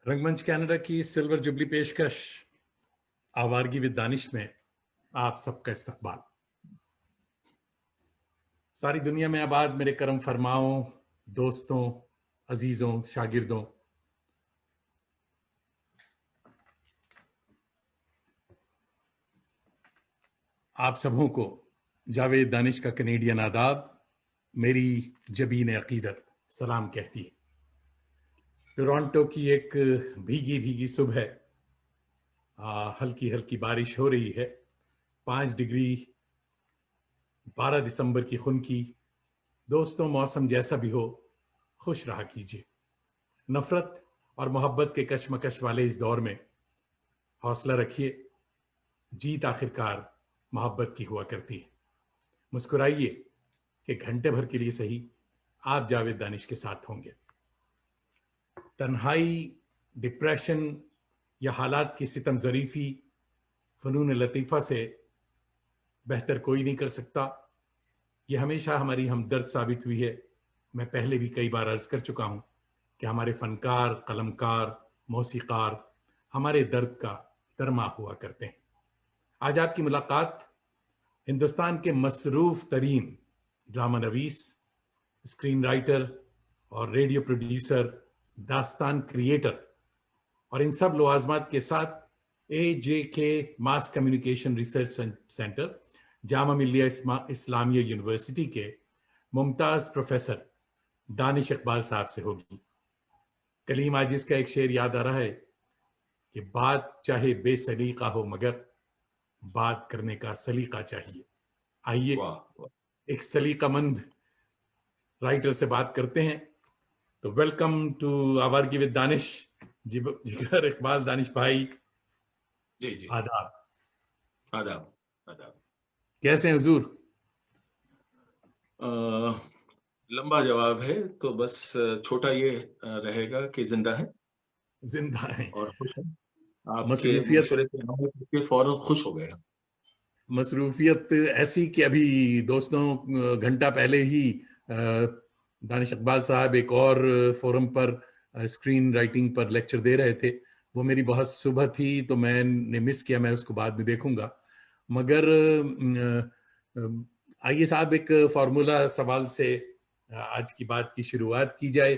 रंगमंच कनाडा की silver jubilee पेशकश आवारगी विद दानिश में आप सबका इस्तकबाल। सारी दुनिया में आबाद मेरे करम फरमाओं, दोस्तों, अजीजों, शागिर्दों, आप सबों को जावेद दानिश का कनेडियन आदाब, मेरी जबीन अकीदत सलाम कहती है। टोरंटो की एक भीगी भीगी सुबह, हल्की हल्की बारिश हो रही है। 5 डिग्री, 12 दिसंबर की खुनकी। दोस्तों, मौसम जैसा भी हो, खुश रहा कीजिए। नफरत और मोहब्बत के कशमकश वाले इस दौर में हौसला रखिए। जीत आखिरकार मोहब्बत की हुआ करती है। मुस्कुराइए कि घंटे भर के लिए सही आप जावेद दानिश के साथ होंगे। तन्हाई, डिप्रेशन या हालात की सितम ज़रीफ़ी फ़नून लतीफ़ा से बेहतर कोई नहीं कर सकता। यह हमेशा हमारी हमदर्द साबित हुई है। मैं पहले भी कई बार अर्ज़ कर चुका हूँ कि हमारे फ़नकार, कलमकार, मौसीक़ार हमारे दर्द का दरमा हुआ करते हैं। आज आपकी मुलाकात हिंदुस्तान के मसरूफ़ तरीन ड्रामा नवीस, स्क्रीन राइटर और रेडियो प्रोड्यूसर, दास्तान क्रिएटर और इन सब लवाजमात के साथ AJK mass communication research centre, Jama Millia Islamia university के मुमताज़ प्रोफेसर दानिश इकबाल साहब से होगी। कलीम आजिज़ का एक शेर याद आ रहा है कि बात चाहे बेसलीका हो मगर बात करने का सलीका चाहिए। आइए एक सलीकामंद राइटर से बात करते हैं। तो वेलकम टू आवारगी विद दानिश, जिगर इकबाल दानिश भाई। जी जी, आदाब। आदाब आदाब। कैसे हैं हुजूर? लंबा जवाब है तो बस छोटा ये रहेगा कि जिंदा है जिंदा हैं। और खुश हैं। आपके मसरूफियत मशवरे पे अमल करके फौरन खुश हो गए हम। मसरूफियत ऐसी कि अभी दोस्तों घंटा पहले ही दानिश इकबाल साहब एक और फोरम पर स्क्रीन राइटिंग पर लेक्चर दे रहे थे। वो मेरी बहुत सुबह थी तो मैंने मिस किया। मैं उसको बाद में देखूंगा। मगर आइए साहब, एक फार्मूला सवाल से आज की बात की शुरुआत की जाए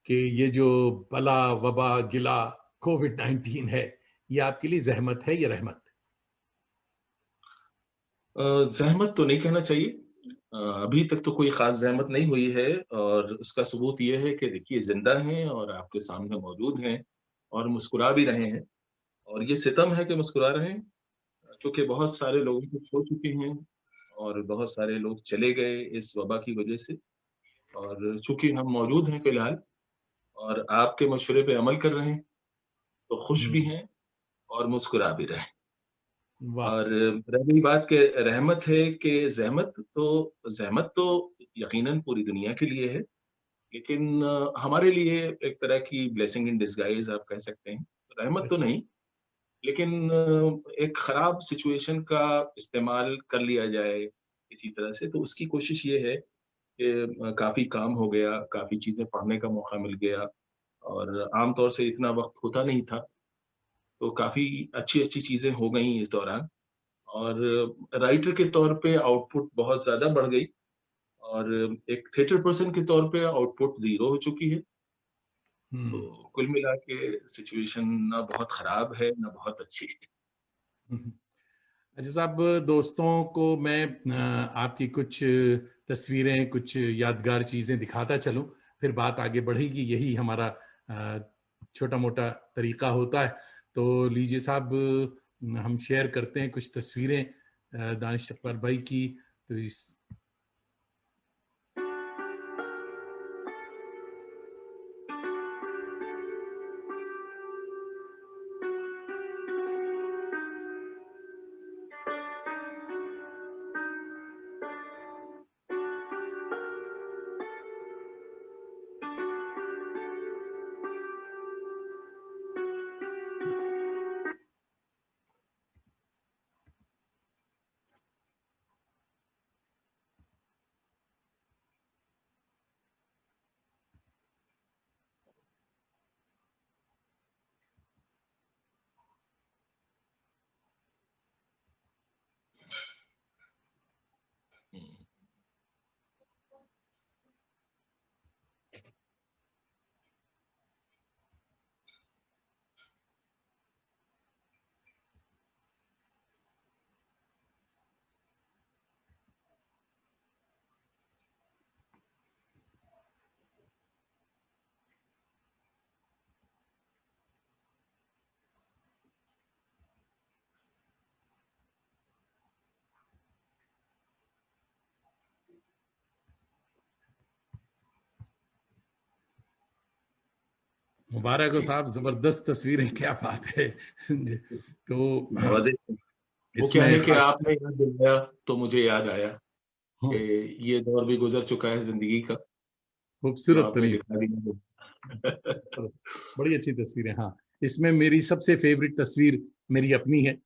कि ये जो बला वबा गिला कोविड-19 है, ये आपके लिए जहमत है या रहमत? ज़हमत तो नहीं कहना चाहिए। अभी तक तो कोई ख़ास ज़हमत नहीं हुई है और उसका सबूत ये है कि देखिए ज़िंदा हैं और आपके सामने मौजूद हैं और मुस्कुरा भी रहे हैं और ये सितम है कि मुस्कुरा रहे हैं क्योंकि बहुत सारे लोगों को खो चुके हैं और बहुत सारे लोग चले गए इस वबा की वजह से और चूँकि हम मौजूद हैं फ़िलहाल और आपके मशवरे पे अमल कर रहे हैं, तो खुश भी हम्म, हैं और मुस्कुरा भी रहे हैं। वाह। और रह गई बात कि रहमत है कि ज़हमत तो यकीनन पूरी दुनिया के लिए है, लेकिन हमारे लिए एक तरह की ब्लेसिंग इन डिस्गाइज़ आप कह सकते हैं। रहमत तो ऐसा नहीं, लेकिन एक खराब सिचुएशन का इस्तेमाल कर लिया जाए किसी तरह से, तो उसकी कोशिश ये है कि काफ़ी काम हो गया, काफ़ी चीज़ें पढ़ने का मौका मिल गया और आम तौर से इतना वक़्त होता नहीं था। तो काफ़ी अच्छी-अच्छी चीज़ें हो गई इस दौरान और राइटर के तौर पे आउटपुट बहुत ज़्यादा बढ़ गई और एक थिएटर पर्सन के तौर पे आउटपुट ज़ीरो हो चुकी है। हम्म, तो कुल मिला के सिचुएशन ना बहुत खराब है, ना बहुत अच्छी है। हम्म। अच्छा साहब, दोस्तों को मैं आपकी कुछ तस्वीरें, कुछ यादगार चीजें दिखाता चलूं, फिर बात आगे बढ़ेगी। यही हमारा छोटा मोटा तरीका होता है। तो लीजिए साहब, हम शेयर करते हैं कुछ तस्वीरें दानिश अकबर भाई की। तो इस मुबारक हो जी, साहब, जबरदस्त तस्वीरें, क्या बात है। तो नवाज़िश वो क्या इसमें है कि खास आपने याद दिलाया तो मुझे याद आया कि हूँ, ये दौर भी गुज़र चुका है ज़िंदगी का, जो खूबसूरत आपने तरीन, दिखा दिया। खूबसूरत, बड़ी अच्छी तस्वीरें। हाँ, इसमें मेरी सबसे फेवरेट तस्वीर मेरी अपनी है।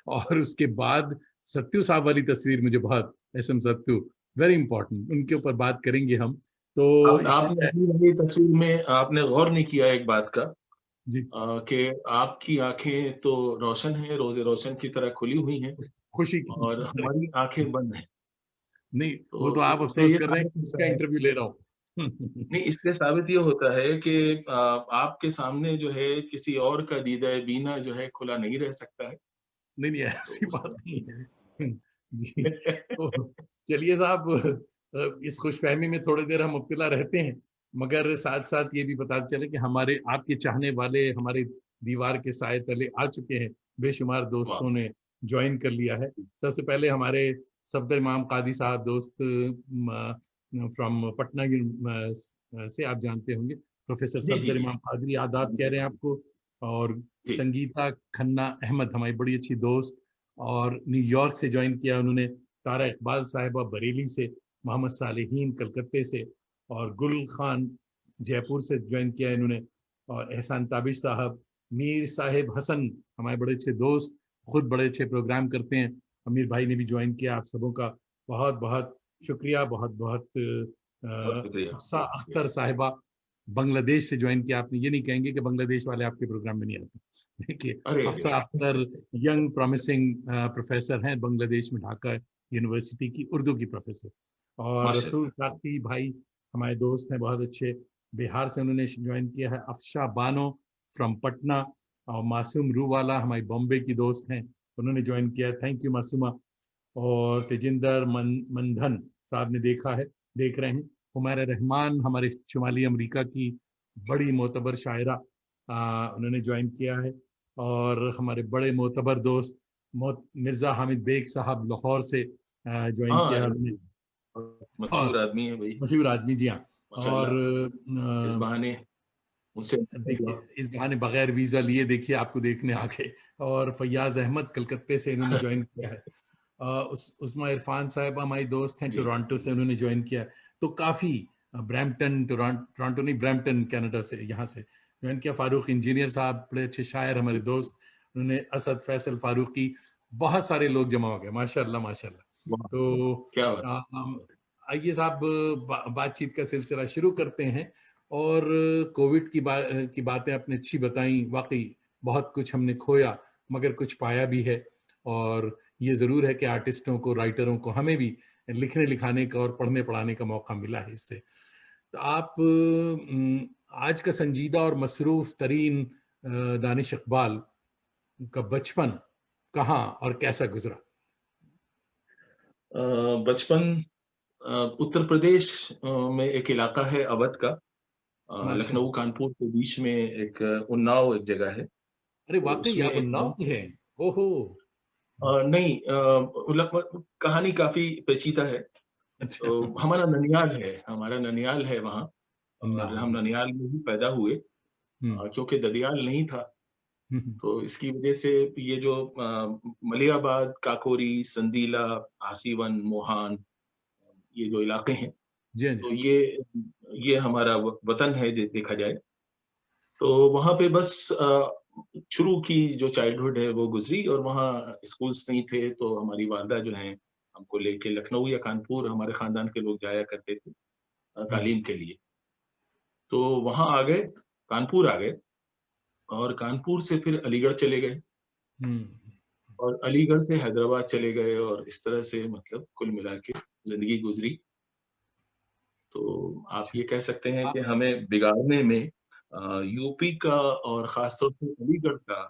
और उसके बाद सत्तू साहब वाली तस्वीर मुझे बहुत, एस एम सत्तू, वेरी इंपॉर्टेंट, उनके ऊपर बात करेंगे हम। तो आप इससे आपने अपनी वाली तस्वीर में आपने गौर नहीं किया एक बात का जी, कि आपकी आँखें तो रोशन हैं, रोज़े रोशन की तरह खुली हुई हैं खुशी और की हमारी आँखें बंद हैं। नहीं, वो तो तो आप इससे अफ़सोस ये कर रहे हैं साबित कि होता किसका है इंटरव्यू ले रहा हूँ। नहीं, इससे साबित ये होता है कि आपके सामने जो है किसी और का दीदा-ए-बीना जो है खुला नहीं रह सकता है। नहीं, नहीं, तो ऐसी उस बात तरह नहीं से है। जी, तो चलिए साहब, इस खुशफ़हमी में थोड़ी देर हम मुब्तला रहते हैं, मगर साथ-साथ ये भी पता चले कि हमारे आपके चाहने वाले हमारे दीवार के साए तले आ चुके हैं, बेशुमार वाह! दोस्तों ने जॉइन कर लिया है। सबसे पहले हमारे सफ़दर इमाम कादी साहब दोस्त फ्रॉम पटना से आप जानते होंगे, प्रोफ़ेसर जी, जी, सफ़दर जी। इमाम कादरी आदाब कह रहे हैं आपको, और जी, संगीता खन्ना अहमद हमारी बड़ी अच्छी दोस्त, और न्यूयॉर्क से जॉइन किया उन्होंने, तारा इकबाल साहिबा बरेली से, मोहम्मद सालेहीन कलकत्ते से, और गुल खान जयपुर से जॉइन किया इन्होंने, और एहसान ताबिश साहब, मीर साहिब हसन हमारे बड़े अच्छे दोस्त, खुद बड़े अच्छे प्रोग्राम करते हैं, अमीर भाई ने भी जॉइन किया। आप सबों का बहुत बहुत शुक्रिया, बहुत बहुत बहुत शुक्रिया, हफ्सा बहुत शुक्रिया। अख्तर साहिबा, बांग्लादेश से जॉइन किया। आपने ये नहीं कहेंगे कि बांग्लादेश वाले आपके प्रोग्राम में नहीं आते। देखिए, अरे, हफ्सा अख्तर अरे! यंग प्रॉमिसिंग प्रोफेसर हैं बांग्लादेश में, ढाका यूनिवर्सिटी की उर्दू की प्रोफेसर, और रसूल माशाअल्लाह। काकी भाई हमारे दोस्त हैं बहुत अच्छे, बिहार से उन्होंने ज्वाइन किया है, अफशा बानो फ्रॉम पटना, और मासूम रूवाला हमारी बॉम्बे की दोस्त हैं, उन्होंने ज्वाइन किया। Thank you Masuma. और तेजिंदर मंधन साहब ने देखा है, देख रहे हैं। हुमैरा रहमान हमारे शुमाली अमेरिका की बड़ी मोतबर शायरा, उन्होंने ज्वाइन किया है। और हमारे बड़े मोतबर दोस्त मिर्ज़ा हामिद बेग साहब लाहौर से ज्वाइन हाँ, किया अरे! उन्होंने। मशहूर और आदमी है भई, मशहूर आदमी, जी हाँ। और माशाअल्लाह। इस बहाने मुझसे मिलने देखिए, हुआ। इस बहाने बगैर वीज़ा लिए देखिए आपको देखने आ गए। और फैयाज़ अहमद कलकत्ते से इन्होंने ज्वाइन किया है। उस्मा इरफान साहिबा हमारी दोस्त हैं, जी, टोरंटो से उन्होंने ज्वाइन किया है। तो काफ़ी ब्रैम्पटन, टोरंटो नहीं, ब्रैम्पटन कनाडा से, यहाँ से ज्वाइन किया। फारूक इंजीनियर साहब बड़े अच्छे शायर हमारे जी, दोस्त, उन्होंने असद फैसल फारूकी, बहुत सारे लोग जमा हो गए, माशाल्लाह माशाल्लाह। वाह! तो क्या बात आइए साहब, बातचीत का सिलसिला शुरू करते हैं। और कोविड की बातें आपने अच्छी बताई, वाकई बहुत कुछ हमने खोया मगर कुछ पाया भी है। और ये ज़रूर है कि आर्टिस्टों को, राइटरों को, हमें भी लिखने लिखाने का और पढ़ने पढ़ाने का मौका मिला है इससे। तो आप आज का संजीदा और मसरूफ़ तरीन दानिश इकबाल का बचपन कहाँ और कैसा गुजरा? बचपन उत्तर प्रदेश में एक इलाका है अवध का लखनऊ माशाल्लाह। कानपुर के बीच में एक उन्नाव एक जगह है। अरे तो वाकई उसमें आप एक उन्नाव गाँव के हैं? ओहो। नहीं लगभग कहानी काफ़ी पेचीदा है। अच्छा। तो हमारा ननियाल है वहाँ और उन्नाव हम जी। ननियाल में ही पैदा हुए हम्म। क्योंकि ददियाल नहीं था। हम्म। तो इसकी वजह से ये जो मलियाबाद, काकोरी, संदीला, आसीवन, मोहान ये जो इलाके हैं, जी हाँ जी। तो ये हमारा वतन है देखा जाए। तो वहाँ पे बस शुरू की जो चाइल्डहुड है वो गुज़री और वहाँ स्कूल्स नहीं थे, तो हमारी वालिदा जो हैं, हमको लेके लखनऊ या कानपुर हमारे ख़ानदान के लोग जाया करते थे हम्म। तालीम के लिए। तो वहाँ आ गए, कानपुर आ गए और कानपुर से फिर अलीगढ़ चले गए हम्म। और अलीगढ़ से हैदराबाद चले गए और इस तरह से मतलब कुल मिला के ज़िंदगी गुज़री। तो आप अच्छा। ये कह सकते हैं आ- कि हमें बिगाड़ने में यूपी का और ख़ास तौर से अलीगढ़ का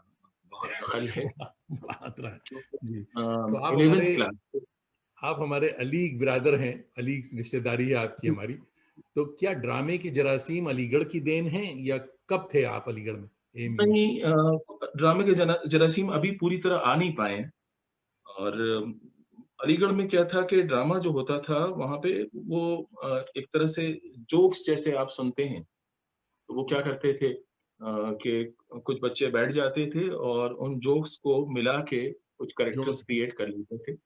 बहुत दख़ल है। बड़ा बड़ा खतरा है। क्योंकि जी, तो 11th क्लास आप हमारे अलीग बिरादर हैं, अलीग रिश्तेदारी है आपकी हमारी। तो क्या ड्रामे की जरासीम अलीगढ़ की देन है, या कब थे आप अलीगढ़ में, एएमयू में? नहीं ड्रामे के जरासीम अभी पूरी तरह आ नहीं पाए हैं और अलीगढ़ में क्या था कि ड्रामा जो होता था वहाँ पे वो एक तरह से जोक्स जैसे आप सुनते हैं, तो वो क्या करते थे कि कुछ बच्चे बैठ जाते थे और उन जोक्स को मिला के कुछ जोड़ कैरेक्टर्स क्रिएट कर लेते थे।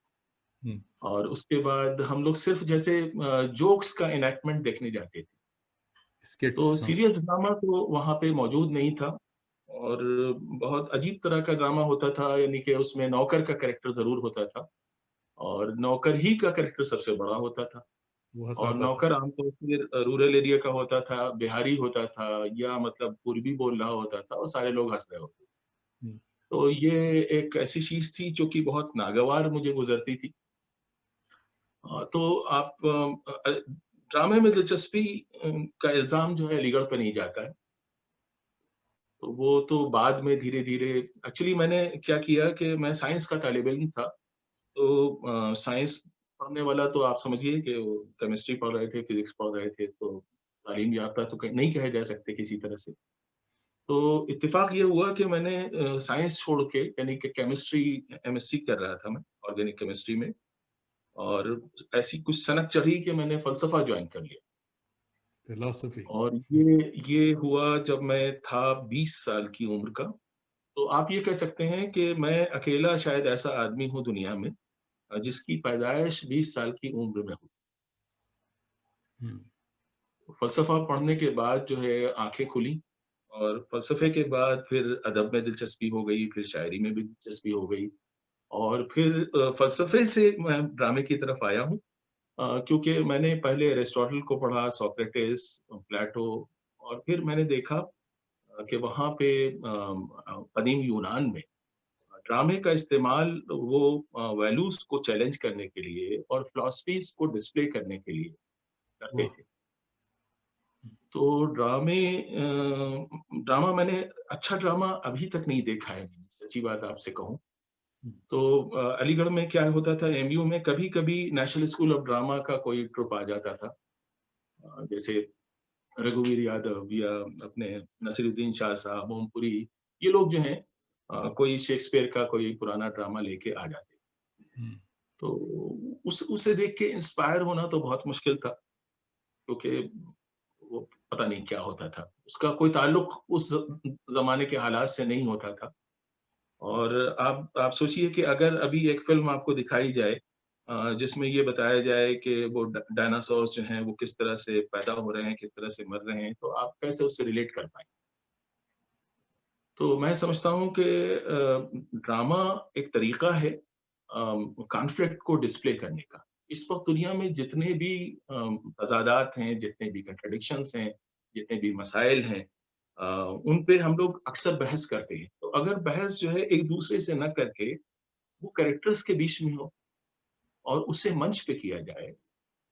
हुँ, और उसके बाद हम लोग सिर्फ़ जैसे जोक्स का एनैक्टमेंट देखने जाते थे। तो स्किट्स हाँ, सीरियस ड्रामा तो वहाँ पे मौजूद नहीं था और बहुत अजीब तरह का ड्रामा होता था, यानी कि उसमें नौकर का कैरेक्टर ज़रूर होता था और नौकर ही का कैरेक्टर सबसे बड़ा होता था। वो और हँसाता था। नौकर आमतौर पे रूरल एरिया का होता था, बिहारी होता था या मतलब पूर्वी बोल रहा होता था और सारे लोग हँस रहे होते थे। हुँ, तो ये एक ऐसी चीज़ थी जो कि बहुत नागवार मुझे गुज़रती थी। तो आप ड्रामे में दिलचस्पी का इल्ज़ाम जो है अलीगढ़ पे नहीं जाता है। तो वो तो बाद में धीरे-धीरे एक्चुअली मैंने क्या किया कि मैं साइंस का तालिब-इल्म था। तो साइंस पढ़ने वाला तो आप समझिए कि वो केमिस्ट्री पढ़ रहे थे, फिज़िक्स पढ़ रहे थे, तो तालीम याफ़्ता तो क नहीं कहे जा सकते किसी तरह से। तो इत्तेफ़ाक ये हुआ कि मैंने साइंस छोड़ के यानी कि केमिस्ट्री एमएससी कर रहा था मैं, ऑर्गेनिक केमिस्ट्री में और ऐसी कुछ सनक चढ़ी कि मैंने फ़लसफ़ा जॉइन कर लिया। फिलॉसफी और ये हुआ जब मैं था 20 साल की उम्र का। तो आप ये कह सकते हैं कि मैं अकेला शायद ऐसा आदमी हूँ दुनिया में जिसकी पैदाइश 20 साल की उम्र में हुई। हुँ, फ़लसफ़ा पढ़ने के बाद जो है आँखें खुली और फ़लसफ़े के बाद फिर अदब में दिलचस्पी हो गई, फिर शायरी में भी दिलचस्पी हो गई और फिर फ़लसफ़े से मैं ड्रामे की तरफ आया हूँ। क्योंकि मैंने पहले एरिस्टोटल को पढ़ा, सोक्रेटिस, प्लेटो और फिर मैंने देखा कि वहाँ पे कदीम यूनान में ड्रामे का इस्तेमाल वो वैल्यूज़ को चैलेंज करने के लिए और फिलॉसफीज़ को डिस्प्ले करने के लिए करते वाह! थे। तो ड्रामा मैंने अच्छा ड्रामा अभी तक नहीं देखा है मैंने, सच्ची बात आपसे कहूँ। हुँ, तो अलीगढ़ में क्या होता था एमयू में कभी-कभी नेशनल स्कूल ऑफ ड्रामा का कोई ट्रुप आ जाता था। जैसे रघुवीर यादव या अपने नसीरुद्दीन शाह साहब, ओमपुरी, ये लोग जो हैं कोई शेक्सपियर का कोई पुराना ड्रामा लेके आ जाते। हुँ, तो उसे देख के इंस्पायर होना तो बहुत मुश्किल था, क्योंकि वो पता नहीं क्या होता था। उसका कोई ताल्लुक उस ज़माने के हालात से नहीं होता था। और आप सोचिए कि अगर अभी एक फ़िल्म आपको दिखाई जाए जिसमें ये बताया जाए कि वो डायनासोर्स जो हैं वो किस तरह से पैदा हो रहे हैं, किस तरह से मर रहे हैं, तो आप कैसे उससे रिलेट कर पाएँगे? तो मैं समझता हूँ कि ड्रामा एक तरीका है कॉन्फ्लिक्ट को डिस्प्ले करने का। इस वक़्त दुनिया में जितने भी तज़ादात हैं, जितने भी कॉन्ट्रडिक्शंस हैं, जितने भी मसाइल हैं अ, उन पे हम लोग अक्सर बहस करते हैं। तो अगर बहस जो है एक-दूसरे से ना करके वो कैरेक्टर्स के बीच में हो और उसे मंच पे किया जाए,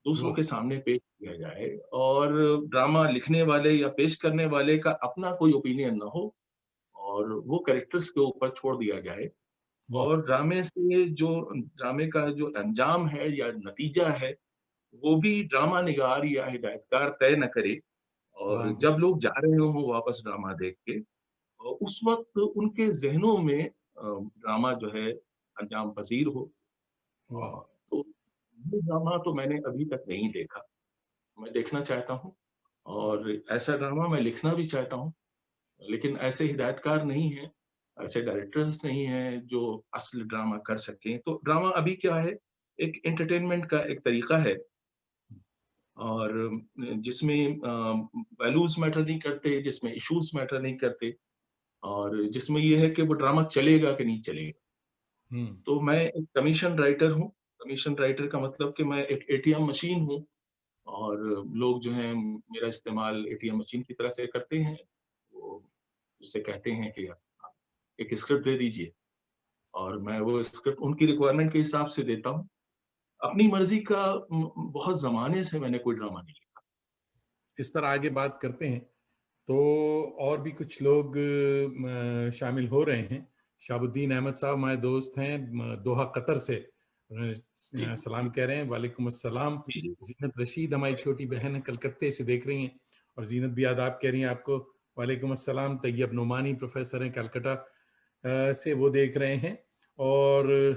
दूसरों वाह! के सामने पेश किया जाए और ड्रामा लिखने वाले या पेश करने वाले का अपना कोई ओपिनियन ना हो और वो कैरेक्टर्स के ऊपर छोड़ दिया जाए वाह! और ड्रामे का जो अंजाम है या नतीजा है, वो भी ड्रामा निगार या हिदायतकार तय न करे और हाँ, जब लोग जा रहे हों वापस ड्रामा देख के उस वक़्त उनके ज़हनों में ड्रामा जो है अंजाम पज़ीर हो। वाह! तो ये ड्रामा तो मैंने अभी तक नहीं देखा। मैं देखना चाहता हूँ और ऐसा ड्रामा मैं लिखना भी चाहता हूँ, लेकिन ऐसे हिदायतकार नहीं हैं, ऐसे डायरेक्टर्स नहीं हैं जो असल ड्रामा कर सकें। तो ड्रामा अभी क्या है, एक एंटरटेनमेंट का एक तरीका है और जिसमें वैल्यूज़ मैटर नहीं करते, जिसमें इश्यूज़ मैटर नहीं करते और जिसमें ये है कि वो ड्रामा चलेगा कि नहीं चलेगा। हुँ, तो मैं एक कमीशन राइटर हूँ। कमीशन राइटर का मतलब कि मैं एक एटीएम मशीन हूँ और लोग जो हैं मेरा इस्तेमाल एटीएम मशीन की तरह से करते हैं। वो जिसे कहते हैं कि आप एक स्क्रिप्ट दे दीजिए और मैं वो स्क्रिप्ट उनकी रिक्वायरमेंट के हिसाब से देता हूँ। अपनी मर्ज़ी का बहुत ज़माने से मैंने कोई ड्रामा नहीं लिखा। इस पर आगे बात करते हैं। तो और भी कुछ लोग शामिल हो रहे हैं। शहाबुद्दीन अहमद साहब हमारे दोस्त हैं दोहा कतर से। जी, सलाम कह रहे हैं, वालेकुम अस्सलाम। जी, जी। ज़ीनत रशीद हमारी छोटी बहन है, कलकत्ते से देख रही हैं और ज़ीनत भी आदाब कह रही हैं आपको। वालेकुम अस्सलाम। तैयब नोमानी प्रोफ़ेसर हैं कलकत्ता से वो देख रहे हैं और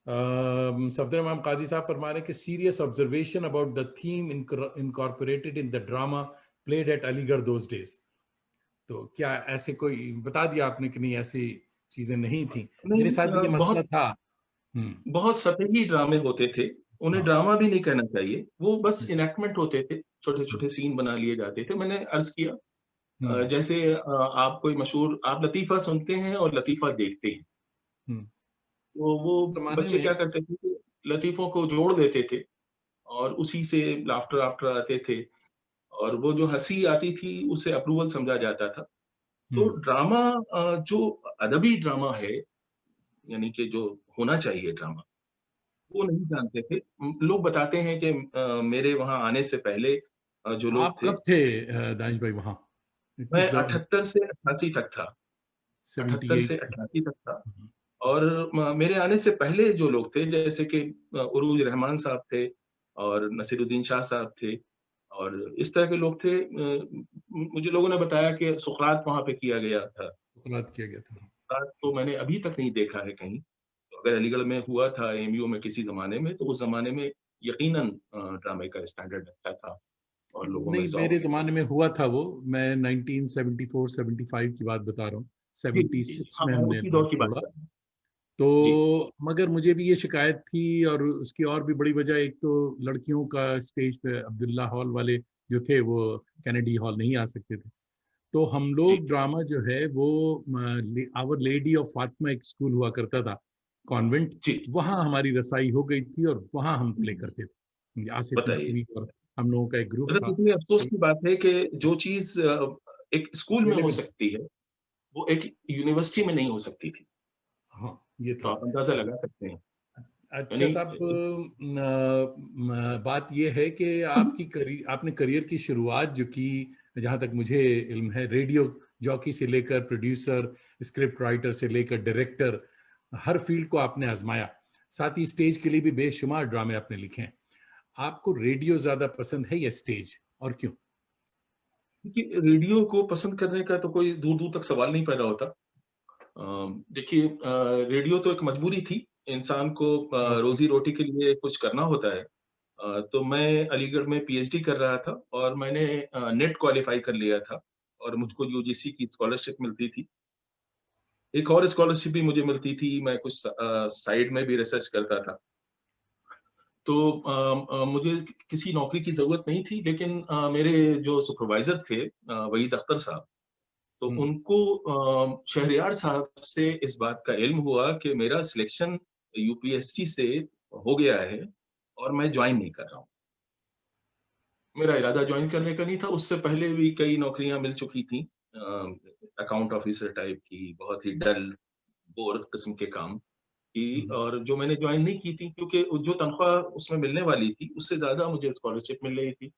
सफदर इमाम कादी साहब फरमा रहे हैं कि serious observation about the theme incorporated in the drama played at Aligarh those days. तो क्या ऐसे कोई बता दिया आपने कि नहीं ऐसी चीज़ें नहीं थी? मेरे नहीं साथ भी ये मसला बहुत था। हुँ, बहुत सतही ड्रामे होते थे। उन्हें हाँ, ड्रामा भी नहीं कहना चाहिए, वो बस हुँ, इनैक्टमेंट होते थे, हुँ, छोटे-छोटे सीन बना लिए जाते थे। मैंने अर्ज़ किया हुँ, जैसे आप कोई मशहूर आप लतीफ़ा सुनते हैं और लतीफ़ा देखते हैं। हुँ। वो उस ज़माने बच्चे क्या में करते थे कि लतीफ़ों को जोड़ देते थे और उसी से लाफ्टर आफ्टर आते थे और वो जो हँसी आती थी, उसे अप्रूवल समझा जाता था। तो हुँ, ड्रामा जो अदबी ड्रामा है, यानी कि जो होना चाहिए ड्रामा, वो नहीं जानते थे। लोग बताते हैं कि मेरे वहाँ आने से पहले जो लोग आप थे, कब थे दानिश भाई वहाँ? मैं किस दौ 78 से 88 तक था। 78 78 से 88 तक था हुँ, और मेरे आने से पहले जो लोग थे जैसे कि उरूज रहमान साहब थे और नसीरुद्दीन शाह साहब थे और इस तरह के लोग थे। मुझे लोगों ने बताया कि सुकरात वहाँ पे किया गया था। मुलाकात किया गया था। सुकरात तो मैंने अभी तक नहीं देखा है कहीं। तो अगर अलीगढ़ में हुआ था एमयू में किसी ज़माने में, तो उस ज़माने में यकीनन ड्रामे का स्टैंडर्ड अच्छा था और लोगों में नहीं, ज़ौक मेरे भी था। ज़माने में हुआ था वो, मैं 1974-75 की बात बता रहा हूँ। जी, जी। 76 हाँ, में मैं हमने उसी दौर की बात छोड़ा। कर रहा हूँ। जी, तो मगर मुझे भी ये शिकायत थी और उसकी और भी बड़ी वजह एक तो लड़कियों का स्टेज पे अब्दुल्ला हॉल वाले जो थे वो कैनेडी हॉल नहीं आ सकते थे। तो हम जी, लोग ड्रामा जो है वो आवर लेडी ऑफ फातिमा एक स्कूल हुआ करता था, कॉन्वेंट, जी। वहाँ हमारी रसाई हो गई थी और वहाँ हम प्ले हुँ, करते थे। आसिफ बताइए। नकवी और हम लोगों का एक ग्रुप मतलब था। इतनी अफ़सोस तो की बात है कि जो चीज़ एक स्कूल में हो अवेलेबल सकती है, वो एक यूनिवर्सिटी में नहीं हो सकती थी। हाँ, ये तो था। आप अंदाज़ा लगा सकते हैं। अच्छा यानी साहब बात ये है कि आपने करियर की शुरुआत जो की, जहाँ तक मुझे इल्म है, रेडियो जॉकी से लेकर प्रोड्यूसर, स्क्रिप्ट राइटर से लेकर डायरेक्टर, हर फील्ड को आपने आजमाया। साथ ही स्टेज के लिए भी बेशुमार ड्रामे आपने लिखे हैं। आपको रेडियो ज़्यादा पसंद है या स्टेज, और क्यों? देखिए, रेडियो को पसंद करने का तो कोई दूर-दूर तक सवाल नहीं पैदा होता। देखिए रेडियो तो एक मजबूरी थी। इंसान को वाक़ई रोज़ी-रोटी के लिए कुछ करना होता है। तो मैं अलीगढ़ में पीएचडी कर रहा था और मैंने नेट क्वालीफाई कर लिया था और हुँ, मुझको यूजीसी की स्कॉलरशिप मिलती थी। एक और स्कॉलरशिप भी मुझे मिलती थी, मैं कुछ साइड में भी रिसर्च करता था। तो मुझे किसी नौकरी की ज़रूरत नहीं थी लेकिन मेरे जो सुपरवाइज़र थे वहीद अख्तर साहब, तो हुँ, उनको शहरयार साहब से इस बात का इल्म हुआ कि मेरा सिलेक्शन यूपीएससी से हो गया है और मैं जॉइन नहीं कर रहा हूँ। मेरा इरादा जॉइन करने का नहीं था, उससे पहले भी कई नौकरियाँ मिल चुकी थी अकाउंट ऑफिसर टाइप की, बहुत ही डल, बोर किस्म के काम की हुँ, और जो मैंने जॉइन नहीं की थी क्योंकि जो तनख्वाह उसमें मिलने वाली थी, उससे ज़्यादा मुझे स्कॉलरशिप मिल रही थी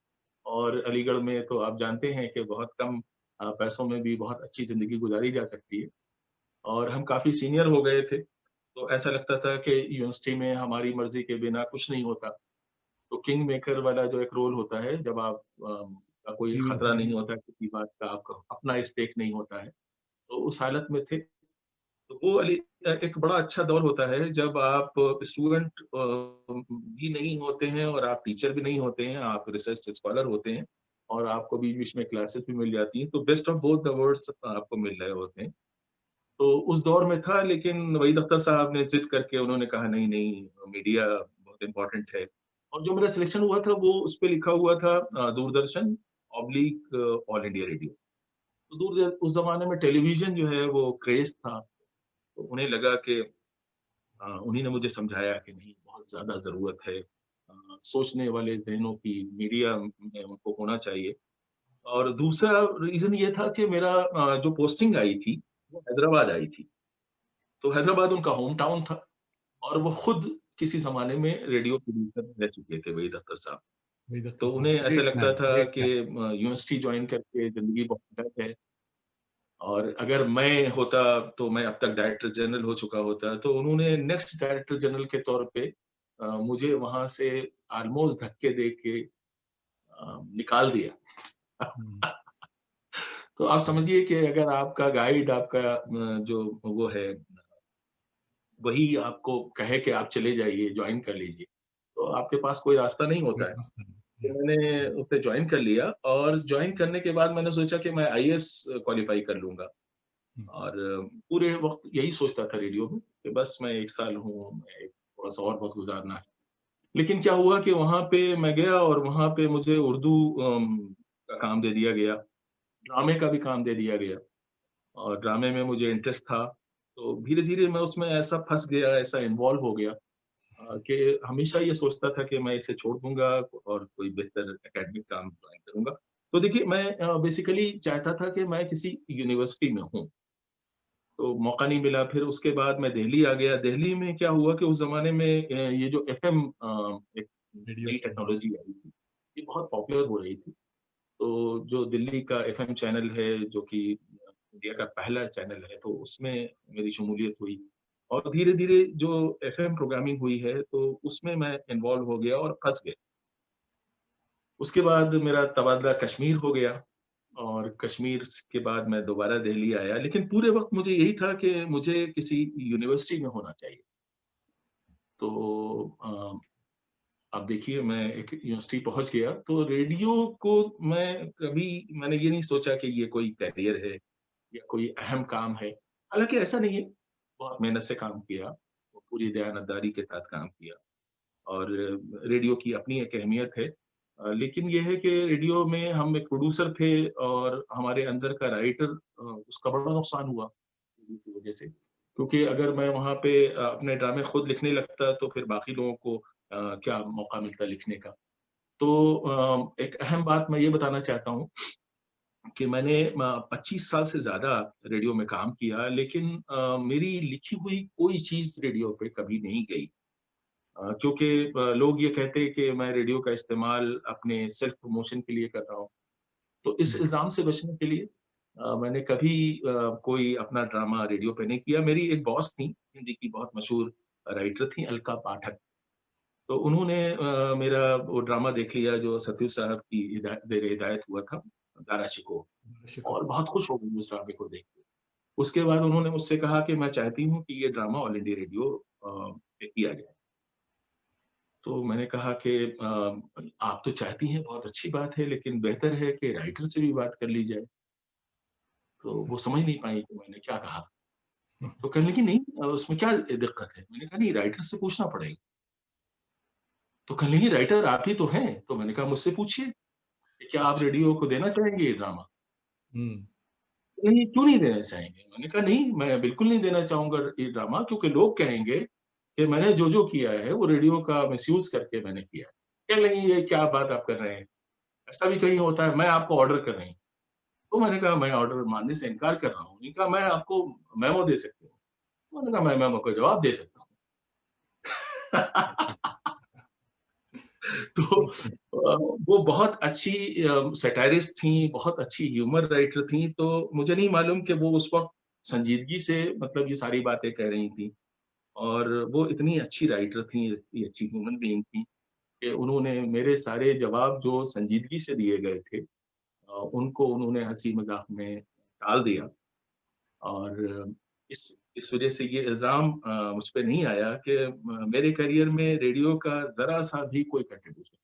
और अलीगढ़ में तो आप जानते हैं कि बहुत कम पैसों में भी बहुत अच्छी ज़िंदगी गुज़ारी जा सकती है और हम काफ़ी सीनियर हो गए थे, तो ऐसा लगता था कि यूनिवर्सिटी में हमारी मर्ज़ी के बिना कुछ नहीं होता। तो किंग मेकर वाला जो एक रोल होता है, जब आप का कोई सीनियर खतरा होते नहीं हैं। होता किसी बात का, आपका अपना स्टेक नहीं होता है, तो उस हालत में थे। तो वो वाली एक बड़ा अच्छा दौर होता है जब आप स्टूडेंट भी नहीं होते हैं और आप टीचर भी नहीं होते हैं, आप रिसर्च स्कॉलर होते हैं और आपको बीच-बीच में क्लासेस भी मिल जाती हैं, तो best of both the worlds आपको मिल रहे होते हैं। तो उस दौर में था लेकिन वहीद अख्तर साहब ने ज़िद करके उन्होंने कहा नहीं, नहीं मीडिया बहुत इम्पोर्टेंट है और जो मेरा सिलेक्शन हुआ था वो उसपे लिखा हुआ था Doordarshan oblique all India radio. तो उस ज़माने में टेलीविज़न जो है वो क्रेज़ था, तो उन्हें लगा कि उन्हीं ने मुझे समझाया कि नहीं बहुत ज़्यादा ज़रूरत है सोचने वाले ज़हनों की मीडिया में उनको होना चाहिए। और दूसरा रीज़न ये था कि मेरा जो पोस्टिंग आई थी, वो हैदराबाद आई थी। तो हैदराबाद उनका होम टाउन था और वो खुद किसी ज़माने में रेडियो प्रोड्यूसर रह चुके थे वहीद अख्तर साहब। वहीद अख्तर तो साहब उन्हें ऐसा ग्रेट लगता मैन, था ग्रेट कि मैन। यूनिवर्सिटी जॉइन करके ज़िंदगी बहुत अलग है और अगर मैं होता तो मैं अब तक डायरेक्टर जनरल हो चुका होता। तो उन्होंने नेक्स्ट डायरेक्टर जनरल के तौर पे मुझे वहाँ से ऑलमोस्ट धक्के दे के निकाल दिया। हुँ, तो आप हुँ। समझिए कि अगर आपका गाइड आपका जो वो है वही आपको कहे कि आप चले जाइए, जॉइन कर लीजिए, तो आपके पास कोई रास्ता नहीं कोई होता है। रास्ता नहीं। तो मैंने उसे जॉइन कर लिया और जॉइन करने के बाद मैंने सोचा कि मैं आईएएस क्वालीफाई कर लूँगा हुँ, और पूरे वक़्त यही सोचता था रेडियो में कि बस मैं 1 साल हूँ, मैं थोड़ा-सा और वक़्त गुज़ारना है। लेकिन क्या हुआ कि वहाँ पे मैं गया और वहाँ पे मुझे उर्दू का काम दे दिया गया, ड्रामे का भी काम दे दिया गया और ड्रामे में मुझे इंटरेस्ट था। तो धीरे-धीरे मैं उसमें ऐसा फँस गया, ऐसा इन्वॉल्व हो गया कि हमेशा ये सोचता था कि मैं इसे छोड़ दूँगा और कोई बेहतर एकेडमिक काम जॉइन करूँगा। तो देखिए मैं बेसिकली चाहता था कि मैं किसी यूनिवर्सिटी में हूँ, तो मौका नहीं मिला। फिर उसके बाद मैं दिल्ली आ गया। दिल्ली में क्या हुआ कि उस ज़माने में ये जो एफ़एम एक रेडियो नई की। टेक्नोलॉजी आई थी, ये बहुत पॉपुलर हो रही थी। तो जो दिल्ली का एफ़एम चैनल है, जो कि इंडिया का पहला चैनल है, तो उसमें मेरी शमूलियत हुई और धीरे-धीरे जो एफ़एम प्रोग्रामिंग हुई है, तो उसमें मैं इन्वॉल्व हो गया और फँस गया। उसके बाद मेरा तबादला कश्मीर हो गया और कश्मीर के बाद मैं दोबारा दिल्ली आया, लेकिन पूरे वक़्त मुझे यही था कि मुझे किसी यूनिवर्सिटी में होना चाहिए। तो अब देखिए मैं एक यूनिवर्सिटी पहुँच गया, तो रेडियो को मैंने ये नहीं सोचा कि ये कोई करियर है या कोई अहम काम है। हालाँकि ऐसा नहीं है, बहुत मेहनत से काम किया, पूरी दयानतदारी के साथ काम किया और रेडियो की अपनी एक अहमियत है। लेकिन ये है कि रेडियो में हम एक प्रोड्यूसर थे और हमारे अंदर का राइटर उसका बड़ा नुकसान हुआ रेडियो की वजह से। क्योंकि अगर मैं वहाँ पे अपने ड्रामे खुद लिखने लगता तो फिर बाकी लोगों को क्या मौका मिलता लिखने का। तो एक अहम बात मैं ये बताना चाहता हूँ कि मैंने 25 साल से ज़्यादा रेडियो में काम किया, लेकिन मेरी लिखी हुई कोई चीज़ रेडियो पे कभी नहीं गई। क्योंकि लोग ये कहते हैं कि मैं रेडियो का इस्तेमाल अपने सेल्फ प्रमोशन के लिए कर रहा हूँ। तो इस हुँ, इल्ज़ाम से बचने के लिए मैंने कभी कोई अपना ड्रामा रेडियो पे नहीं किया। मेरी एक बॉस थी, हिंदी की बहुत मशहूर राइटर थी अलका पाठक। तो उन्होंने मेरा वो ड्रामा देख लिया जो सत्यु साहब की ज़ेर हिदायत हुआ था, दारा शिकोह। शिको। और बहुत खुश हो गई उस ड्रामे को देख के। उसके बाद उन्होंने मुझसे कहा कि मैं चाहती हूँ कि ये ड्रामा ऑल इंडिया रेडियो पे किया जाए। तो मैंने कहा कि आप तो चाहती हैं बहुत अच्छी बात है, लेकिन बेहतर है कि राइटर से भी बात कर ली जाए। तो वो समझ नहीं पाई कि मैंने क्या कहा। तो कहने लगी नहीं उसमें क्या दिक्कत है? मैंने कहा नहीं राइटर से पूछना पड़ेगा। तो कहने लगी राइटर आप ही तो हैं। तो मैंने कहा मुझसे पूछिए कि क्या आप अच्छा। रेडियो को देना चाहेंगे ये ड्रामा? हुँ, नहीं, क्यों नहीं देना चाहेंगे? मैंने कहा नहीं, मैं बिल्कुल नहीं देना चाहूँगा ये ड्रामा क्योंकि लोग कहेंगे कि मैंने जो-जो किया है वो रेडियो का मिसयूज़ करके मैंने किया है। कह लगी ये क्या बात आप कर रहे हैं? ऐसा भी कहीं होता है, मैं आपको ऑर्डर कर रही हूँ। तो मैंने कहा मैं ऑर्डर मानने से इनकार कर रहा हूँ। उन्होंने कहा मैं आपको मेमो दे सकती हूँ। तो मैंने कहा मैं मेमो का जवाब दे सकता अच्छा। हूँ। तो इसमें वो बहुत अच्छी सैटारिस्ट थीं, बहुत अच्छी ह्यूमर राइटर थीं, तो मुझे नहीं मालूम कि वो उस वक़्त संजीदगी से मतलब ये सारी बातें कह रही थीं और वो इतनी अच्छी राइटर थीं, इतनी अच्छी ह्यूमन बीइंग थीं कि उन्होंने मेरे सारे जवाब जो संजीदगी से दिए गए थे उनको उन्होंने हँसी-मज़ाक में टाल दिया और इस वज़ह से ये इल्ज़ाम मुझ पे नहीं आया कि मेरे करियर में रेडियो का ज़रा-सा भी कोई कंट्रीब्यूशन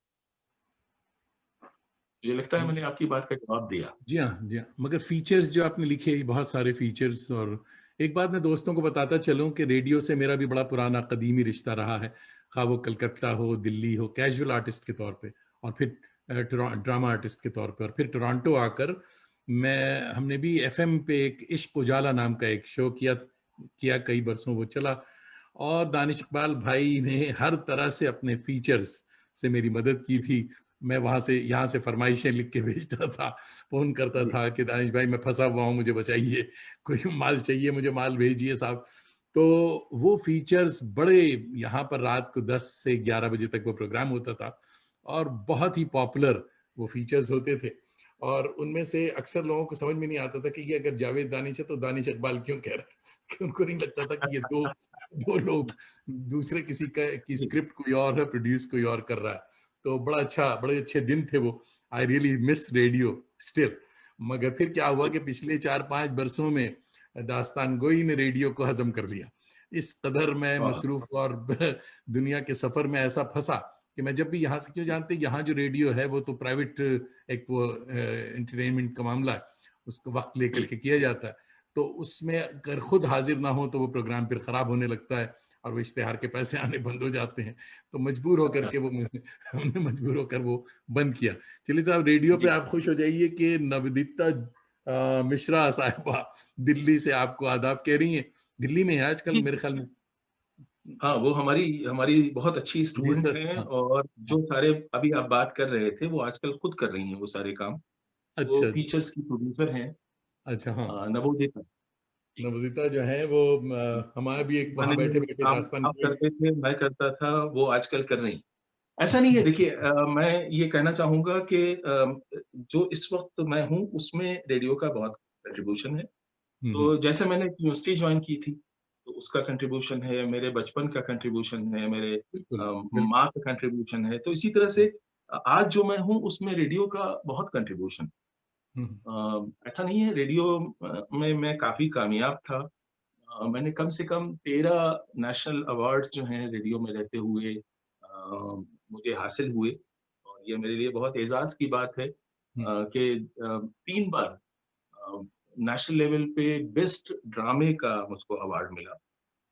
मुझे लगता है म मैंने आपकी बात का जवाब दिया। जी हाँ, जी हाँ। मगर फीचर्स जो आपने लिखे, ये बहुत सारे फीचर्स। और एक बात मैं दोस्तों को बताता चलूँ कि रेडियो से मेरा भी बड़ा पुराना कदीमी रिश्ता रहा है। ख़्वा वो कलकत्ता हो, दिल्ली हो, कैजुअल आर्टिस्ट के तौर पे और फिर ड्रामा आर्टिस्ट के तौर पे और फिर टोरंटो आकर हमने भी एफ़एम पे एक इश्क उजाला नाम का एक शो किया किया कई बरसों वो चला। और दानिश इकबाल भाई ने हर तरह से अपने फीचर्स से मेरी मदद की थी। मैं वहाँ से यहाँ से फ़रमाइशें लिख के भेजता था, फ़ोन करता जी, था कि दानिश भाई मैं फँसा हुआ हूँ, मुझे बचाइए, कोई माल चाहिए, मुझे माल भेजिए साहब। तो वो फ़ीचर्स बड़े, यहाँ पर रात को 10 से 11 बजे तक वो प्रोग्राम होता था और बहुत ही पॉपुलर वो फ़ीचर्स होते थे। और उनमें से अक्सर लोगों को समझ में नहीं आता था कि ये अगर जावेद दानिश है तो दानिश इकबाल क्यों कह रहा है? कि उनको नहीं लगता था कि ये 2 लोग दूसरे किसी का की जी, स्क्रिप्ट कोई और है, प्रोड्यूस कोई और कर रहा है। तो बड़े अच्छे दिन थे वो। I really miss radio still. मगर फिर क्या हुआ जी, कि पिछले 4-5 बरसों में दास्तान गोई ने रेडियो को हज़म कर लिया। इस कदर मैं हाँ, मसरूफ़ और दुनिया के सफ़र में ऐसा फँसा कि मैं जब भी यहाँ से, क्यों जानते, यहाँ जो रेडियो है वो तो प्राइवेट एक वो एंटरटेनमेंट का मामला है, उसको वक्त लेकर जी, के किया जाता है। तो उसमें अगर खुद हाजिर ना हो तो वो प्रोग्राम फिर खराब होने लगता है और वो इश्तेहार के पैसे आने बंद हो जाते हैं। तो मजबूर होकर अच्छा, के वो हमने मजबूर होकर वो बंद किया। चलिए साहब, रेडियो पे जी। आप खुश हो जाइए कि नवदीप्ता मिश्रा साहिबा दिल्ली से आपको आदाब कह रही हैं। दिल्ली में है आजकल जी, मेरे ख्याल में। हाँ, वो हमारी हमारी बहुत अच्छी जी स्टूडेंट सर, हैं हाँ, और हाँ। जो सारे अभी आप बात कर रहे थे, वो आजकल खुद कर रही हैं वो सारे काम। वो अच्छा, अच्छा। फीचर्स की प्रोड्यूसर हैं अच्छा, हाँ। नवोदित। जी, नवनीता जो है वो जी। हमारा भी एक वहाँ पुराने में बैठे-बैठे काम दास्तान आप कोई। करते थे, मैं करता था, वो आजकल कर रही हैं। ऐसा नहीं है जी। देखिए मैं ये कहना चाहूँगा कि जो इस वक़्त मैं हूँ, उसमें रेडियो का बहुत कंट्रीब्यूशन है। हुँ, हुँ। तो जैसे मैंने यूनिवर्सिटी जॉइन की थी, तो उसका कंट्रीब्यूशन है, मेरे बचपन का कंट्रीब्यूशन है, मेरे बिल्कुल, माँ बिल्कुल। का कंट्रीब्यूशन है। तो इसी तरह से आज जो मैं हूँ, उसमें रेडियो का बहुत कंट्रीब्यूशन। हुँ, हुँ। ऐसा नहीं है रेडियो में मैं काफ़ी कामयाब था। मैंने कम से कम 13 नेशनल अवार्ड्स जो हैं रेडियो में रहते हुए मुझे हासिल हुए और ये मेरे लिए बहुत एज़ाज़ की बात है हुँ, कि 3 बार नेशनल लेवल पे बेस्ट ड्रामे का मुझको अवार्ड मिला।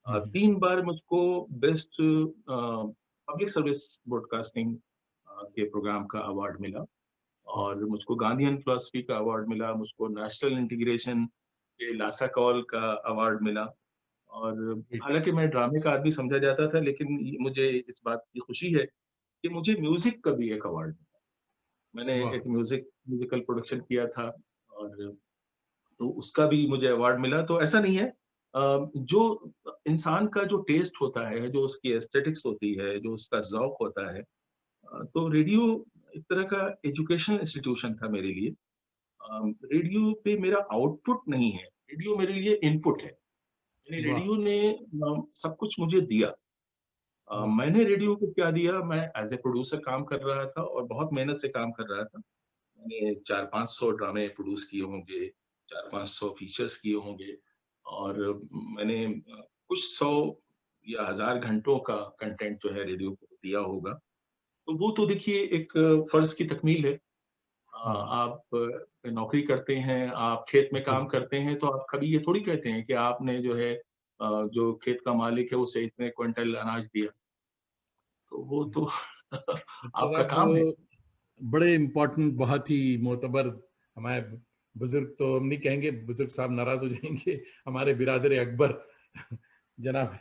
हुँ, हुँ। 3 बार मुझको बेस्ट पब्लिक सर्विस ब्रॉडकास्टिंग के प्रोग्राम का अवार्ड मिला हुँ, और मुझको गांधीयन फिलॉसफी का अवार्ड मिला, मुझको नेशनल इंटीग्रेशन के लासा कॉल का अवार्ड मिला। और ग्रेट। हालाँकि मैं ड्रामे का आदमी समझा जाता था, लेकिन ये मुझे इस बात की खुशी है कि मुझे म्यूज़िक का भी एक अवार्ड मिला। मैंने वाह! एक म्यूज़िकल प्रोडक्शन किया था और तो उसका भी मुझे अवार्ड मिला। तो ऐसा नहीं है जो इंसान का जो टेस्ट होता है, जो उसकी एस्थेटिक्स होती है, जो उसका ज़ौक होता है तो रेडियो एक तरह का एजुकेशनल इंस्टीट्यूशन था मेरे लिए। रेडियो पे मेरा आउटपुट नहीं है, रेडियो मेरे लिए इनपुट है। यानी वाह! रेडियो ने सब कुछ मुझे दिया। वाह! मैंने रेडियो को क्या दिया, मैं एज़ अ प्रोड्यूसर काम कर रहा था और बहुत मेहनत से काम कर रहा था। मैंने 4-500 ड्रामे प्रोड्यूस किए होंगे, 4-500 फीचर्स किए होंगे और मैंने कुछ 100 या 1000 घंटों का कंटेंट जो है रेडियो को दिया होगा। तो वो तो देखिए एक फ़र्ज़ की तकमील है। हाँ, आप नौकरी करते हैं, आप खेत में बिल्कुल। काम करते हैं, तो आप कभी ये थोड़ी कहते हैं कि आपने जो है जो खेत का मालिक है उसे इतने क्विंटल अनाज दिया, तो वो तो तो आपका साहब काम है। वो बड़े इम्पोर्टेंट, बहुत ही मोतबर हमारे बुजुर्ग, तो हम नहीं कहेंगे बुजुर्ग साहब नाराज हो जाएंगे, हमारे बिरादर अकबर जनाब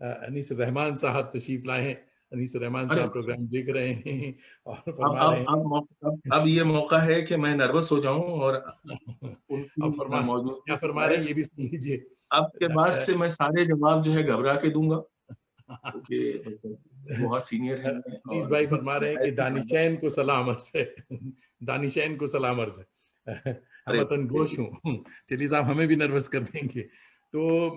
अनीस रहमान साहब तशरीफ लाए हैं। अनीस रहमान अरे साहब वाह! प्रोग्राम देख रहे हैं और अब फरमा रहे अब हैं। अब मौ अब ये मौका है कि मैं नर्वस हो जाऊँ और अब उनकी फरमा क्या मौजूदगी के फरमा रहे हैं ये बायस भी सुन लीजिए। अब के बाद से मैं सारे जवाब जो है घबरा के दूँगा, अच्छा। क्योंकि वो बहुत सीनियर हैं अनीस और भाई फरमा रहे हैं कि ऐसी बात दानिशैन को सलाम अर्ज़ है। दानिशैन को सलाम अर्ज़ है। अरे हमतन गोश हूँ। चलिए साहब, हमें भी नर्वस कर देंगे। तो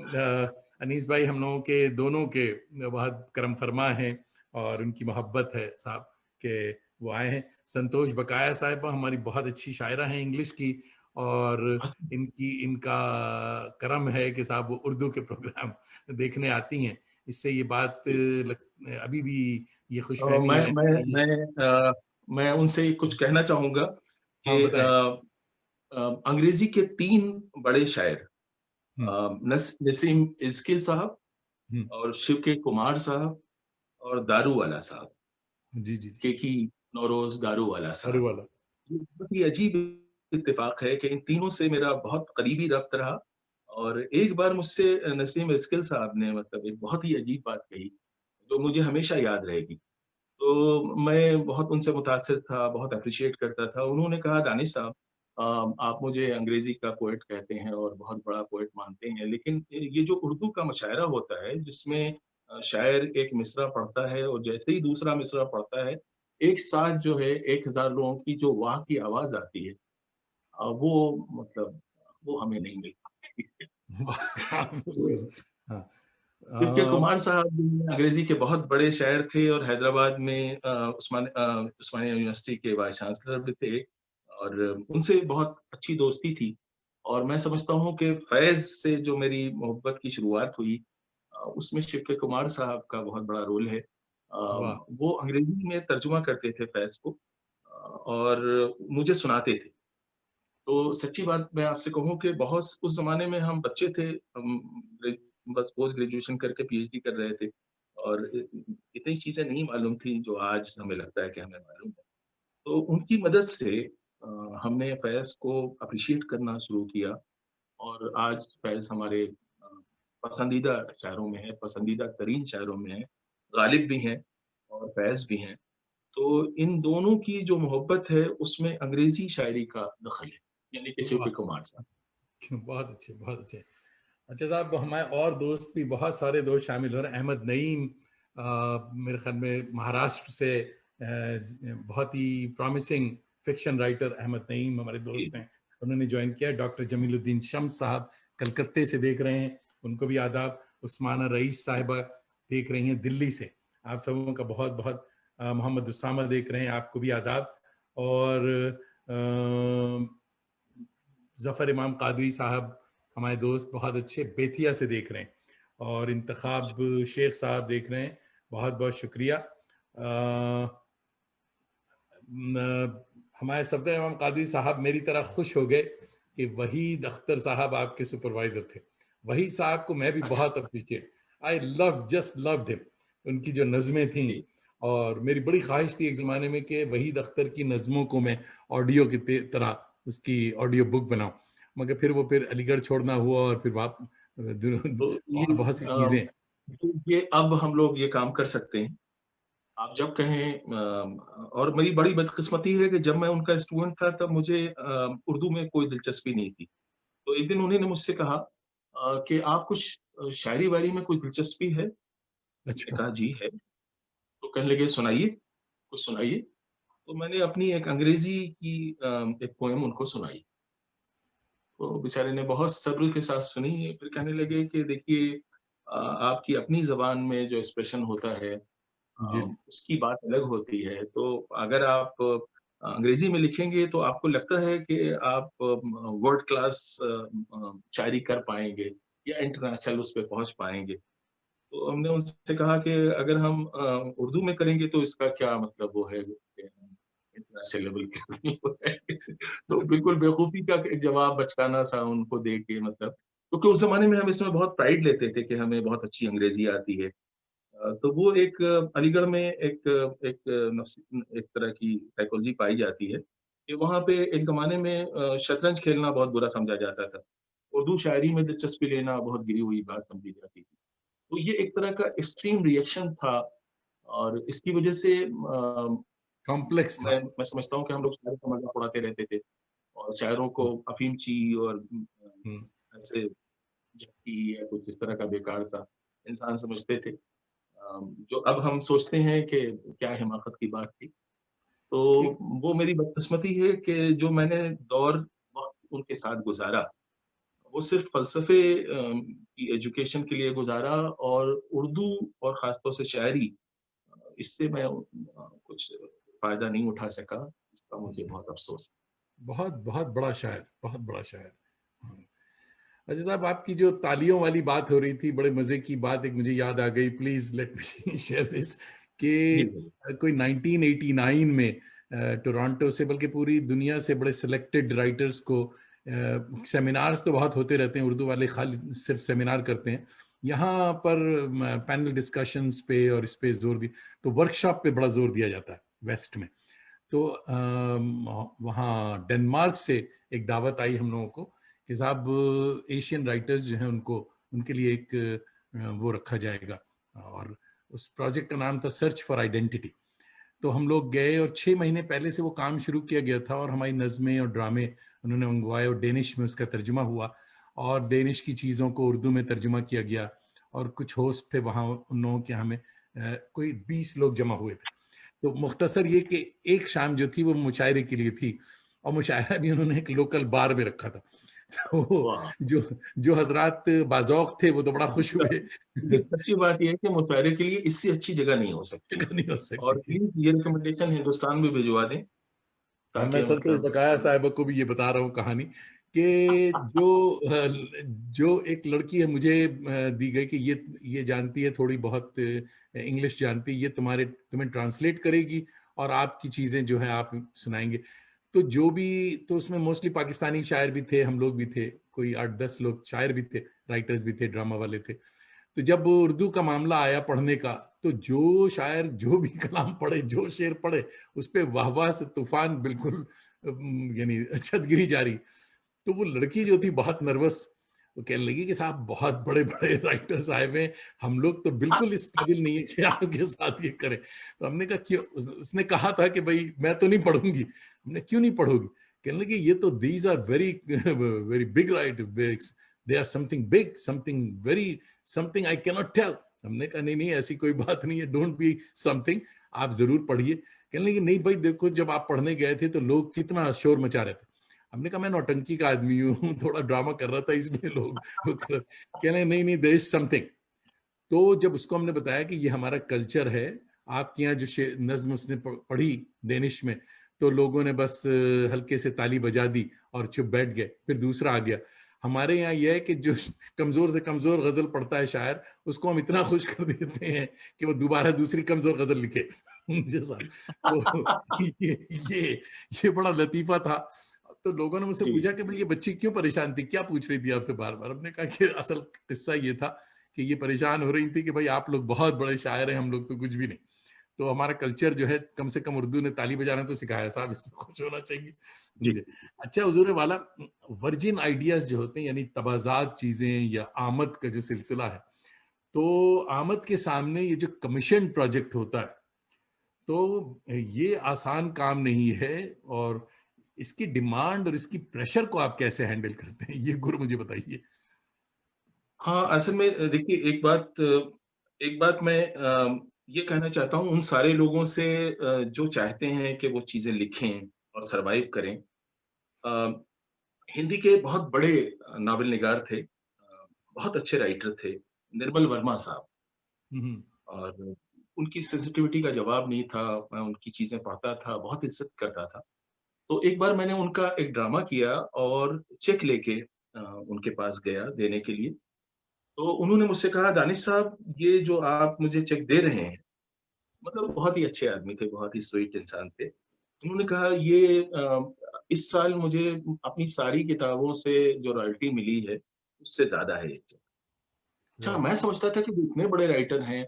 अनीस भाई हम लोगों के दोनों के बहुत करम फरमा हैं और उनकी मोहब्बत है साहब कि वो आए हैं। संतोष बकाया साहिबा हमारी बहुत अच्छी शायरा हैं इंग्लिश की, और अच्छा। इनका करम है कि साहब वो उर्दू के प्रोग्राम देखने आती हैं। इससे ये बात अभी भी ये खुशफ़हमी मैं है मैं कि मैं मैं उनसे कुछ कहना चाहूँगा हाँ, कि बताएँ। अंग्रेज़ी के 3 बड़े शायर हुँ, नसीम इस्किल साहब हुँ। और शिव के कुमार साहब और दारूवाला साहब, जी, जी, जी। केकी नौरोज़ दारूवाला दारू साहब। वाला। ये बहुत ही अजीब इत्तेफ़ाक है कि इन तीनों से मेरा बहुत करीबी रब्त रहा और एक बार मुझसे नसीम इस्किल साहब ने मतलब एक बहुत ही अजीब बात कही, जो मुझे हमेशा याद रहेगी। तो मैं बहुत उनसे मुतासिर था, बहुत एप्रिशिएट करता था। उन्होंने कहा, "दानिश साहब अ, आप मुझे अंग्रेज़ी का पोएट कहते हैं और बहुत बड़ा पोएट मानते हैं, लेकिन ये जो उर्दू का मुशायरा होता है, जिसमें शायर एक मिसरा पढ़ता है और जैसे ही दूसरा मिसरा पढ़ता है, एक साथ जो है 1000 लोगों की जो वाह की आवाज़ आती है वो मतलब वो हमें नहीं मिल पाती।" बिल्कुल। हाँ। शिव के अ, कुमार साहब जो हैं अंग्रेज़ी के बहुत बड़े शायर थे और हैदराबाद में उस्मानिया यूनिवर्सिटी के वाइस चांसलर भी थे और उनसे बहुत अच्छी दोस्ती थी और मैं समझता हूँ कि फैज़ से जो मेरी मोहब्बत की शुरुआत हुई उसमें शिव के कुमार साहब का बहुत बड़ा रोल है। वाह! वो अंग्रेजी में तर्जुमा करते थे फैज़ को और मुझे सुनाते थे। तो सच्ची बात मैं आपसे कहूँ कि बहुत उस ज़माने में हम बच्चे थे, हम ग्रे बस पोस्ट ग्रेजुएशन करके पीएचडी कर रहे थे और इतनी चीज़ें नहीं मालूम थी जो आज हमें लगता है कि हमें मालूम है। तो उनकी मदद से हमने फैज़ को एप्रिशिएट करना शुरू किया और आज फैज़ हमारे पसंदीदा शायरों में है, पसंदीदा तरीन शायरों में है, गालिब भी हैं और फैज़ भी हैं। तो इन दोनों की जो मोहब्बत है उसमें अंग्रेज़ी शायरी का दखल है, यानी कि वाह! शफ़ी कुमार साहब। बहुत अच्छे, बहुत अच्छे। अच्छा साहब, हमारे और दोस्त भी बहुत सारे दोस्त शामिल हो रहे हैं। अहमद नईम मेरे ख्याल में महाराष्ट्र से बहुत ही promising fiction writer Ahmad Naeem हमारे जी, दोस्त हैं, उन्होंने ज्वाइन किया। डॉक्टर जमीलुद्दीन शम्स साहब कलकत्ते से देख रहे हैं, उनको भी आदाब। उस्माना रईस साहिबा देख रही हैं दिल्ली से, आप सबों का बहुत बहुत। मोहम्मद उसामा देख रहे हैं, आपको भी आदाब। और जफर इमाम कादरी साहब हमारे दोस्त बहुत अच्छे बेतिया से देख रहे हैं। और अच्छा, इंतखाब शेख साहब देख रहे हैं, बहुत बहुत शुक्रिया। हमारे सफदर इमाम कादरी साहब मेरी तरह खुश हो गए कि वहीद अख्तर साहब आपके सुपरवाइजर थे। वही साहब को मैं भी अच्छा, बहुत appreciate, I love just loved him, उनकी जो नज़में थी। जी, और मेरी बड़ी ख्वाहिश थी एक ज़माने में कि वहीद अख्तर की नज़मों को मैं ऑडियो की तरह उसकी ऑडियो बुक बनाऊं, मगर फिर अलीगढ़ छोड़ना हुआ और फिर वाप तो और बहुत सी चीज़ें। तो ये अब हम लोग ये काम कर सकते हैं। आप जब कहें और मेरी बड़ी बदकिस्मती है कि जब मैं उनका स्टूडेंट था तब मुझे उर्दू में कोई दिलचस्पी नहीं थी। तो एक दिन उन्होंने मुझसे कहा कि आप कुछ शायरी-वायरी में कोई दिलचस्पी है? मैंने अच्छा। कहा जी है। तो कहने लगे सुनाइए, कुछ सुनाइए। तो मैंने अपनी एक अंग्रेज़ी की एक पोएम उनको सुनाई। तो बेचारे ने बहुत सब्र के साथ सुनी, फिर कहने लगे कि देखिए आपकी अपनी ज़बान में जो एक्सप्रेशन होता है जी। उसकी बात अलग होती है। तो अगर आप अंग्रेज़ी में लिखेंगे तो आपको लगता है कि आप वर्ल्ड क्लास शायरी कर पाएँगे या इंटरनेशनल उस पे पहुँच पाएँगे। तो हमने उनसे कहा कि अगर हम उर्दू में करेंगे तो इसका क्या मतलब वो है कि हम इंटरनेशनल लेवल के आदमी हो जाएँगे। तो बिल्कुल बेवकूफ़ी का एक जवाब बचकाना था उनको दे के मतलब क्योंकि उस ज़माने में हम इसमें बहुत प्राइड लेते थे कि हमें बहुत अच्छी अंग्रेज़ी आती है। तो वो एक अलीगढ़ में एक नफ्स एक तरह की साइकोलॉजी पाई जाती है कि वहाँ पे एक ज़माने में शतरंज खेलना बहुत बुरा समझा जाता था। उर्दू शायरी में दिलचस्पी लेना बहुत गिरी हुई बात समझी जाती थी। तो ये एक तरह का एक्सट्रीम रिएक्शन था और इसकी वजह से कॉम्प्लेक्स था। मैं समझता हूँ कि हम लोग शायरों का मज़ाक उड़ाते रहते थे और शायरों को अफ़ीमची और हम्म। ऐसे झक्की या कुछ इस तरह का बेकार सा इंसान समझते थे। जो अब हम सोचते हैं कि क्या हिमाकत की बात थी। तो एक वो मेरी बदकिस्मती है कि जो मैंने दौर वक़्त उनके साथ गुज़ारा, वो सिर्फ़ फ़लसफ़े की एजुकेशन के लिए गुज़ारा और उर्दू और ख़ास तौर से शायरी इससे मैं कुछ फ़ायदा नहीं उठा सका, इसका मुझे बहुत अफ़सोस है। बहुत बहुत बड़ा शायर, बहुत बड़ा शायर। हाँ। अच्छा साहब, आपकी जो तालियों वाली बात हो रही थी, बड़े मजे की बात एक मुझे याद आ गई, please let me share this. कि जी, ज़रूर। कोई 1989 में टोरंटो से, बल्कि पूरी दुनिया से बड़े सिलेक्टेड राइटर्स को, सेमिनार्स तो बहुत होते रहते हैं, उर्दू वाले खाली सिर्फ सेमिनार करते हैं, यहाँ पर पैनल डिस्कशंस पे और इस पे जोर दिया, तो वर्कशॉप पे बड़ा जोर दिया जाता है वेस्ट में। तो वहाँ डेनमार्क से एक दावत आई हम लोगों को कि साहब एशियन राइटर्स जो हैं उनको, उनके लिए एक वो रखा जाएगा। और उस प्रोजेक्ट का नाम था सर्च फॉर आइडेंटिटी। तो हम लोग गए और 6 महीने पहले से वो काम शुरू किया गया था और हमारी नज़में और ड्रामे उन्होंने मंगवाए और डेनिश में उसका तर्जुमा हुआ और डेनिश की चीज़ों को उर्दू में तर्जुमा किया गया। और कुछ होस्ट थे वहाँ उन लोगों के, हमें कोई 20 लोग जमा हुए थे। तो मुख्तसर ये कि एक शाम जो थी वो मुशायरे के लिए थी और मुशायरा भी उन्होंने एक लोकल बार में रखा था। तो वाह! जो जो हजरात बाज़ौक़ थे वो तो बड़ा खुश हुए। देखिए, सच्ची बात ये है कि मुशायरे के लिए इससे अच्छी जगह नहीं हो सकती जगह नहीं हो सकती और थी। प्लीज़ ये रिकमेंडेशन हिंदुस्तान में भिजवा दें हाँ, ताकि मैं सर तो मतलब बकाया साहिबा को भी ये बता रहा हूँ कहानी कि जो एक लड़की है मुझे दी गई कि ये जानती है थोड़ी बहुत इंग्लिश जानती है, ये तुम्हें ट्रांसलेट करेगी और आपकी चीजें जो है आप सुनाएंगे। तो जो भी, तो उसमें मोस्टली पाकिस्तानी शायर भी थे, हम लोग भी थे, कोई 8-10 लोग शायर भी थे, राइटर्स भी थे, ड्रामा वाले थे। तो जब उर्दू का मामला आया पढ़ने का, तो जो शायर जो भी कलाम पढ़े, जो शेर पढ़े, उस पे वाह वाह से तूफान, बिल्कुल यानी छतगिरी जारी। तो वो लड़की जो थी बहुत नर्वस, वो कहने लगी कि साहब बहुत बड़े बड़े राइटर्स आए हुए हैं, हम लोग तो बिल्कुल इस काबिल नहीं है कि आपके साथ ये करें। तो हमने कहा क्यों? उसने कहा था कि भाई मैं तो नहीं पढ़ूंगी। हमने, क्यों नहीं पढ़ोगी? कहने लगी ये तो these are very very big right, they are something big, something very, something I can not tell. हमने कहा नहीं नहीं, ऐसी कोई बात नहीं है, डोंट बी समथिंग, आप जरूर पढ़िए। कहने लगी नहीं भाई देखो, जब आप पढ़ने गए थे तो लोग कितना शोर मचा रहे थे। हमने कहा मैं नौटंकी का आदमी हूँ, थोड़ा ड्रामा कर रहा था इसलिए लोग वो कर रहे थे। कह रहे नहीं नहीं, देयर इज समथिंग। तो जब उसको हमने बताया कि ये हमारा कल्चर है, आपके यहाँ जो नज्म उसने पढ़ी डेनिश में, तो लोगों ने बस हल्के से ताली बजा दी और चुप बैठ गए। फिर दूसरा आ गया। हमारे यहाँ यह है कि जो कमजोर से कमजोर गजल पढ़ता है शायर, उसको हम इतना खुश कर देते हैं कि वो दोबारा दूसरी कमजोर गजल लिखे जैसा। तो ये ये बड़ा लतीफा था। तो लोगों ने मुझसे जी, पूछा कि भाई ये बच्ची क्यों परेशान थी, क्या पूछ रही थी आपसे बार बार? हमने कहा कि असल किस्सा ये था कि ये परेशान हो रही थी कि भाई आप लोग बहुत बड़े शायर हैं, हम लोग तो कुछ भी नहीं। तो हमारा कल्चर जो है, कम से कम उर्दू ने ताली बजाना तो सिखाया साहब, इसमें खुश होना चाहिए जी। मुझे। अच्छा हुजूर वाला, वर्जिन आइडियाज जो होते हैं, यानी तबाजात चीजें या आमद का जो सिलसिला है, तो आमद के सामने ये जो कमीशन प्रोजेक्ट होता है, तो ये आसान काम नहीं है। और इसकी डिमांड और इसकी प्रेशर को आप कैसे हैंडल करते हैं, ये गुरु मुझे बताइए। हाँ, असल में देखिए एक बात मैं ये कहना चाहता हूँ उन सारे लोगों से जो चाहते हैं कि वो चीज़ें लिखें और सर्वाइव करें। अ, हिंदी के बहुत बड़े नावल निगार थे, बहुत अच्छे राइटर थे, निर्मल वर्मा साहब। हम्म। और उनकी सेंसिटिविटी का जवाब नहीं था, मैं उनकी चीज़ें पढ़ता था, बहुत इज़्ज़त करता था। तो एक बार मैंने उनका एक ड्रामा किया और चेक लेके उनके पास गया देने के लिए। तो उन्होंने मुझसे कहा, "दानिश साहब, ये जो आप मुझे चेक दे रहे हैं।" मतलब बहुत ही अच्छे आदमी थे, बहुत ही स्वीट इंसान थे। उन्होंने कहा, "ये इस साल मुझे अपनी सारी किताबों से जो रॉयल्टी मिली है, उससे ज़्यादा है ये चेक।" अच्छा, वाह। मैं समझता था कि वो इतने बड़े राइटर हैं,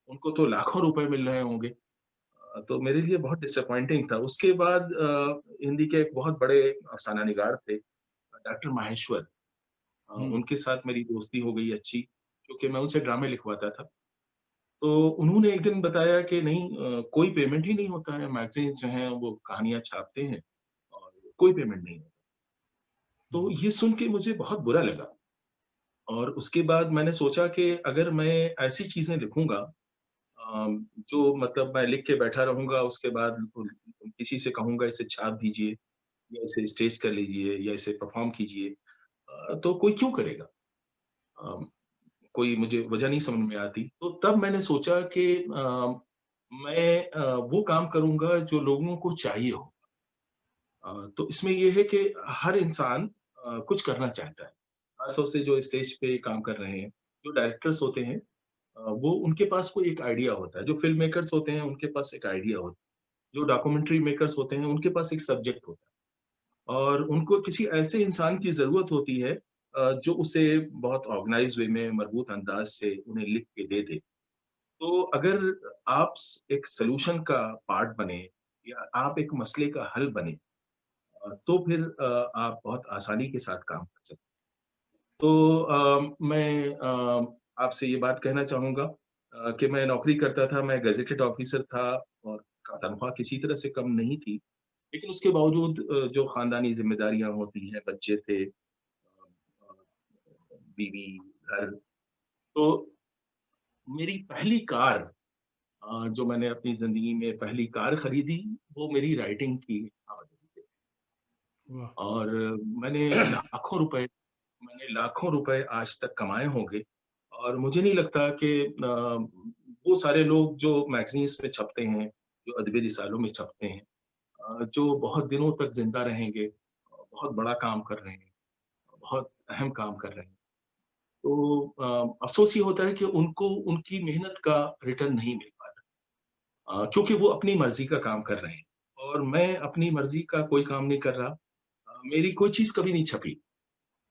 उनको तो लाखों रुपए मिल रहे होंगे। तो मेरे लिए बहुत डिसअपॉइंटिंग था। उसके बाद हिंदी के एक बहुत बड़े अफ़साना निगार थे, डॉक्टर माहेश्वर। हम्म। उनके साथ मेरी दोस्ती हो गई अच्छी, क्योंकि मैं उनसे ड्रामे लिखवाता था। तो उन्होंने एक दिन बताया कि नहीं, कोई पेमेंट ही नहीं होता है, मैगज़ीन जो हैं वो कहानियाँ छापते हैं और कोई पेमेंट नहीं होता। तो ये सुन के मुझे बहुत बुरा लगा और उसके बाद मैंने सोचा कि अगर मैं ऐसी चीज़ें लिखूँगा, जो मतलब मैं लिख के बैठा रहूँगा, उसके बाद किसी से कहूँगा इसे छाप दीजिए या इसे स्टेज कर लीजिए या इसे परफ़ॉर्म कीजिए, तो कोई क्यों करेगा? अ, कोई मुझे वजह नहीं समझ में आती। तो तब मैंने सोचा कि मैं वो काम करूँगा जो लोगों को चाहिए हो। तो इसमें ये है कि हर इंसान कुछ करना चाहता है। ख़ास तौर से जो स्टेज पे काम कर रहे हैं, जो डायरेक्टर्स होते हैं, वो उनके पास कोई एक आइडिया होता है। जो फ़िल्म मेकर्स होते हैं, उनके पास एक आइडिया होता है। जो डॉक्यूमेंट्री मेकर्स होते हैं, उनके पास एक सब्जेक्ट होता है और उनको किसी ऐसे इंसान की ज़रूरत होती है जो उसे बहुत ऑर्गनाइज़्ड वे में, मज़बूत अंदाज़ से उन्हें लिख के दे दे। तो अगर आप एक सॉल्यूशन का पार्ट बने या आप एक मसले का हल बने, तो फिर आप बहुत आसानी के साथ काम कर सकते हैं। तो मैं आपसे ये बात कहना चाहूँगा कि मैं नौकरी करता था, मैं गेज़ेटेड ऑफ़िसर था और का तनख्वाह किसी तरह से कम नहीं थी। लेकिन उसके बावजूद जो ख़ानदानी ज़िम्मेदारियाँ होती हैं, बच्चे थे, बीवी, घर, तो मेरी पहली कार, जो मैंने अपनी ज़िंदगी में पहली कार खरीदी, वो मेरी राइटिंग की वजह से। वाह। और मैंने लाखों रुपए आज तक कमाए होंगे और मुझे नहीं लगता कि वो सारे लोग जो मैगज़ीन्स में छपते हैं, जो अदबी रिसालों में छपते हैं, जो बहुत दिनों तक ज़िंदा रहेंगे, बहुत बड़ा काम कर रहे हैं। अहम काम कर रहे हैं। तो अफ़सोस ये होता है कि उनको उनकी मेहनत का रिटर्न नहीं मिल पाता, क्योंकि वो अपनी मर्ज़ी का काम कर रहे हैं और मैं अपनी मर्ज़ी का कोई काम नहीं कर रहा। मेरी कोई चीज़ कभी नहीं छपी।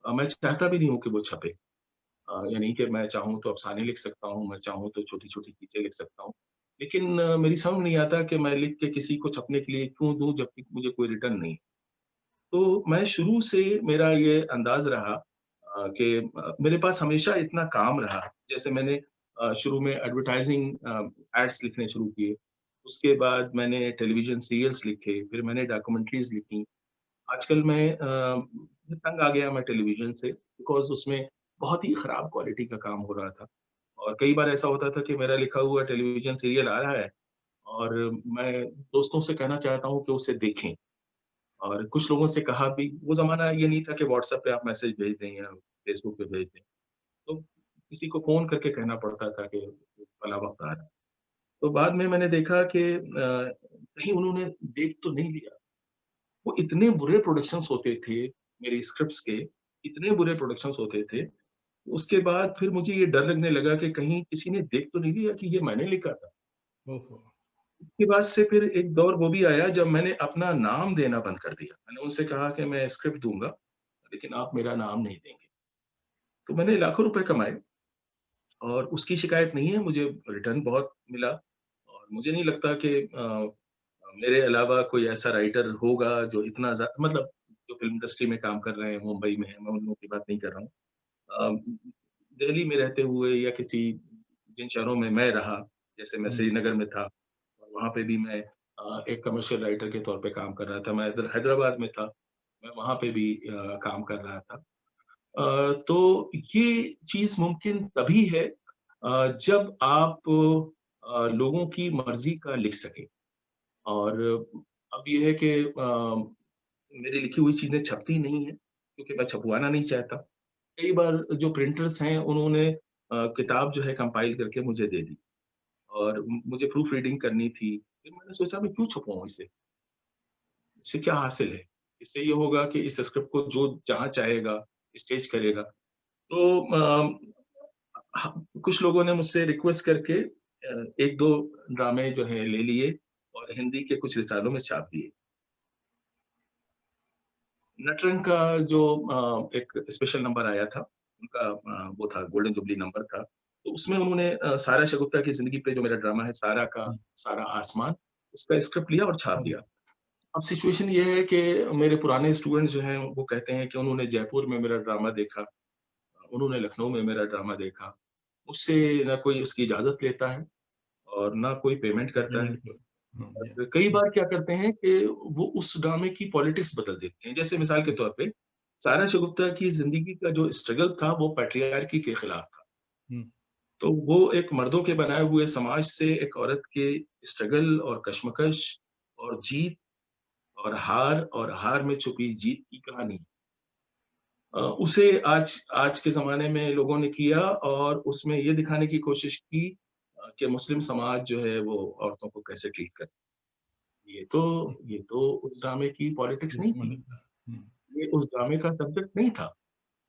मैं चाहता भी नहीं हूँ कि वो छपे। यानी कि मैं चाहूँ तो अफ़साने लिख सकता हूँ, मैं चाहूँ तो छोटी-छोटी चीज़ें लिख सकता हूँ। लेकिन मेरी समझ नहीं आता कि मैं लिख के किसी को छपने के लिए क्यों दूँ जबकि मुझे कोई रिटर्न नहीं। तो मैं शुरू से मेरा ये अंदाज़ रहा कि मेरे पास हमेशा इतना काम रहा। जैसे मैंने शुरू में एडवर्टाइज़िंग एड्स लिखने शुरू किए। उसके बाद मैंने टेलीविज़न सीरियल्स लिखे, फिर मैंने डॉक्यूमेंट्रीज़ लिखी। आजकल मैं तंग आ गया मैं टेलीविज़न से बिकॉज़ उसमें बहुत ही खराब क्वालिटी का काम हो रहा था। और कई बार ऐसा होता था कि मेरा लिखा हुआ टेलीविज़न सीरियल आ रहा है और मैं दोस्तों से कहना चाहता हूँ कि उसे देखें। और कुछ लोगों से कहा भी वो ज़माना ये नहीं था कि व्हाट्सएप पे आप मैसेज भेज दें या फेसबुक पे भेज दें। तो किसी को फ़ोन करके कहना पड़ता था कि फलाँ वक़्त आ रहा है। तो बाद में मैंने देखा कि कहीं उन्होंने देख तो नहीं लिया। वो इतने बुरे प्रोडक्शंस होते थे, मेरी स्क्रिप्ट्स के, इतने बुरे प्रोडक्शंस होते थे, उसके बाद फिर मुझे ये डर लगने लगा कि कहीं किसी ने देख तो नहीं लिया कि ये मैंने लिखा था। ओहो! उसके बाद से फिर एक दौर वो भी आया जब मैंने अपना नाम देना बंद कर दिया। मैंने उनसे कहा कि मैं स्क्रिप्ट दूँगा, लेकिन आप मेरा नाम नहीं देंगे। तो मैंने लाखों रुपए कमाए और उसकी शिकायत नहीं है, मुझे रिटर्न बहुत मिला और मुझे नहीं लगता कि मेरे अलावा कोई ऐसा राइटर होगा जो इतना मतलब जो फ़िल्म इंडस्ट्री में काम कर रहे हैं, मुंबई में हैं, मैं उन लोगों की बात नहीं कर रहा हूँ। अ, दिल्ली में रहते हुए या किसी जिन शहरों में मैं रहा, जैसे मैं हुँ, श्रीनगर में था, और वहाँ पे भी मैं एक कमर्शियल राइटर के तौर पे काम कर रहा था। मैं हैदराबाद में था, मैं वहाँ पे भी काम कर रहा था। तो ये चीज़ मुमकिन तभी है जब आप लोगों की मर्ज़ी का लिख सकें और अब ये है कि मेरी लिखी हुई चीज़ें छपती नहीं हैं, क्योंकि मैं छपवाना नहीं चाहता। कई बार जो प्रिंटर्स हैं उन्होंने किताब जो है कंपाइल करके मुझे दे दी और मुझे प्रूफ रीडिंग करनी थी। फिर मैंने सोचा मैं क्यों छपवाऊँ इसे? इससे क्या हासिल है? इससे ये होगा कि इस स्क्रिप्ट को जो जहाँ चाहेगा स्टेज करेगा। तो ह कुछ लोगों ने मुझसे रिक्वेस्ट करके 1-2 ड्रामे जो हैं ले लिए और हिंदी के कुछ रिसालों में छाप दिए। नटरंग का जो एक स्पेशल नंबर आया था, उनका वो था गोल्डन जुबली नंबर था। तो उसमें उन्होंने सारा शगुफ्ता की ज़िंदगी पे जो मेरा ड्रामा है सारा का हुँ, सारा आसमान, उसका स्क्रिप्ट लिया और छाप हाँ, दिया। अब सिचुएशन ये है कि मेरे पुराने स्टूडेंट्स जो हैं, वो कहते हैं कि उन्होंने जयपुर में मेरा ड्रामा देखा, उन्होंने लखनऊ में मेरा ड्रामा देखा। मुझसे ना कोई उसकी इजाज़त लेता है और ना कोई पेमेंट करता है। पेमेंट को हाँ, जी, और कई हुँ, बार क्या करते हैं कि वो उस ड्रामे की पॉलिटिक्स बदल देते हैं। जैसे मिसाल के तौर पे, सारा शगुफ्ता की ज़िंदगी का जो स्ट्रगल था, वो पैट्रियार्की के खिलाफ था। हुँ, तो वो एक मर्दों के बनाए हुए समाज से एक औरत के स्ट्रगल और कशमकश और जीत और हार में छुपी जीत की कहानी। उसे आज आज के ज़माने में लोगों ने किया और उसमें ये दिखाने की कोशिश की कि मुस्लिम समाज जो है वो औरतों को कैसे ट्रीट करता है। हुँ, ये तो उस ड्रामे की पॉलिटिक्स ये नहीं तो थी, मतलब हुँ, ये उस ड्रामे का सब्जेक्ट नहीं था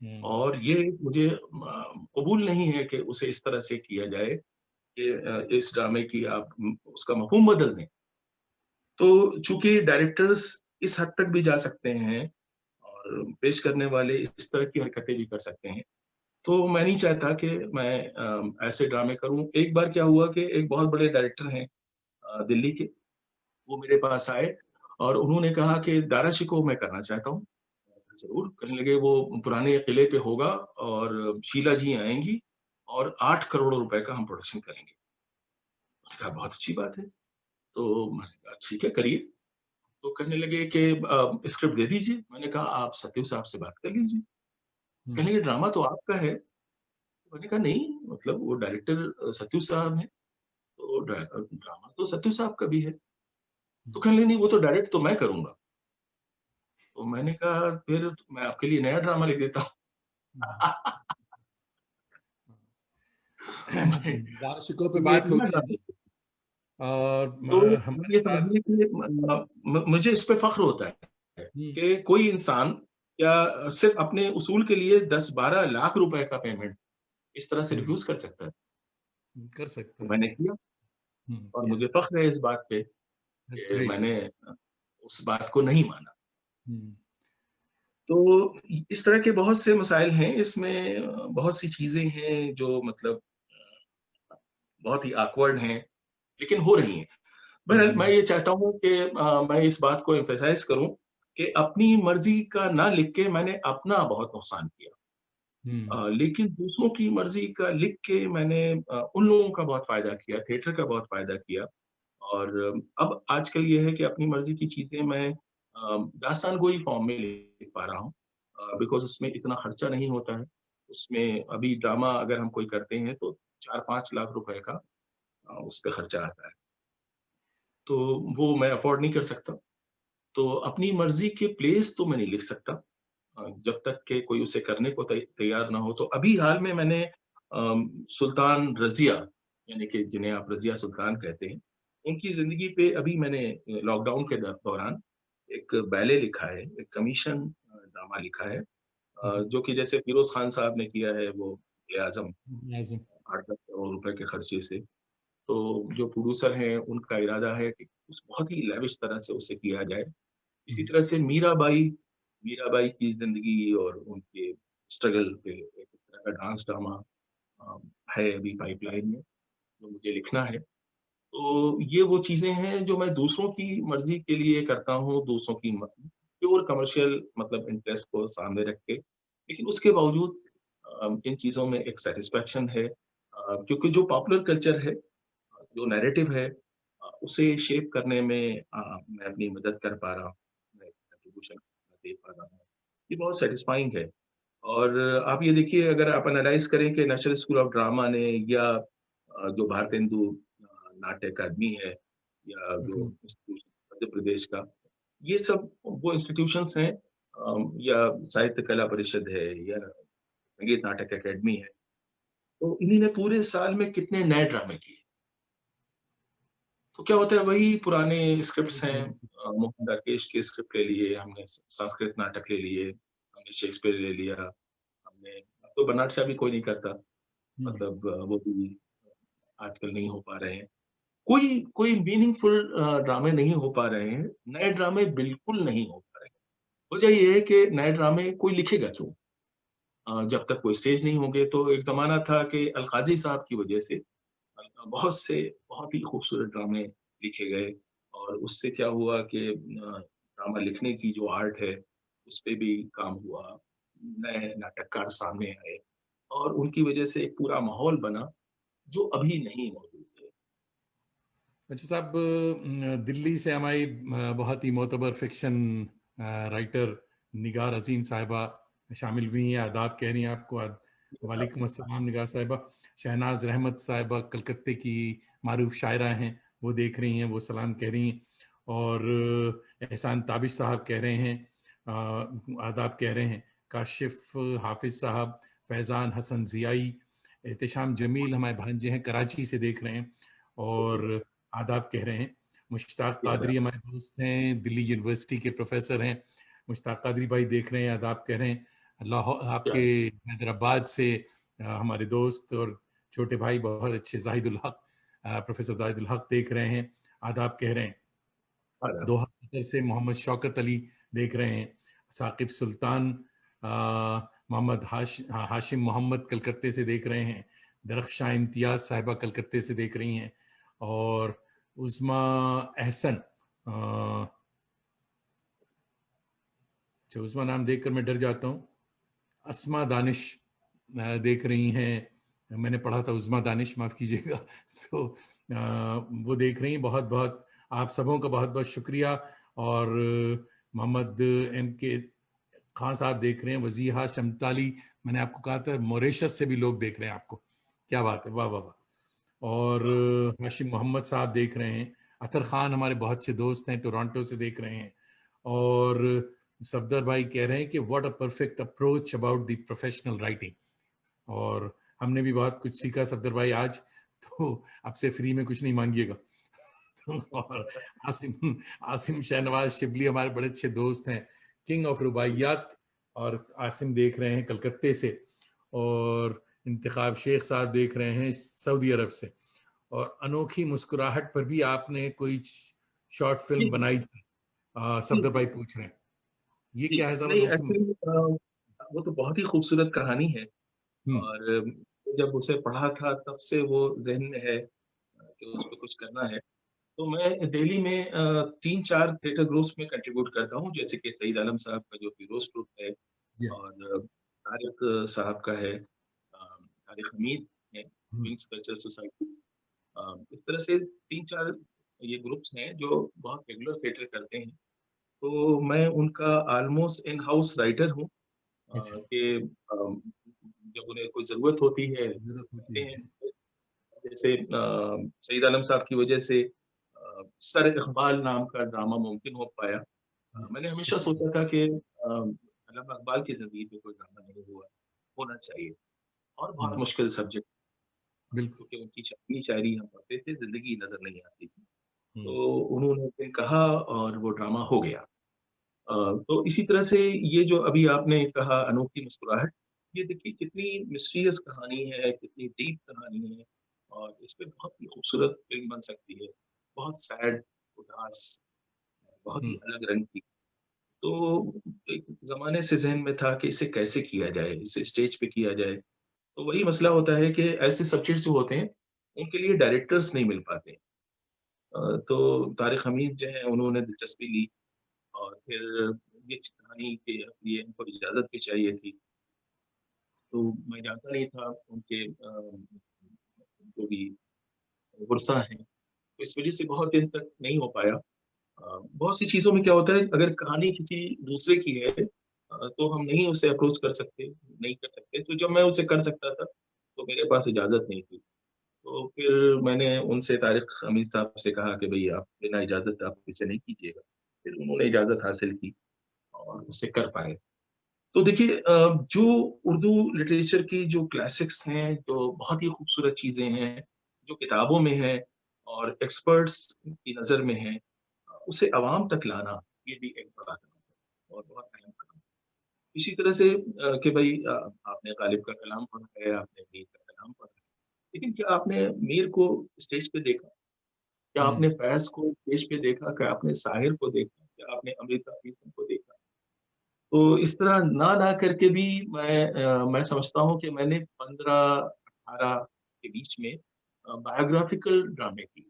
हुँ, और ये मुझे कबूल नहीं है कि उसे इस तरह से किया जाए कि इस ड्रामे की आप उसका मफ़हूम बदल दें। तो चूँकि डायरेक्टर्स इस हद तक भी जा सकते हैं और पेश करने वाले इस तरह की हरकतें भी कर सकते हैं। तो मैं नहीं चाहता कि मैं ऐसे ड्रामे करूँ। एक बार क्या हुआ कि एक बहुत बड़े डायरेक्टर हैं दिल्ली के, वो मेरे पास आए और उन्होंने कहा कि दारा शिकोह मैं करना चाहता हूँ। ज़रूर, कहने लगे वो पुराने किले पे होगा और शीला जी आएँगी और 8 करोड़ रुपए का हम प्रोडक्शन करेंगे। मैंने कहा बहुत अच्छी बात है। तो मैंने कहा ठीक है करिए। तो कहने लगे कि स्क्रिप्ट दे दीजिए। मैंने कहा आप सत्यू साहब से बात कर लीजिए। हुँ, कहने लगे ड्रामा तो आपका है। मैंने कहा नहीं मतलब वो डायरेक्टर सत्यू साहब हैं, तो ड्रामा तो सत्यू साहब का भी है। हुँ, तो कहने लगे नहीं वो तो डायरेक्ट तो मैं करूँगा। तो मैंने कहा फिर मैं आपके लिए नया ड्रामा लिख देता हूँ। हुँ, मैं दार्शनिकों पे ये एक बात नया होती ड्रामा थी और तो हमारे ये साथ समझिए कि मुझे इस पे फ़ख्र होता है हुँ, कि कोई इंसान क्या सिर्फ़ अपने उसूल के लिए 10-12 लाख रुपए का पेमेंट इस तरह से हम्म, रिफ्यूज़ कर सकता है? कर तो सकता है। मैंने किया और किया। मुझे फ़ख्र है इस बात पे दैट्स कि ग्रेट। मैंने उस बात को नहीं माना। हम्म। तो इस तरह के बहुत से मसाइल हैं, इसमें बहुत सी चीज़ें हैं जो मतलब बहुत ही ऑकवर्ड हैं, लेकिन हो रही हैं। बहरहाल मैं हम्म। ये चाहता हूँ कि मैं इस बात को एम्फसाइज़ करूँ कि अपनी मर्ज़ी का ना लिख के मैंने अपना बहुत नुकसान किया। हम्म। लेकिन दूसरों की मर्ज़ी का लिख के मैंने उन लोगों का बहुत फ़ायदा किया, थिएटर का बहुत फ़ायदा किया और अब आजकल ये है कि अपनी मर्ज़ी की चीज़ें मैं दास्तानगोई फ़ॉर्म में लिख पा रहा हूँ बिकॉज़ उसमें इतना खर्चा नहीं होता है। उसमें अभी ड्रामा अगर हम कोई करते हैं तो 4-5 लाख रुपए का उस पे खर्चा आता है। तो वो मैं अफ़ोर्ड नहीं कर सकता। तो अपनी मर्ज़ी के प्लेस तो मैं नहीं लिख सकता जब तक कि कोई उसे करने को तैयार ना हो। तो अभी हाल में मैंने सुल्तान रज़िया यानी कि जिन्हें आप रज़िया सुल्तान कहते हैं, उनकी ज़िंदगी पे अभी मैंने लॉकडाउन के दौरान एक बैले लिखा है, एक कमीशन ड्रामा लिखा है जो कि जैसे फ़िरोज़ खान साहब ने किया है वो ए-आज़म लाजिम। 8-10 करोड़ रुपए के खर्चे से। तो जो प्रोड्यूसर हैं उनका इरादा है कि उस बहुत ही लेविश तरह से उसे किया जाए। इसी तरह से मीराबाई की ज़िंदगी और उनके स्ट्रगल पे एक तरह का डांस ड्रामा अ, है अभी पाइपलाइन में, जो मुझे लिखना है। तो ये वो चीज़ें हैं जो मैं दूसरों की मर्ज़ी के लिए करता हूँ, दूसरों की प्योर कमर्शियल मतलब इंटरेस्ट को सामने रख के। लेकिन उसके बावजूद इन चीज़ों में एक सैटिस्फैक्शन है क्योंकि जो पॉपुलर कल्चर है, जो नैरेटिव है उसे शेप करने में मैं अपनी मदद कर पा रहा हूँ, मैं कंट्रीब्यूशन दे पा रहा हूँ। ये बहुत सैटिस्फाइंग है और आप ये देखिए अगर आप एनालाइज़ करें कि नेशनल स्कूल ऑफ ड्रामा ने या जो भारतेंदु नाट्य अकादमी है या जो हम्म। इंस्टीट्यूशन मध्य प्रदेश का, ये सब वो इंस्टीट्यूशंस हैं या साहित्य कला परिषद है या संगीत नाटक अकादमी है, तो इन्हीं ने पूरे साल में कितने नए ड्रामे किए। तो क्या होता है वही पुराने स्क्रिप्ट्स हैं मोहन राकेश के स्क्रिप्ट ले लिए, हमने संस्कृत नाटक ले लिए, हमने शेक्सपियर ले लिया, हमने अब तो बर्नाड शा भी कोई नहीं करता, हम्म। मतलब वो भी आजकल नहीं हो पा रहे हैं। कोई कोई मीनिंगफुल ड्रामे नहीं हो पा रहे हैं, नए ड्रामे बिल्कुल नहीं हो पा रहे हैं। वजह ये है कि नए ड्रामे कोई लिखेगा क्यों? जब तक कोई स्टेज नहीं होंगे तो एक ज़माना था कि अलकाज़ी साहब की वजह से बहुत से बहुत ही खूबसूरत ड्रामे लिखे गए और उससे क्या हुआ कि ड्रामा लिखने की जो आर्ट है, उस पे भी काम हुआ। नए नाटककार सामने आए और उनकी वजह से एक पूरा माहौल बना, जो अभी नहीं मौजूद है। अच्छा साहब, दिल्ली से हमारी बहुत ही मोतबर फिक्शन राइटर निगार अजीम साहिबा शामिल हुई हैं। आदाब कह रही हैं आपको। वालेकुम अस्सलाम निगार साहिबा। शहनाज रहमत साहिबा कलकत्ते की मारूफ शायरा हैं, वो देख रही हैं, वो सलाम कह रही हैं। और एहसान ताबिश साहब कह रहे हैं, आदाब कह रहे हैं। काशिफ हाफिज साहब, फैज़ान हसन ज़ियाई, एहतशाम जमील हमारे भांजे हैं, कराची से देख रहे हैं और आदाब कह रहे हैं। मुश्ताक कादरी हमारे दोस्त हैं, दिल्ली यूनिवर्सिटी के प्रोफेसर हैं। मुश्ताक कादरी भाई देख रहे हैं, आदाब कह रहे हैं। लाहौर आपके हैदराबाद से हमारे दोस्त और छोटे भाई बहुत अच्छे जाहिदुल हक, प्रोफेसर जाहिदुल हक देख रहे हैं, आदाब कह रहे हैं। दोहा कतर से मोहम्मद शौकत अली देख रहे हैं। साकिब सुल्तान, मोहम्मद हाशिम मोहम्मद कलकत्ते से देख रहे हैं। दरख्शां इम्तियाज साहिबा कलकत्ते से देख रही हैं। और उस्मा एहसन, अच्छा उस्मा नाम देखकर मैं डर जाता हूँ। अस्मा दानिश देख रही हैं। मैंने पढ़ा था उस्मा दानिश, माफ़ कीजिएगा। तो वो देख रही हैं। बहुत बहुत आप सबों का बहुत बहुत शुक्रिया। और मोहम्मद एम के खान साहब देख रहे हैं। वजीहा शमताली, मैंने आपको कहा था मॉरिशस से भी लोग देख रहे हैं आपको। क्या बात है, वाह वाह वाह। और हाशिम मोहम्मद साहब देख रहे हैं। अतर खान हमारे बहुत से दोस्त हैं, टोरंटो से देख रहे हैं। और सफदर भाई कह रहे हैं कि what a perfect approach about the professional writing. और हमने भी बहुत कुछ सीखा सफदर भाई आज। तो अब से फ्री में कुछ नहीं मांगिएगा। और आसिम आसिम शहनवाज शिबली हमारे बड़े अच्छे दोस्त हैं, किंग ऑफ रुबाइयात। और आसिम देख रहे हैं कलकत्ते से, और इंतखाब शेख साहब देख रहे हैं सऊदी अरब से, और अनोखी मुस्कुराहट पर भी आपने कोई शॉर्ट जी, फिल्म बनाई थी। जी, सफदर जी, भाई पूछ रहे हैं, ये जी। क्या है साहब नहीं अनोखी एक्चुअली वो तो बहुत ही खूबसूरत कहानी है हम्म। और जब उसे पढ़ा था तब से वो ज़हन में है कि उस पे कुछ करना है। तो मैं दिल्ली में 3-4 थिएटर ग्रुप्स में कंट्रीब्यूट करता हूँ, जैसे कि सईद आलम साहब का जो हीरोज़ ग्रुप है ये और तारिक साहब का है, तारिक हमीद है, हम्म, विंग्स कल्चरल सोसाइटी। इस तरह से 3-4 ये ग्रुप्स हैं जो बहुत रेगुलर थिएटर करते हैं। तो मैं उनका ऑलमोस्ट इन हाउस राइटर हूँ अच्छा, कि जब उन्हें कोई ज़रूरत होती है, जरूरत होती कहते है हैं जी। जैसे सईद आलम साहब की वजह से सर इकबाल नाम का ड्रामा मुमकिन हो पाया। मैंने हमेशा अच्छा, सोचा था कि अल्लामा इकबाल की ज़िंदगी पे कोई ड्रामा नहीं हुआ, होना चाहिए और बहुत हम्म, मुश्किल सब्जेक्ट बिल्कुल। क्योंकि उनकी शायरी हम पढ़ते थे, ज़िंदगी नज़र नहीं आती थी। हम्म, तो उन्होंने फिर कहा और वो ड्रामा हो गया। तो इसी तरह से ये जो अभी आपने कहा अनोखी मुस्कुराहट, ये देखिए कितनी मिस्टीरियस कहानी है, कितनी डीप कहानी है और इस पे बहुत ही खूबसूरत फ़िल्म बन सकती है। बहुत सैड, उदास, बहुत ही हम्म, अलग रंग की। तो एक ज़माने से ज़हन में था कि इसे कैसे किया जाए, इसे स्टेज पे किया जाए। तो वही मसला होता है कि ऐसे सब्जेक्ट्स जो होते हैं, उनके लिए डायरेक्टर्स नहीं मिल पाते। तो तारिक हमीद जो हैं उन्होंने दिलचस्पी ली और फिर ये कहानी के लिए हमको इजाज़त भी चाहिए थी। तो मैं जानता नहीं था उनके जो भी वर्षा हैं, तो इस वज़ह से बहुत दिन तक नहीं हो पाया। बहुत सी चीज़ों में क्या होता है अगर कहानी किसी दूसरे की है तो हम नहीं उसे अप्रोच कर सकते, नहीं कर सकते। तो जब मैं उसे कर सकता था, तो मेरे पास इजाज़त नहीं थी। तो फिर मैंने उनसे तारिक हमीद साहब से कहा कि भई आप बिना इजाज़त आप इसे नहीं कीजिएगा। फिर उन्होंने इजाज़त हासिल की और उसे कर पाए। तो देखिए जो उर्दू लिटरेचर की जो क्लासिक्स हैं, जो बहुत ही खूबसूरत चीज़ें हैं, जो किताबों में हैं और एक्सपर्ट्स की नज़र में हैं, उसे अवाम तक लाना, ये भी एक बड़ा काम है और बहुत अहम काम है। इसी तरह से कि भई आपने गालिब का कलाम पढ़ा है, आपने मीर का कलाम पढ़ा है, लेकिन क्या आपने मीर को स्टेज पे देखा? क्या हम्म, आपने फैज़ को स्टेज पे देखा? क्या आपने साहिर को देखा? क्या आपने अमृता प्रीतम को देखा? तो इस तरह ना करके भी मैं समझता हूँ कि मैंने 15-18 के बीच में बायोग्राफ़िकल ड्रामे किए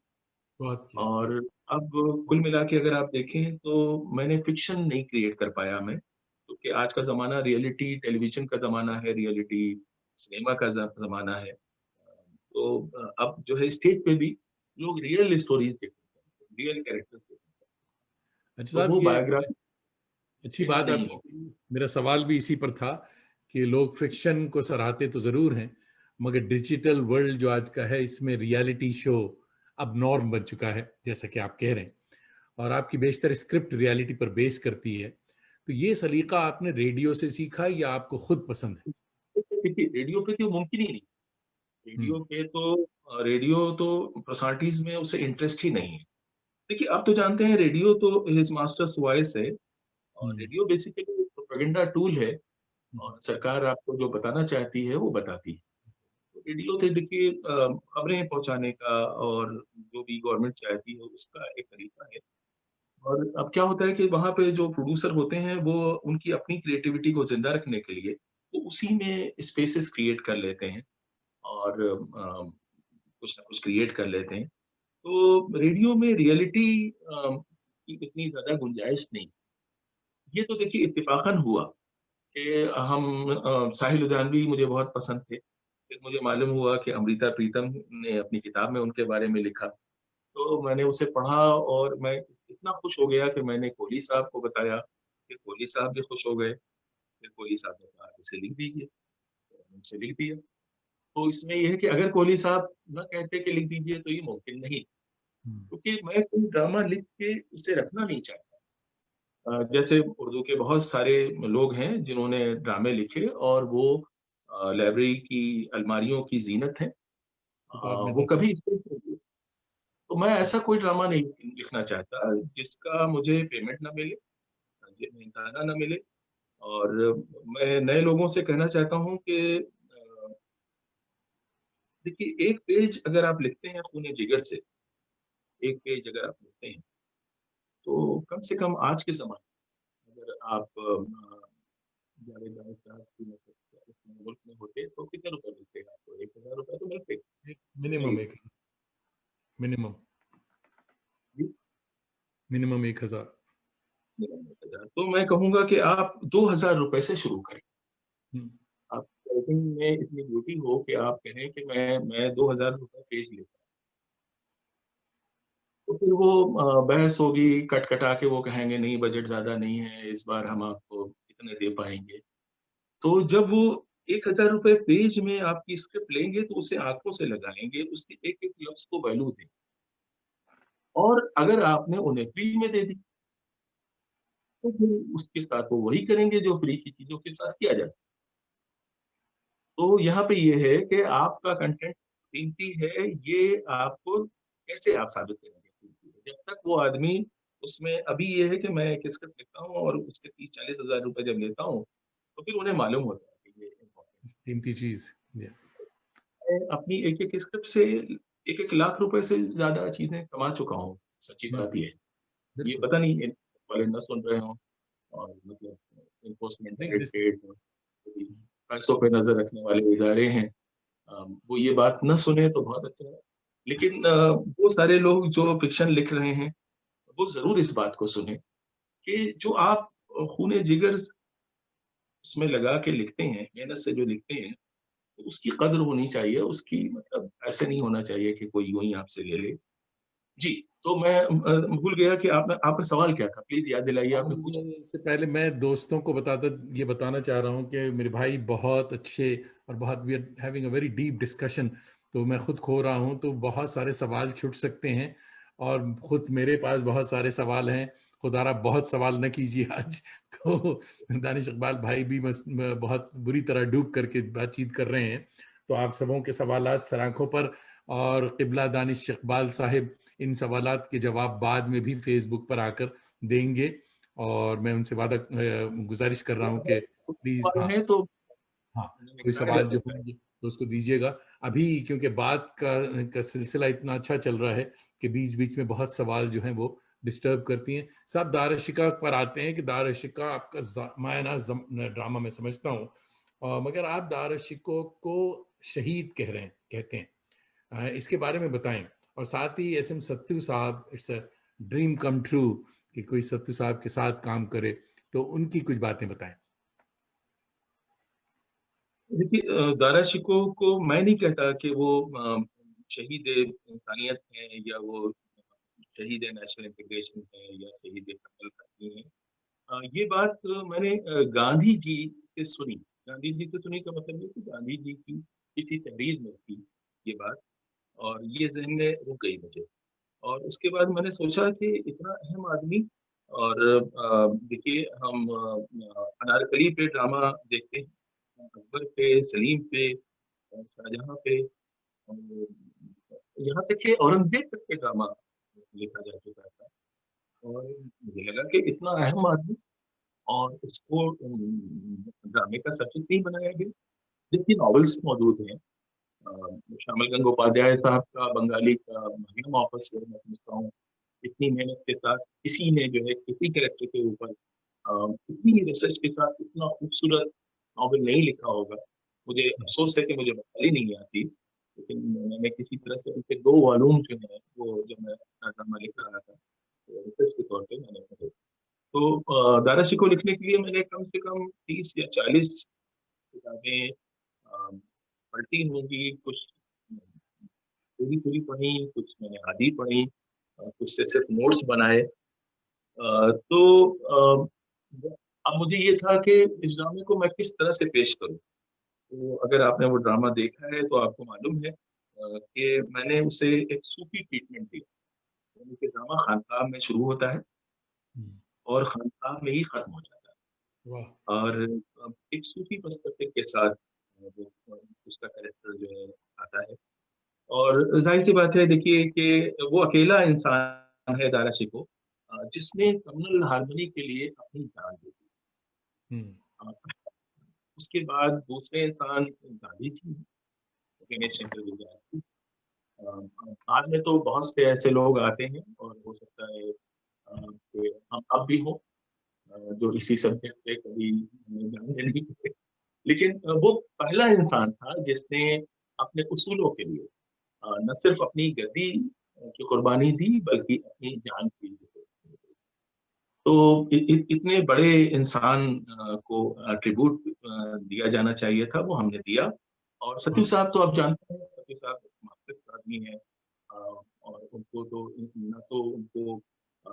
बहुत किया जी। और अब कुल मिला के अगर आप देखें तो मैंने फ़िक्शन नहीं क्रिएट कर पाया मैं, क्योंकि आज का ज़माना रियलिटी टेलीविज़न का ज़माना है, रियलिटी सिनेमा का ज़माना है। तो अब जो है स्टेज पे भी लोग रियल स्टोरीज़ देखते हैं, रियल कैरेक्टर्स देखते हैं। अच्छा तो साहब, वो ये बायोग्राफ़ी अच्छी थिएटर बात नहीं आपने हो। की। मेरा सवाल भी इसी पर था कि लोग फिक्शन को सराहते तो जरूर हैं, मगर डिजिटल वर्ल्ड जो आज का है, इसमें रियलिटी शो अब नॉर्म बन चुका है, जैसा कि आप कह रहे हैं, और आपकी बेशतर स्क्रिप्ट रियलिटी पर बेस करती है। तो ये सलीका आपने रेडियो से सीखा या आपको खुद पसंद है? देखिए रेडियो पे तो मुमकिन ही नहीं। हम्म, रेडियो तो पर्सनैलिटीज़ में उसे इंटरेस्ट ही नहीं है। देखिए, आप तो जानते हैं रेडियो तो हिज़ मास्टर्स वॉइस है और हम्म, रेडियो बेसिकली प्रोपेगेंडा टूल है हम्म, और सरकार आपको जो बताना चाहती है, वो बताती है। तो रेडियो तो देखिए खबरें पहुँचाने का और जो भी गवर्नमेंट चाहती है, उसका एक तरीका है। और अब क्या होता है कि वहाँ पे जो प्रोड्यूसर होते हैं, वो उनकी अपनी क्रिएटिविटी को ज़िंदा रखने के लिए, वो उसी में स्पेसेस क्रिएट कर लेते हैं और कुछ ना कुछ क्रिएट कर लेते हैं। तो रेडियो में रियलिटी की इतनी ज़्यादा गुंजाइश नहीं। ये तो देखिए इत्तेफ़ाक़न हुआ कि हम साहिल लुधियानवी मुझे बहुत पसंद थे। फिर मुझे मालूम हुआ कि अमृता प्रीतम ने अपनी किताब में उनके बारे में लिखा। तो मैंने उसे पढ़ा और मैं इतना खुश हो गया कि मैंने कोहली साहब को बताया, फिर कोहली साहब भी खुश हो गए। फिर कोहली साहब ने कहा इसे लिख दीजिए, तो मैंने उसे लिख दिया। तो इसमें ये है कि अगर कोहली साहब ना कहते कि लिख दीजिए तो ये मुमकिन नहीं, हम्म, क्योंकि मैं कोई ड्रामा लिख के उसे रखना नहीं चाहता। जैसे उर्दू के बहुत सारे लोग हैं जिन्होंने ड्रामे लिखे और वो लाइब्रेरी की अलमारियों की ज़ीनत हैं। किताब में वो रखे। कभी स्टेज पे नहीं। तो मैं ऐसा कोई ड्रामा नहीं लिखना चाहता जिसका मुझे पेमेंट ना मिले, मुझे मेहनताना ना मिले और मैं नए लोगों से कहना चाहता हूँ कि देखिए, एक पेज अगर आप लिखते हैं खून जिगर से, एक पेज अगर आप लिखते हैं, तो कम से कम आज के ज़माने में अगर आप जावेद साहब की मतलब इस मुल्क में होते तो कितने रुपए मिलते आपको? ₹1000 तो मिलते। एक नहीं, मिनिमम एक मिनिमम जी, मिनिमम 1000। नहीं, 1000 तो मैं कहूँगा कि आप ₹2000 से शुरू करें। हम्म, आप टाइपिंग में इतनी ब्यूटी हो कि आप कहें कि मैं ₹2000 पेज लेता हूँ। तो फिर वो बहस होगी, कट-कटा के वो कहेंगे नहीं बजट ज़्यादा नहीं है, इस बार हम आपको इतने दे पाएँगे। तो जब वो ₹1000 पेज में आपकी स्क्रिप्ट लेंगे तो उसे आँखों से लगाएँगे, उसके एक-एक लफ्ज़ को वैल्यू दें और अगर आपने उन्हें फ्री में दे दी, तो फिर उसके साथ वो वही करेंगे जो फ्री की चीज़ों के साथ किया जाता है। तो यहाँ पे ये है कि आपका कंटेंट कीमती है, ये आपको कैसे आप साबित करेंगे कीमती है? जब तक वो आदमी उसमें अभी ये है कि मैं एक स्क्रिप्ट लिखता हूँ और उसके 30-40 हज़ार रुपए जब लेता हूँ, तो फिर उन्हें मालूम होता है कि ये इम्पोर्टेंट कीमती चीज। या, है। मैं अपनी एक-एक स्क्रिप्ट से 1-1 लाख रुपए से ज़्यादा चीज़ें कमा चुका हूँ, सच्ची बात ये है। ये बिल्कुल। पता नहीं इन वाले ना सुन रहे हों और मतलब एनफोर्समेंट नहीं दिस। डायरेक्टरेट कभी पैसों पे नज़र रखने वाले इदारे हैं। वो ये बात ना सुने तो बहुत अच्छा है। लेकिन वो सारे लोग जो फ़िक्शन लिख रहे हैं, वो ज़रूर इस बात को सुनें कि जो आप खून-ए-जिगर उसमें लगा के लिखते हैं, मेहनत से जो लिखते हैं, तो उसकी कद्र होनी चाहिए, उसकी मतलब ऐसे नहीं होना चाहिए कि कोई यूँ ही आपसे ले ले। जी, तो मैं भूल गया कि आपने आपका सवाल क्या था? प्लीज़ याद दिलाइए आपने पूछा? इससे पहले मैं दोस्तों को ये बताना चाह रहा हूँ कि मेरे भाई बहुत अच्छे और बहुत we are having a very deep discussion. तो मैं खुद खो रहा हूँ तो बहुत सारे सवाल छूट सकते हैं और खुद मेरे पास बहुत सारे सवाल हैं। खुदारा बहुत सवाल न कीजिए आज। तो दानिश इकबाल भाई भी बहुत बुरी तरह डूब करके बातचीत कर रहे हैं। तो आप सबों के सवालात सर आंखों पर। और किबला दानिश इकबाल साहिब इन सवालात के जवाब बाद में भी फेसबुक पर आकर देंगे। और मैं उनसे गुजारिश कर रहा हूँ कि प्लीज, सवाल हाँ, है तो हाँ, कोई निपटाया जा सवाल जो सकता है। होंगे तो उसको दीजिएगा अभी, क्योंकि बात का सिलसिला इतना अच्छा चल रहा है कि बीच बीच में बहुत सवाल जो हैं वो डिस्टर्ब करती हैं। सब दार शिका पर आते हैं कि दार शिका आपका मायना ड्रामा में समझता हूँ, मगर आप दार शिको को शहीद कह रहे हैं, कहते हैं। इसके बारे में बताएं। और साथ ही एस एम सत्तू साहब, it's a dream come true कि कोई सत्तू साहब के साथ काम करे, तो उनकी कुछ बातें बताएं। देखिए दारा शिकोह को मैं नहीं कहता कि वो शहीद-ए-इंसानियत हैं या वो शहीद-ए-नेशनल इंटीग्रेशन हैं या शहीद-ए-कत्ल करती हैं। ये बात मैंने गांधी जी से सुनी। गांधी जी से सुनी का मतलब ये कि गांधी जी की किसी तहरीर में थी ये बात और ये ज़हन में रुक गई मुझे। और उसके बाद मैंने सोचा कि इतना अहम आदमी और देखिए हम अनारकली पे ड्रामा देखते हैं, अकबर पे, सलीम पे, शाहजहाँ पे और यहाँ तक कि औरंगज़ेब तक पे ड्रामा लिखा जा चुका था। और मुझे लगा कि इतना अहम आदमी और उसको ड्रामे का सब्जेक्ट नहीं बनाया गया। जबकि नॉवेल्स मौजूद हैं। श्यामल गंगोपाध्याय साहब का बंगाली का मरियम ऑफिस मैं समझता हूँ, इतनी मेहनत के साथ किसी ने जो है किसी कैरेक्टर के ऊपर इतनी रिसर्च के साथ इतना खूबसूरत नॉवेल नहीं लिखा होगा। मुझे अफ़सोस है कि मुझे बंगाली नहीं आती, लेकिन मैंने किसी तरह से उनके 2 वॉल्यूम जो हैं, वो जब मैं अपना ड्रामा लिख रहा था, तो रिसर्च के तौर पे मैंने पढ़े। तो दारा शिकोह लिखने के लिए मैंने कम से कम 30 या 40 किताबें पलटी होंगी, कुछ पूरी-पूरी पढ़ी, कुछ मैंने आधी पढ़ी, कुछ से सिर्फ़ नोट्स बनाए। तो अब मुझे ये था कि इस ड्रामे को मैं किस तरह से पेश करूँ? तो अगर आपने वो ड्रामा देखा है तो आपको मालूम है कि मैंने उसे एक सूफ़ी ट्रीटमेंट दिया। यानी कि ड्रामा खानक़ाह में शुरू होता है हम्म, और खानक़ाह में ही ख़त्म हो जाता है। वाह। और एक सूफ़ी पर्सपेक्टिव के साथ वो उसका कैरेक्टर जो है आता है। और ज़ाहिर-सी बात है देखिए कि वो अकेला इंसान है दारा शिकोह जिसने कम्युनल हार्मनी के लिए अपनी जान दे दी। हम्म, उसके बाद दूसरे इंसान गांधी जी, गणेश शंकर विद्यार्थी। बाद में तो बहुत से ऐसे लोग आते हैं और हो सकता है कि हम अब भी हों जो इसी सब्जेक्ट पे कभी हमें जानने नहीं थे। लेकिन वो पहला इंसान था जिसने अपने उसूलों के लिए न सिर्फ अपनी गद्दी की कुर्बानी दी बल्कि अपनी जान की भी कुर्बानी दी। तो इतने बड़े इंसान को ट्रिब्यूट दिया जाना चाहिए था, वो हमने दिया। और सतीव हाँ, साहब तो आप जानते हैं, सतीव साहब एक मार्क्सिस्ट आदमी हैं। और उनको तो ना तो उनको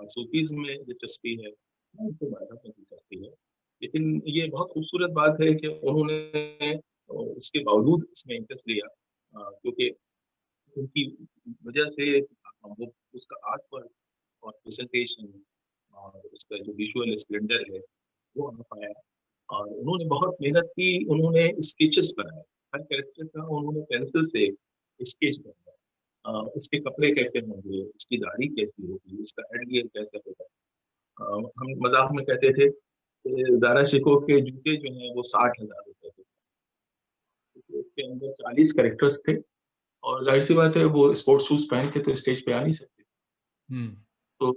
सूफीज़्म में दिलचस्पी है, ना उनको मज़हब में दिलचस्पी है। लेकिन ये बहुत खूबसूरत बात है कि उन्होंने उसके बावजूद इसमें इंटरेस्ट लिया क्योंकि उनकी वजह से वो उसका आर्ट वर्क और प्रेज़ेंटेशन और उसका जो विजुअल स्प्लेंडर है, वो आ पाया। और उन्होंने बहुत मेहनत की, उन्होंने स्केचेस बनाए। हर कैरेक्टर का उन्होंने पेंसिल से स्केच बनाया। उसके कपड़े कैसे होंगे, उसकी दाढ़ी कैसी होगी, उसका हेडगियर कैसा होगा। हम मज़ाक में कहते थे कि दारा शिकोह के जूते जो हैं वो ₹60,000 के, क्योंकि उसके अंदर 40 कैरेक्टर्स थे और ज़ाहिर-सी बात है वो स्पोर्ट्स शूज़ पहन के तो स्टेज पे आ नहीं सकते। हम्म, तो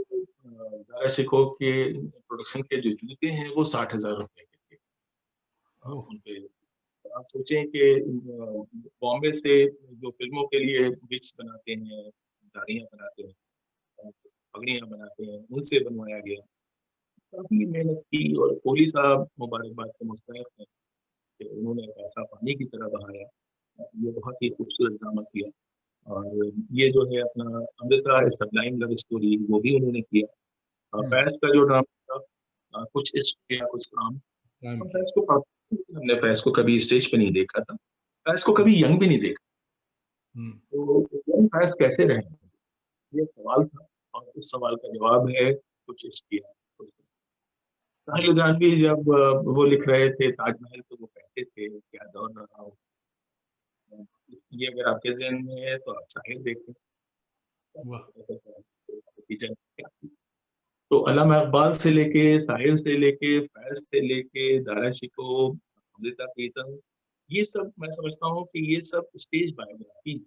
दारा शिकोह के प्रोडक्शन के जो जूते हैं वो ₹60,000 के थे। ओह, उनपे आप सोचें कि बॉम्बे से जो फ़िल्मों के लिए विग्स बनाते हैं, दाढ़ियाँ बनाते हैं, पगड़ियाँ बनाते हैं, उनसे बनवाया गया। काफ़ी मेहनत की और कोहली साहब मुबारकबाद के मुस्तहिक हैं कि उन्होंने पैसा पानी की तरह बहाया। ये बहुत ही खूबसूरत ड्रामा किया और ये जो है अपना अमृता ए सबलाइन लव स्टोरी वो भी उन्होंने किया। हम्म, फैज़ का जो ड्रामा था कुछ इश्क किया कुछ काम। काम हम किया। फैज़ को हमने फैज़ को कभी स्टेज पे नहीं देखा था। फैज़ को कभी यंग भी नहीं देखा। हम्म, तो यंग फैज़ कैसे रहे? ये सवाल था और उस सवाल का जवाब है कुछ इश्क किया। कुछ साहिल लुधियानवी जब वो लिख रहे थे ताजमहल तो वो कहते थे क्या दौर रहा हो। ये अगर आपके ज़हन में है तो आप साहिल देखें। वाह, किचन क्या थी। तो अल्लामा इकबाल से लेके साहिल से लेके फैज़ से लेके दारा शिकोह, अमृता प्रीतम ये सब मैं समझता हूँ कि ये सब स्टेज बायोग्राफ़ी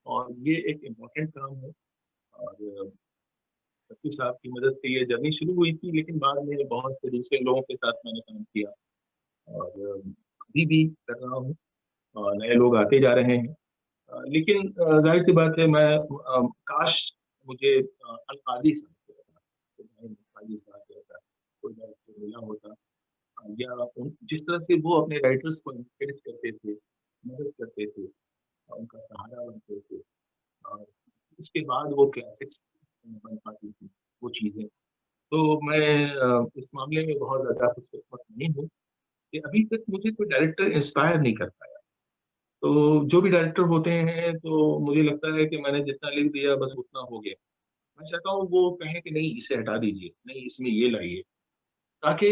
और ये एक इम्पोर्टेंट काम है और रफ़ी साहब की मदद से ये जर्नी शुरू हुई थी लेकिन बाद में बहुत से दूसरे लोगों के साथ मैंने काम किया और अभी भी कर रहा हूँ। नए लोग आते जा रहे हैं। लेकिन ज़ाहिर-सी बात है मैं काश मुझे अल कादी साहब इब्राहिम कादी साहब जैसा कोई डायरेक्टर मिला होता या उन जिस तरह से वो अपने राइटर्स को एनकरेज करते थे, मदद करते थे, उनका सहारा बनते थे और उसके बाद वो क्लासिक्स बन पाती थी, वो चीज़ें। तो मैं इस मामले में बहुत ज़्यादा खुशकिस्मत नहीं हूँ कि अभी तक मुझे कोई डायरेक्टर इंस्पायर नहीं कर पाया। तो जो भी डायरेक्टर होते हैं तो मुझे लगता है कि मैंने जितना लिख दिया बस उतना हो गया। मैं चाहता हूँ वो कहें कि नहीं इसे हटा दीजिए, नहीं इसमें ये लाइए ताकि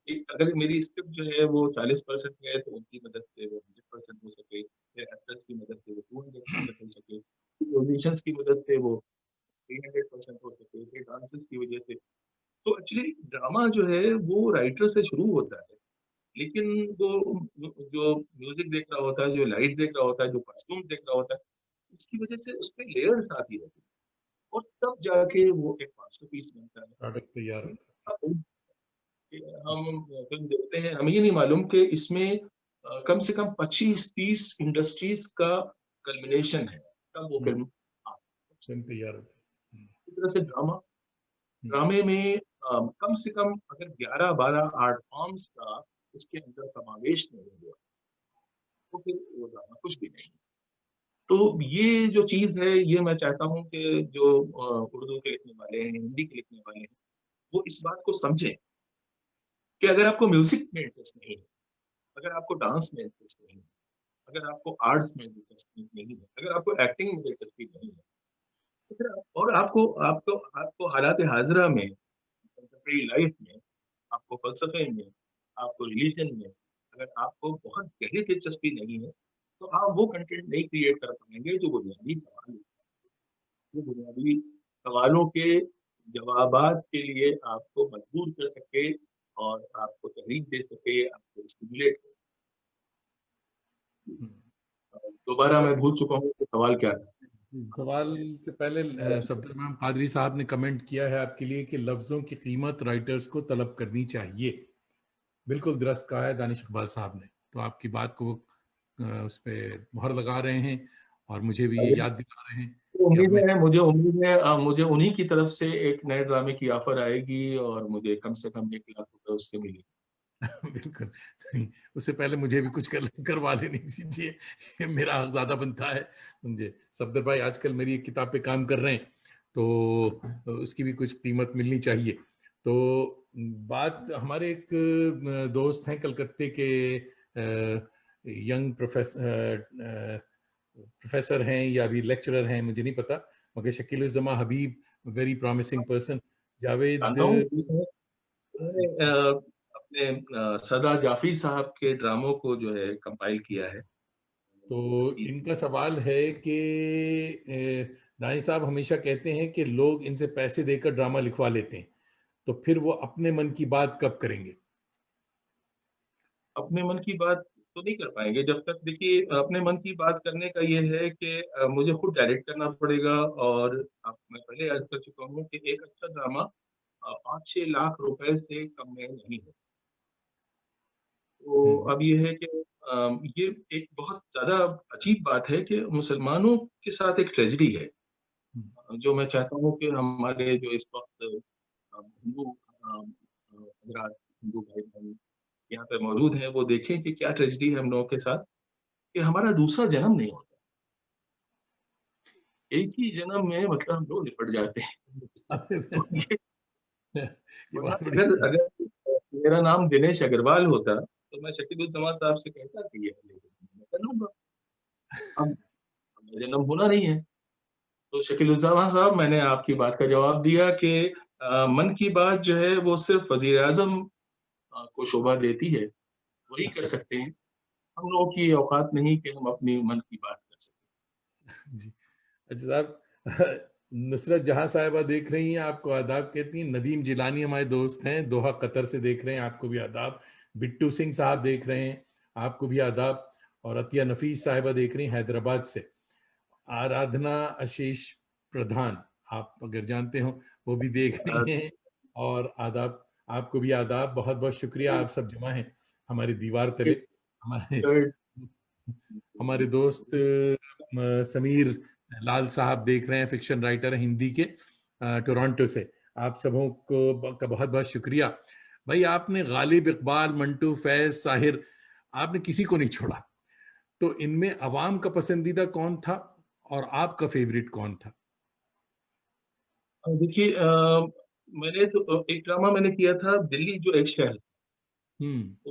एक अगर मेरी स्क्रिप्ट जो है वो 40% है तो उनकी मदद से वो 100% हो सके, फिर एक्टर्स की मदद से वो 200% हो सके, म्यूजिशियंस की मदद से वो 300% हो सके, फिर डांसर्स की वजह से। तो एक्चुअली ड्रामा जो है वो राइटर से शुरू होता है। लेकिन वो जो म्यूज़िक देख रहा होता है, जो लाइट देख रहा होता है, जो कॉस्ट्यूम देख रहा होता है, उसकी वज़ह से उसमें लेयर्स आती रहती हैं और तब जाके वो एक मास्टरपीस बनता है। प्रोडक्ट तैयार होता कि हम फ़िल्म देखते हैं, हमें ये नहीं मालूम कि इसमें कम से कम 25-30 इंडस्ट्रीज़ का कल्मिनेशन है, तब वो है। फ़िल्म फिल्म तैयार होती है। इस तरह से हम्म, ड्रामे में कम से कम अगर 11-12 आर्ट फॉर्म्स का उसके अंदर समावेश नहीं हुआ, तो फिर वो ड्रामा कुछ भी नहीं। तो ये जो चीज़ है, ये मैं चाहता हूँ कि जो उर्दू के लिखने वाले हैं, हिंदी के लिखने वाले हैं, वो इस बात को समझें कि अगर आपको म्यूज़िक में इंटरेस्ट नहीं है, अगर आपको डांस में इंटरेस्ट नहीं है, अगर आपको आर्ट्स में दिलचस्पी नहीं है, अगर आपको एक्टिंग में दिलचस्पी नहीं है, तो फिर आप और आपको आपको आपको हालात-ए-हाज़िरा में, कंटेम्परेरी लाइफ़ में, आपको फ़लसफ़े में, आपको रिलिजन में, अगर आपको बहुत गहरी दिलचस्पी नहीं है, तो आप वो कंटेंट नहीं क्रिएट कर पाएँगे जो बुनियादी सवाल है। वो बुनियादी सवालों के जवाबात के लिए आपको मजबूर कर सके और आपको तहरीक दे सके, आपको स्टिमुलेट हम्म। दोबारा अच्छा, मैं भूल चुका हूँ कि सवाल क्या था? सवाल से पहले सफदर इमाम कादरी साहब ने कमेंट किया है आपके लिए कि लफ्जों की कीमत राइटर्स को तलब करनी चाहिए। बिल्कुल दुरुस्त कहा है दानिश इकबाल साहब ने। तो आपकी बात को उस पे मुहर लगा रहे हैं और मुझे भी ये याद दिला रहे हैं कि अब मैं मुझे उन्हीं की तरफ से एक नए ड्रामे की ऑफर आएगी और मुझे कम से कम 1 लाख रुपए उसके मिलेंगे। बिल्कुल नहीं, उससे पहले मुझे भी कुछ करवा लेनी दीजिए। मेरा हक ज्यादा बनता है। समझे सफदर भाई, आजकल मेरी एक किताब पे काम कर रहे हैं, तो उसकी भी कुछ कीमत मिलनी चाहिए। तो बात हमारे एक दोस्त हैं कलकत्ते के, यंग प्रोफेसर हैं या अभी लेक्चरर हैं, मुझे नहीं पता, मगर शकील हबीब, वेरी प्रॉमिसिंग पर्सन। जावेद, जानता हूँ उन्होंने अपने सरदार जाफरी साहब के ड्रामों को जो है कंपाइल किया है। तो इनका सवाल है कि दाई साहब हमेशा कहते हैं कि लोग इनसे पैसे देकर ड्रामा लिखवा लेते हैं, तो फिर वो अपने मन की बात कब करेंगे? अपने मन की बात तो नहीं कर पाएंगे जब तक, देखिए अपने मन की बात करने का ये है कि मुझे खुद डायरेक्ट करना पड़ेगा। और मैं पहले अर्ज कर चुका हूँ कि एक अच्छा ड्रामा 5-6 लाख रुपए से कम में नहीं है। तो हम्म। अब ये है कि ये एक बहुत ज्यादा अजीब बात है कि मुसलमानों के साथ एक ट्रेजेडी है, हम्म। जो मैं चाहता हूँ कि हमारे जो इस वक्त हिंदू हजरात, हिंदू भाई बहन यहाँ पे मौजूद हैं, वो देखें कि क्या ट्रेजेडी है हम लोगों के साथ, कि हमारा दूसरा जन्म नहीं होता। एक ही जन्म में मतलब हम लोग निपट जाते हैं। तो ये, ये वरना बात बड़ी। अगर अगर मेरा नाम दिनेश अग्रवाल होता तो मैं शकील साहब से कहता कि ये मैं कर लूंगा। अब मेरा जन्म होना नहीं है। तो शकील साहब, मैंने आपकी बात का जवाब दिया कि मन की बात जो है वो सिर्फ वजीर आजम को शोभा देती है, वही कर सकते हैं। हम लोगों की औकात नहीं कि हम अपनी मन की बात कर सकें। जी। अच्छा साहब, नुसरत जहां साहिबा देख रही हैं, आपको आदाब कहती हैं। नदीम जिलानी हमारे दोस्त हैं, दोहा कतर से देख रहे हैं, आपको भी आदाब। बिट्टू सिंह साहब देख रहे हैं, आपको भी आदाब। और अतिया नफीस साहिबा देख रही हैं हैदराबाद से। आराधना आशीष प्रधान, आप अगर जानते हो, वो भी देख रही हैं, और आदाब। आपको भी आदाब, बहुत बहुत शुक्रिया, आप सब जमा हैं हमारी दीवार तले। हमारे हमारे दोस्त समीर लाल साहब देख रहे हैं, फिक्शन राइटर हैं हिंदी के, टोरंटो से। आप सबों को का बहुत बहुत शुक्रिया। भाई, आपने गालिब, इकबाल, मंटू, फैज, साहिर, आपने किसी को नहीं छोड़ा। तो इनमें अवाम का पसंदीदा कौन था और आपका फेवरेट कौन था? देखिए मैंने तो एक ड्रामा मैंने किया था, दिल्ली जो एक शहर। हम्म। तो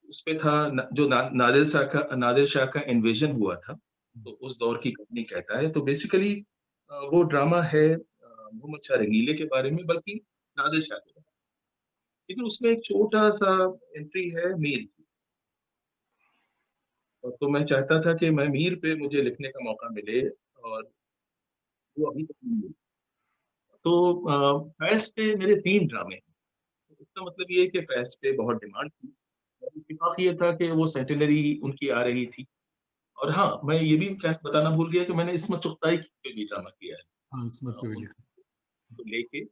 उस पे था जो नादिर शाह का इन्वेजन हुआ था, तो उस दौर की कहानी कहता है। तो बेसिकली वो ड्रामा है मोहम्मद शाह रंगीले के बारे में, बल्कि नादिर शाह के बारे में। लेकिन उसमें एक छोटा सा एंट्री है मीर की। और तो मैं चाहता था कि मैं मीर पे मुझे लिखने का मौका मिले, और वो अभी तक नहीं मिला। तो फैज पे मेरे 3 ड्रामे हैं। तो इसका मतलब ये है कि फैज पे बहुत डिमांड थी। और इत्तेफाक ये था कि वो सेंटिनरी उनकी आ रही थी। और हाँ, मैं ये भी क्या बताना भूल गया कि मैंने इसमत चुगताई पे भी ड्रामा किया है। हाँ, इसमत पे भी लिखा। उनको लेके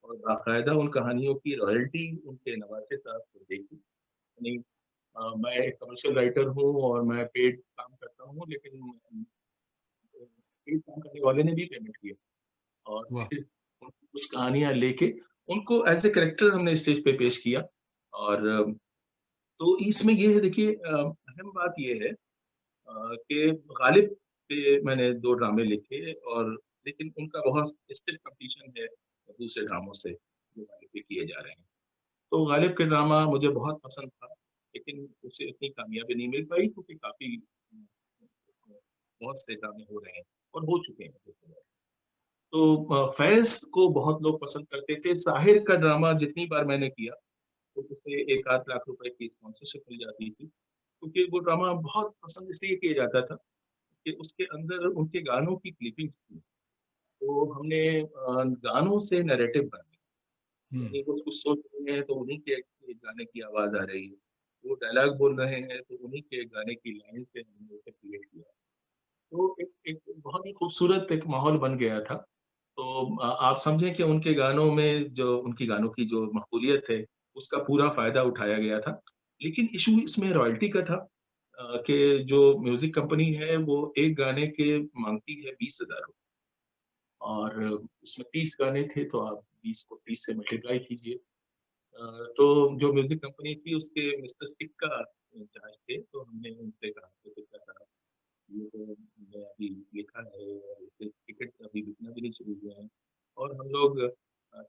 और बाकायदा उन कहानियों की रॉयल्टी उनके नवासे साहब को देखी। यानी मैं एक कमर्शियल राइटर हूँ और मैं पेड काम करता हूँ, लेकिन पेड काम करने वाले ने भी पेमेंट किया। और वाह। फिर उनकी कुछ कहानियां लेके उनको एज ए करेक्टर हमने स्टेज पे पेश किया। और तो इसमें ये है, देखिए अहम बात ये है कि गालिब पे मैंने 2 ड्रामे लिखे, और लेकिन उनका बहुत स्टिफ कंपटीशन है दूसरे ड्रामों से जो गालिब पे किए जा रहे हैं। तो गालिब के ड्रामा मुझे बहुत पसंद था, लेकिन उसे इतनी कामयाबी नहीं मिल पाई क्योंकि काफी बहुत से ड्रामे हो रहे हैं और हो चुके हैं। तो फैज़ को बहुत लोग पसंद करते थे। साहिर का ड्रामा जितनी बार मैंने किया, तो उसे 1 आध लाख रुपए की स्पॉन्सरशिप मिल जाती थी। क्योंकि वो ड्रामा बहुत पसंद इसलिए किया जाता था कि उसके अंदर उनके गानों की क्लिपिंग्स थी। तो हमने गानों से नैरेटिव बनाया। हुँ, यानी वो कुछ सोच रहे हैं तो उन्हीं के गाने की आवाज़ आ रही है। वो डायलॉग बोल रहे हैं तो उन्हीं के गाने की लाइन से हमने उसे क्रिएट किया। तो एक एक बहुत ही खूबसूरत एक माहौल बन गया था। तो आप समझें कि उनके गानों में जो उनकी गानों की जो मकबूलियत है, उसका पूरा फ़ायदा उठाया गया था। लेकिन इश्यू इसमें रॉयल्टी का था कि जो म्यूज़िक कंपनी है वो एक गाने के माँगती है ₹20,000 और उसमें 30 गाने थे तो आप 20 को 30 से मल्टीप्लाई कीजिए। तो जो म्यूज़िक कंपनी थी उसके मिस्टर सिक का इंचार्ज थे, तो हमने उनसे कहा कि देखिए साहब ये तो हमने अभी लिखा है और इसके टिकट अभी बिकना भी नहीं शुरू हुए हैं और हम लोग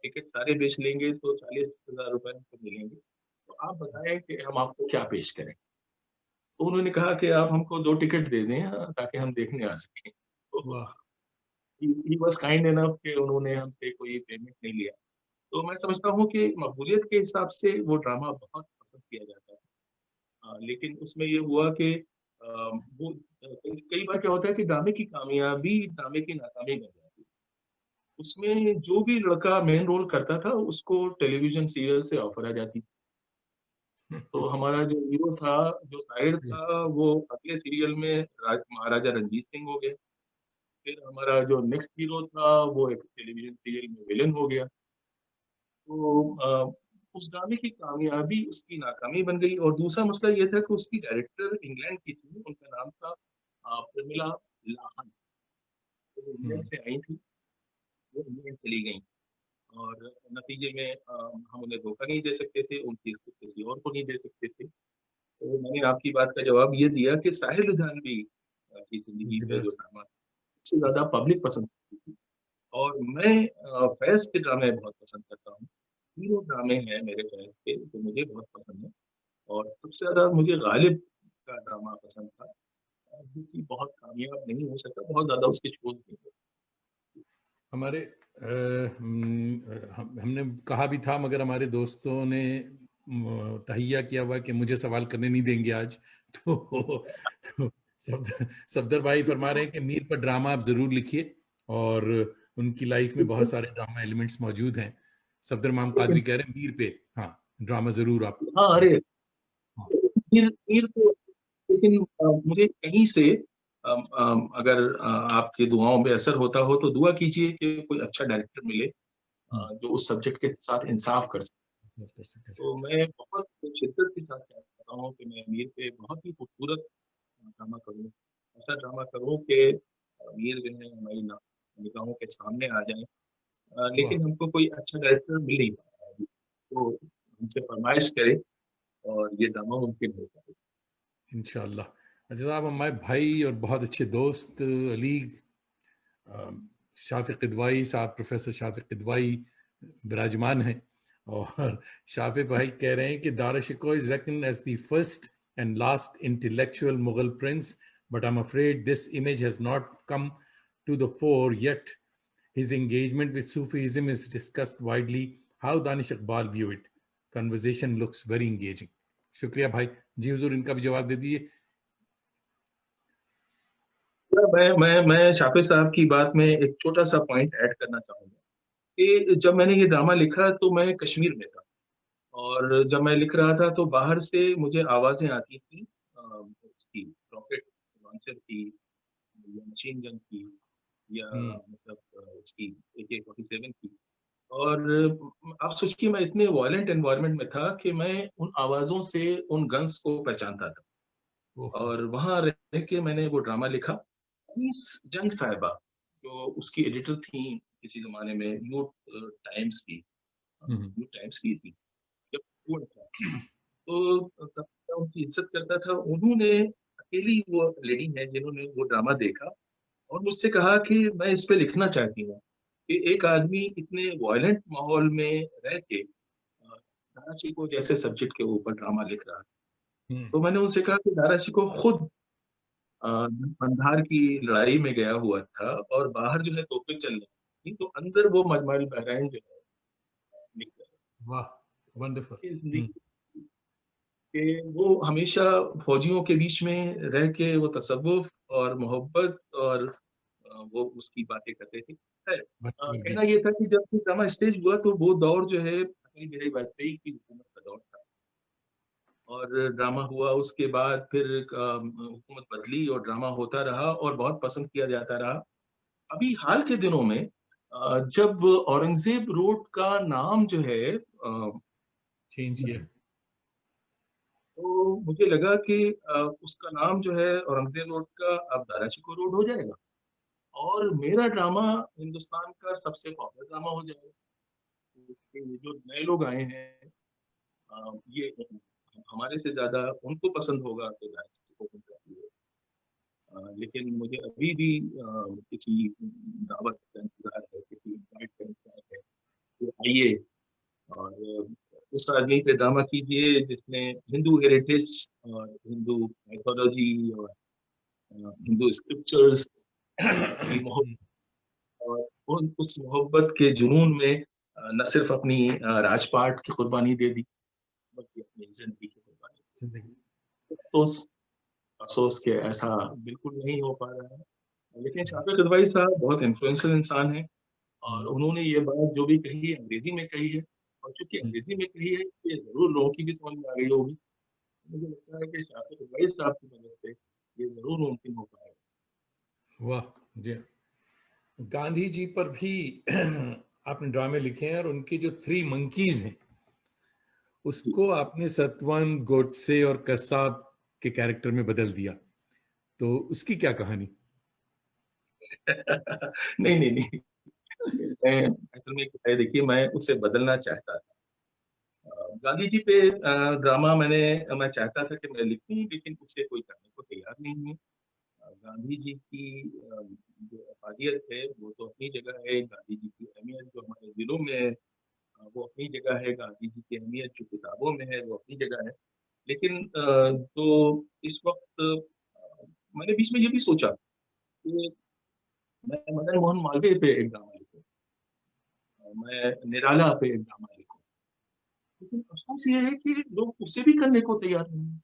टिकट सारे बेच लेंगे तो ₹40,000 तो मिलेंगे। तो आप बताएँ कि हम आपको क्या पेश करें? तो उन्होंने कहा कि आप हमको 2 टिकट दे दें ताकि हम देखने आ सकें। तो वाह! ही वाज़ काइंड इनफ कि उन्होंने हमसे कोई पेमेंट नहीं लिया। तो मैं समझता हूँ कि मकबूलियत के हिसाब से वो ड्रामा बहुत पसंद किया जाता है। लेकिन उसमें ये हुआ कि वो कई कई बार क्या होता है कि ड्रामे की कामयाबी ड्रामे की नाकामी बन जाती है। उसमें जो भी लड़का मेन रोल करता था उसको टेलीविज़न सीरियल से ऑफ़र आ जाती। तो हमारा जो हीरो था, जो साहिर जी, था वो अगले सीरियल में महाराजा रणजीत सिंह हो गया। फिर हमारा जो नेक्स्ट हीरो था वो एक टेलीविज़न सीरियल में विलेन हो गया। तो उस ड्रामे की कामयाबी उसकी नाकामी बन गई और दूसरा मसला ये था कि उसकी डायरेक्टर इंग्लैंड की थी, उनका नाम था प्रमिला लाहन। वो इंग्लैंड हुँ, से आई थी, वो इंग्लैंड चली गईं और नतीजे में हम उन्हें धोखा नहीं दे सकते थे, उनकी स्क्रिप्ट किसी और को नहीं दे सकते थे। तो मैंने आपकी बात का जवाब ये दिया कि साहिर लुधियानवी की ज़िंदगी पे जो ज़बरदस्त। ड्रामा सबसे ज़्यादा पब्लिक पसंद करती थी और मैं फैज़ के ड्रामे बहुत पसंद करता हूँ। 3 ड्रामे हैं मेरे फैज़ के जो मुझे बहुत पसंद हैं। और सबसे ज़्यादा मुझे गालिब का ड्रामा पसंद था जो कि बहुत कामयाब नहीं हो सका, बहुत ज़्यादा उसके शोज़ नहीं हुए। हमारे हमने कहा भी था मगर हमारे दोस्तों ने तहैया किया हुआ कि मुझे सवाल करने नहीं देंगे आज। तो सफदर भाई फरमा रहे हैं कि मीर पर ड्रामा आप ज़रूर लिखिए और उनकी लाइफ में बहुत बिल्कुल, सारे ड्रामा एलिमेंट्स मौजूद हैं। सफदर इमाम कादरी लेकिन कह रहे हैं मीर पे, हाँ, ड्रामा ज़रूर आप हाँ, लिख। अरे! हाँ, मीर मीर तो लेकिन मुझे कहीं से अगर आपकी दुआओं में असर होता हो तो दुआ कीजिए कि कोई अच्छा डायरेक्टर मिले हुँ, जो उस सब्जेक्ट के साथ इंसाफ़ कर सके। माफ़ कर सके। तो मैं बहुत शिद्दत के साथ चाहता हूँ कि मैं मीर पे बहुत ही खूबसूरत ड्रामा करूँ। ऐसा ड्रामा करूँ कि मीर जो है हमारी निगाहों के सामने आ जाए। वाह! लेकिन हमको कोई अच्छा डायरेक्टर मिल नहीं पा रहा है अभी। तो हमसे फ़रमाइश करें और ये ड्रामा मुमकिन हो सके। इंशाअल्लाह। अच्छा साहब, हमारे भाई और बहुत अच्छे दोस्त अली शाफ़िक़ किदवाई साहब, प्रोफ़ेसर शाफ़िक़ किदवाई विराजमान हैं और शाफ़िक़ भाई कह रहे हैं कि Dara Shikoh is reckoned as the first and last intellectual Mughal prince, but I am afraid this image has not come to the fore yet. His engagement with Sufism is discussed widely. How Danish Iqbal view it? Conversation looks very engaging. शुक्रिया भाई। जी हुजूर, इनका भी जवाब दे दिए। मैं शाफ़िज़ साहब की बात में एक छोटा-सा पॉइंट ऐड करना चाहूँगा कि जब मैंने ये ड्रामा लिखा तो मैं कश्मीर में था और जब मैं लिख रहा था तो बाहर से मुझे आवाज़ें आती थी उसकी रॉकेट लॉन्चर की या मशीन गन की या हम्म, मतलब इसकी AK-47 की और आप सोचिए मैं इतने वायलेंट एनवायरनमेंट में था कि मैं उन आवाज़ों से उन गन्स को पहचानता था ओहो, और वहाँ रह के मैंने वो ड्रामा लिखा। अनीस जंग साहिबा जो उसकी एडिटर थीं किसी ज़माने में टाइम्स की हम्म, न्यू टाइम्स की थी जब हुआ था। तो तब मैं उनकी इज़्ज़त करता था। उन्होंने अकेली वो लेडी हैं जिन्होंने वो ड्रामा देखा और मुझसे कहा कि मैं इस पे लिखना चाहती हूँ, कि एक आदमी इतने वायलेंट माहौल में रह के दारा शिकोह जैसे सब्जेक्ट के ऊपर ड्रामा लिख रहा है। हम्म, तो मैंने उनसे कहा कि दारा शिकोह खुद कंधार की लड़ाई में गया हुआ था और बाहर जो है तोपें चल रही थी, तो अंदर वो मजमल बहरैन जो है लिख रहा वाह, वंडरफुल। है। ज़िंदगी कि वो हमेशा फौजियों के बीच में रह के वो तसव्वुफ़ और मोहब्बत और वो उसकी बातें करते थे। खैर भक्तवर्गीय। कहना ये था कि जब ये ड्रामा स्टेज हुआ तो वो दौर जो है अटल बिहारी वाजपेयी की हुकूमत का दौर था। और ड्रामा हुआ उसके बाद फिर हुकूमत बदली और ड्रामा होता रहा और बहुत पसंद किया जाता रहा। अभी हाल के दिनों में जब औरंगज़ेब रोड का नाम जो है चेंज किया। तो मुझे लगा कि उसका नाम जो है औरंगज़ेब रोड का अब दारा शिकोह रोड हो जाएगा और मेरा ड्रामा हिंदुस्तान का सबसे पॉपुलर ड्रामा हो जाएगा। तो ये जो नए लोग आए हैं ये हमारे से ज़्यादा उनको पसंद होगा तो दारा शिकोह बन जाती है। लेकिन मुझे अभी भी किसी दावत का इंतज़ार है, किसी इनवाइट का इंतज़ार है कि आइए और उस आदमी पे ड्रामा कीजिए जिसने हिंदू हेरिटेज और हिंदू माइथोलॉजी और हिंदू स्क्रिप्चर्स की मोहब्बत और उस मोहब्बत के जुनून में न सिर्फ अपनी राजपाट की कुर्बानी दे दी बल्कि अपनी जिंदगी की कुर्बानी जिंदगी। दी। अफसोस अफसोस कि ऐसा बिल्कुल नहीं हो पा रहा है। लेकिन शाफिक अदवाई साहब बहुत इन्फ्लुएंशियल इंसान हैं और हम्म, उन्होंने ये बात जो भी कही है अंग्रेजी में कही है और चूंकि हम्म, अंग्रेजी में कही है ये जरूर लोगों की भी समझ में आ गई होगी। मुझे लगता है कि शाफिक अदवाई साहब की मदद से ये जरूर मुमकिन हो पाएगा। वाह। जी। गांधी जी पर भी आपने ड्रामे लिखे हैं और उनके जो थ्री मंकीज हैं जी। उसको आपने सतवंत, गोडसे और कसाब के कैरेक्टर में बदल दिया, तो उसकी क्या कहानी? नहीं नहीं नहीं मैं असल में क्या है देखिए मैं उसे बदलना चाहता था। गांधी जी पे ड्रामा मैं चाहता था कि मैं लिखूं लेकिन उसे कोई करने को तैयार नहीं है। गांधी जी की जो अफादियत है वो तो अपनी जगह है, गांधी जी की अहमियत जो हमारे दिलों में है वो अपनी जगह है, गांधी जी की अहमियत जो किताबों में है वो अपनी जगह है। लेकिन तो इस वक्त मैंने बीच में ये भी सोचा कि मैं मदन मोहन मालवीय पे एक ड्रामा लिखूं, मैं निराला पे एक ड्रामा लिखूं। लेकिन अफसोस ये है कि लोग उसे भी करने को तैयार नहीं हैं।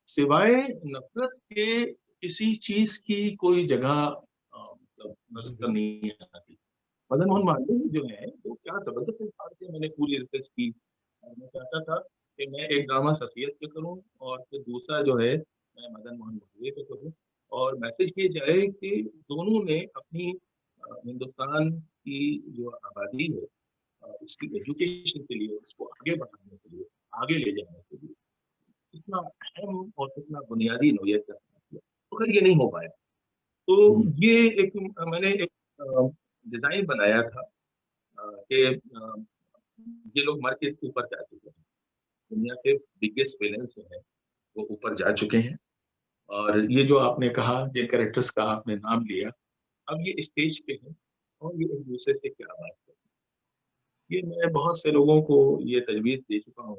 सिवाय नफ़रत के किसी चीज़ की कोई जगह मतलब नज़र जिंदगी। नहीं आती। मदन मोहन मालवीय जो है, वो क्या ज़बरदस्त इंसान थे, मैंने पूरी रिसर्च की और मैं चाहता था कि मैं एक ड्रामा शख्सियत पे करूँ और फिर दूसरा जो है, मैं मदन मोहन मालवीय पे करूँ और मैसेज ये जाए कि दोनों ने अपनी हिंदुस्तान की जो आबादी है उसकी एजुकेशन के लिए, उसको आगे बढ़ाने के लिए, आगे ले जाने के लिए इतना अहम और इतना बुनियादी नौयत का काम किया, मगर ये नहीं हो पाया। तो हम्म, ये एक मैंने एक डिज़ाइन बनाया था कि ये लोग मर के ऊपर जा चुके हैं। दुनिया के बिगेस्ट विलेन जो हैं, वो ऊपर जा चुके हैं और ये जो आपने कहा, जिन कैरेक्टर्स का आपने नाम लिया, अब ये स्टेज पे हैं और ये एक-दूसरे से क्या बात करते हैं। ये मैं बहुत से लोगों को ये तजवीज़ दे चुका हूँ,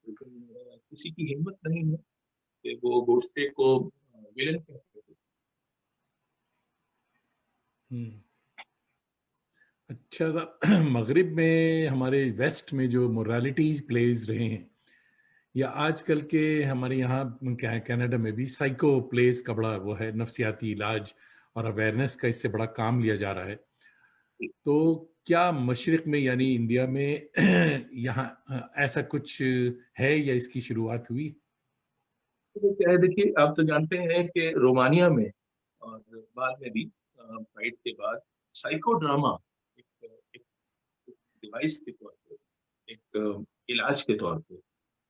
लेकिन किसी की हिम्मत नहीं है कि वो गोडसे को विलेन कह सके। हम्म। अच्छा था। मगरिब में हमारे वेस्ट में जो मोरालिटीज प्लेज रहे हैं या आजकल के हमारे यहाँ क्या है, कनाडा में भी साइको प्लेस का बड़ा वो है, नफ्सियाती इलाज और अवेयरनेस का इससे बड़ा काम लिया जा रहा है। तो क्या मशरिक में यानी इंडिया में यहाँ ऐसा कुछ है या इसकी शुरुआत हुई? तो क्या है देखिए, आप तो जानते हैं कि रोमानिया में और बाद में भी फाइट के बाद साइको ड्रामा एक एक डिवाइस के तौर पे, एक इलाज के तौर पे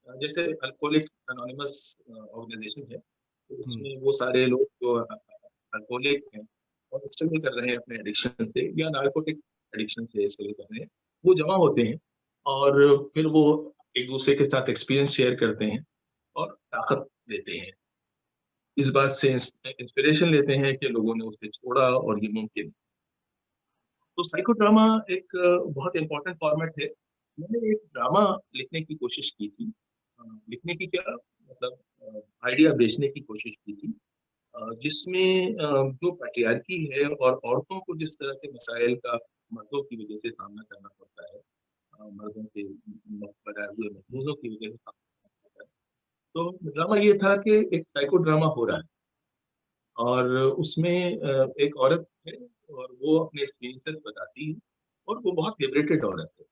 जैसे अल्कोहलिक एनोनिमस ऑर्गेनाइजेशन है, तो हम्म, उसमें वो सारे लोग जो अल्कोहलिक हैं और स्ट्रगल कर रहे हैं अपने एडिक्शन से या नार्कोटिक एडिक्शन से स्ट्रगल कर रहे हैं, वो जमा होते हैं और फिर वो एक दूसरे के साथ एक्सपीरियंस शेयर करते हैं और ताकत देते हैं। इस बात से इंस्पिरेशन लेते हैं कि लोगों ने उसे छोड़ा और ये मुमकिन है। तो साइको ड्रामा एक बहुत इम्पोर्टेंट फॉर्मेट है। मैंने एक ड्रामा लिखने की कोशिश की थी। लिखने की क्या मतलब आइडिया बेचने की कोशिश की थी जिसमें जो पैट्रियार्की है और औरतों को जिस तरह के मसाइल का मर्दों की वजह से सामना करना पड़ता है, मर्दों के बनाए हुए महफूजों की वजह से सामना करना पड़ता है। तो ड्रामा ये था कि एक साइको ड्रामा हो रहा है और उसमें एक औरत है और वो अपने एक्सपीरियंसेस बताती है और वो बहुत लिबरेटेड औरत है।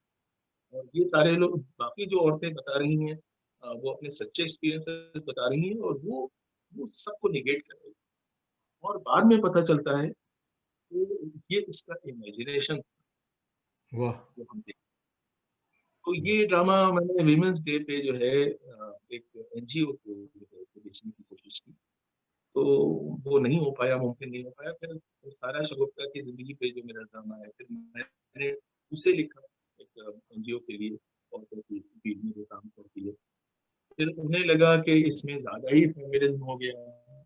और ये सारे लोग बाकी जो औरतें बता रही हैं वो अपने सच्चे एक्सपीरियंसेस बता रही हैं और वो सबको नेगेट कर रही है। और बाद में पता चलता है कि ये उसका इमेजिनेशन वाह! जो हम देखते हैं। तो ये ड्रामा मैंने वीमेंस डे पे जो है एक एनजीओ को जो है उसको बेचने की कोशिश की। तो वो नहीं हो पाया, मुमकिन नहीं हो पाया। फिर वो सारा शगुफ्ता की ज़िंदगी पे जो मेरा ड्रामा है, फिर मैंने उसे लिखा एक एनजीओ के लिए, औरतों की फील्ड में जो काम करती है। फिर उन्हें लगा कि इसमें ज़्यादा ही फेमिनिज़्म हो गया है,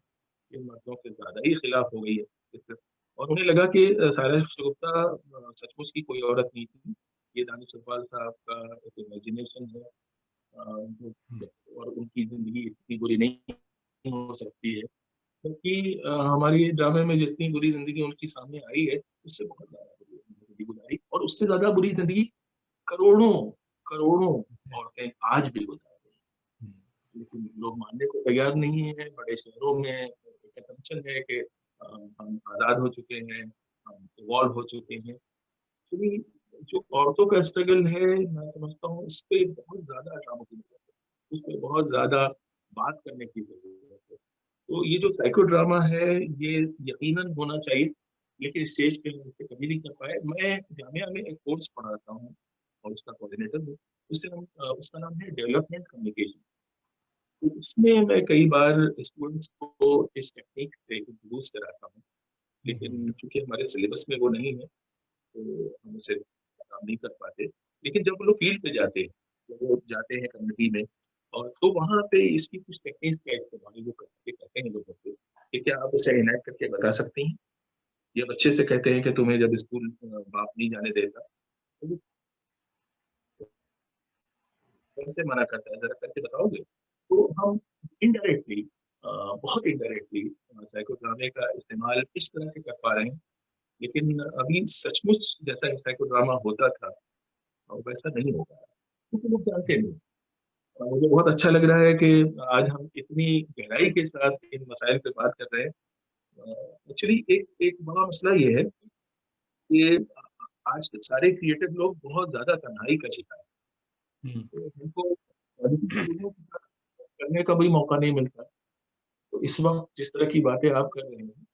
इन मर्दों के ज़्यादा ही खिलाफ हो गई है इससे। और उन्हें लगा कि साहिरा गुप्ता सचमुच की कोई औरत नहीं थी। ये दानिश इकबाल साहब का एक इमेजिनेशन है जो हुँ, और उनकी ज़िंदगी इतनी बुरी नहीं हो सकती है। क्योंकि हमारी ड्रामे में जितनी बुरी ज़िंदगी उनकी सामने आई है, उससे बहुत ज़्यादा बुरी ज़िंदगी गुज़ारी और उससे ज़्यादा बुरी ज़िंदगी करोड़ों, करोड़ों औरतें आज भी गुज़ार रही हैं। हुँ, लेकिन लोग मानने को तैयार नहीं हैं। बड़े शहरों में एक असम्पशन है कि हम आज़ाद हो चुके हैं, हम इवॉल्व हो चुके हैं। एक्चुअली जो औरतों का स्ट्रगल है, मैं समझता हूँ इस पे बहुत ज़्यादा काम की ज़रूरत है। उस पे बहुत ज़्यादा बात करने की ज़रूरत है। तो ये जो साइको ड्रामा है, ये यकीनन होना चाहिए, लेकिन स्टेज पे हम इसे कभी नहीं कर पाए। मैं जामिया में एक कोर्स पढ़ाता हूँ और उसका कोऑर्डिनेटर हूँ। उसका नाम है डेवलपमेंट कम्युनिकेशन। तो उसमें मैं कई बार स्टूडेंट्स को इस टेक्निक से इंट्रोड्यूस कराता हूँ, हुँ, हुँ, लेकिन चूँकि हमारे सिलेबस में वो नहीं है, तो हम उसे काम नहीं कर पाते। लेकिन जब वो लोग फील्ड पे जाते हैं, जब वो जाते हैं कम्युनिटी में और तो वहाँ पे इसकी कुछ टेक्निक्स का इस्तेमाल वो करके कहते हैं लोगों से कि क्या आप उसे इनैक्ट करके बता सकती हैं? या बच्चे से कहते हैं कि तुम्हें जब स्कूल बाप नहीं जाने देता, तो वो कैसे मना करता है, ज़रा करके बताओगे? तो हम इनडायरेक्टली बहुत इनडायरेक्टली साइकोड्रामे का इस्तेमाल इस तरह से कर पा रहे हैं, लेकिन अभी सचमुच जैसा साइकोड्रामा होता था, वैसा नहीं हो पा रहा, क्योंकि लोग जानते नहीं। मुझे बहुत अच्छा लग रहा है कि आज हम इतनी गहराई के साथ इन मसाइल पे बात कर रहे हैं। एक्चुअली एक एक बड़ा मसला ये है कि आज के सारे क्रिएटिव लोग बहुत ज़्यादा तन्हाई का शिकार हैं। हुँ। तो उनको क्वालिटी के लोगों के साथ करने का भी मौका नहीं मिलता। तो इस वक़्त जिस तरह की बातें आप कर रहे हैं,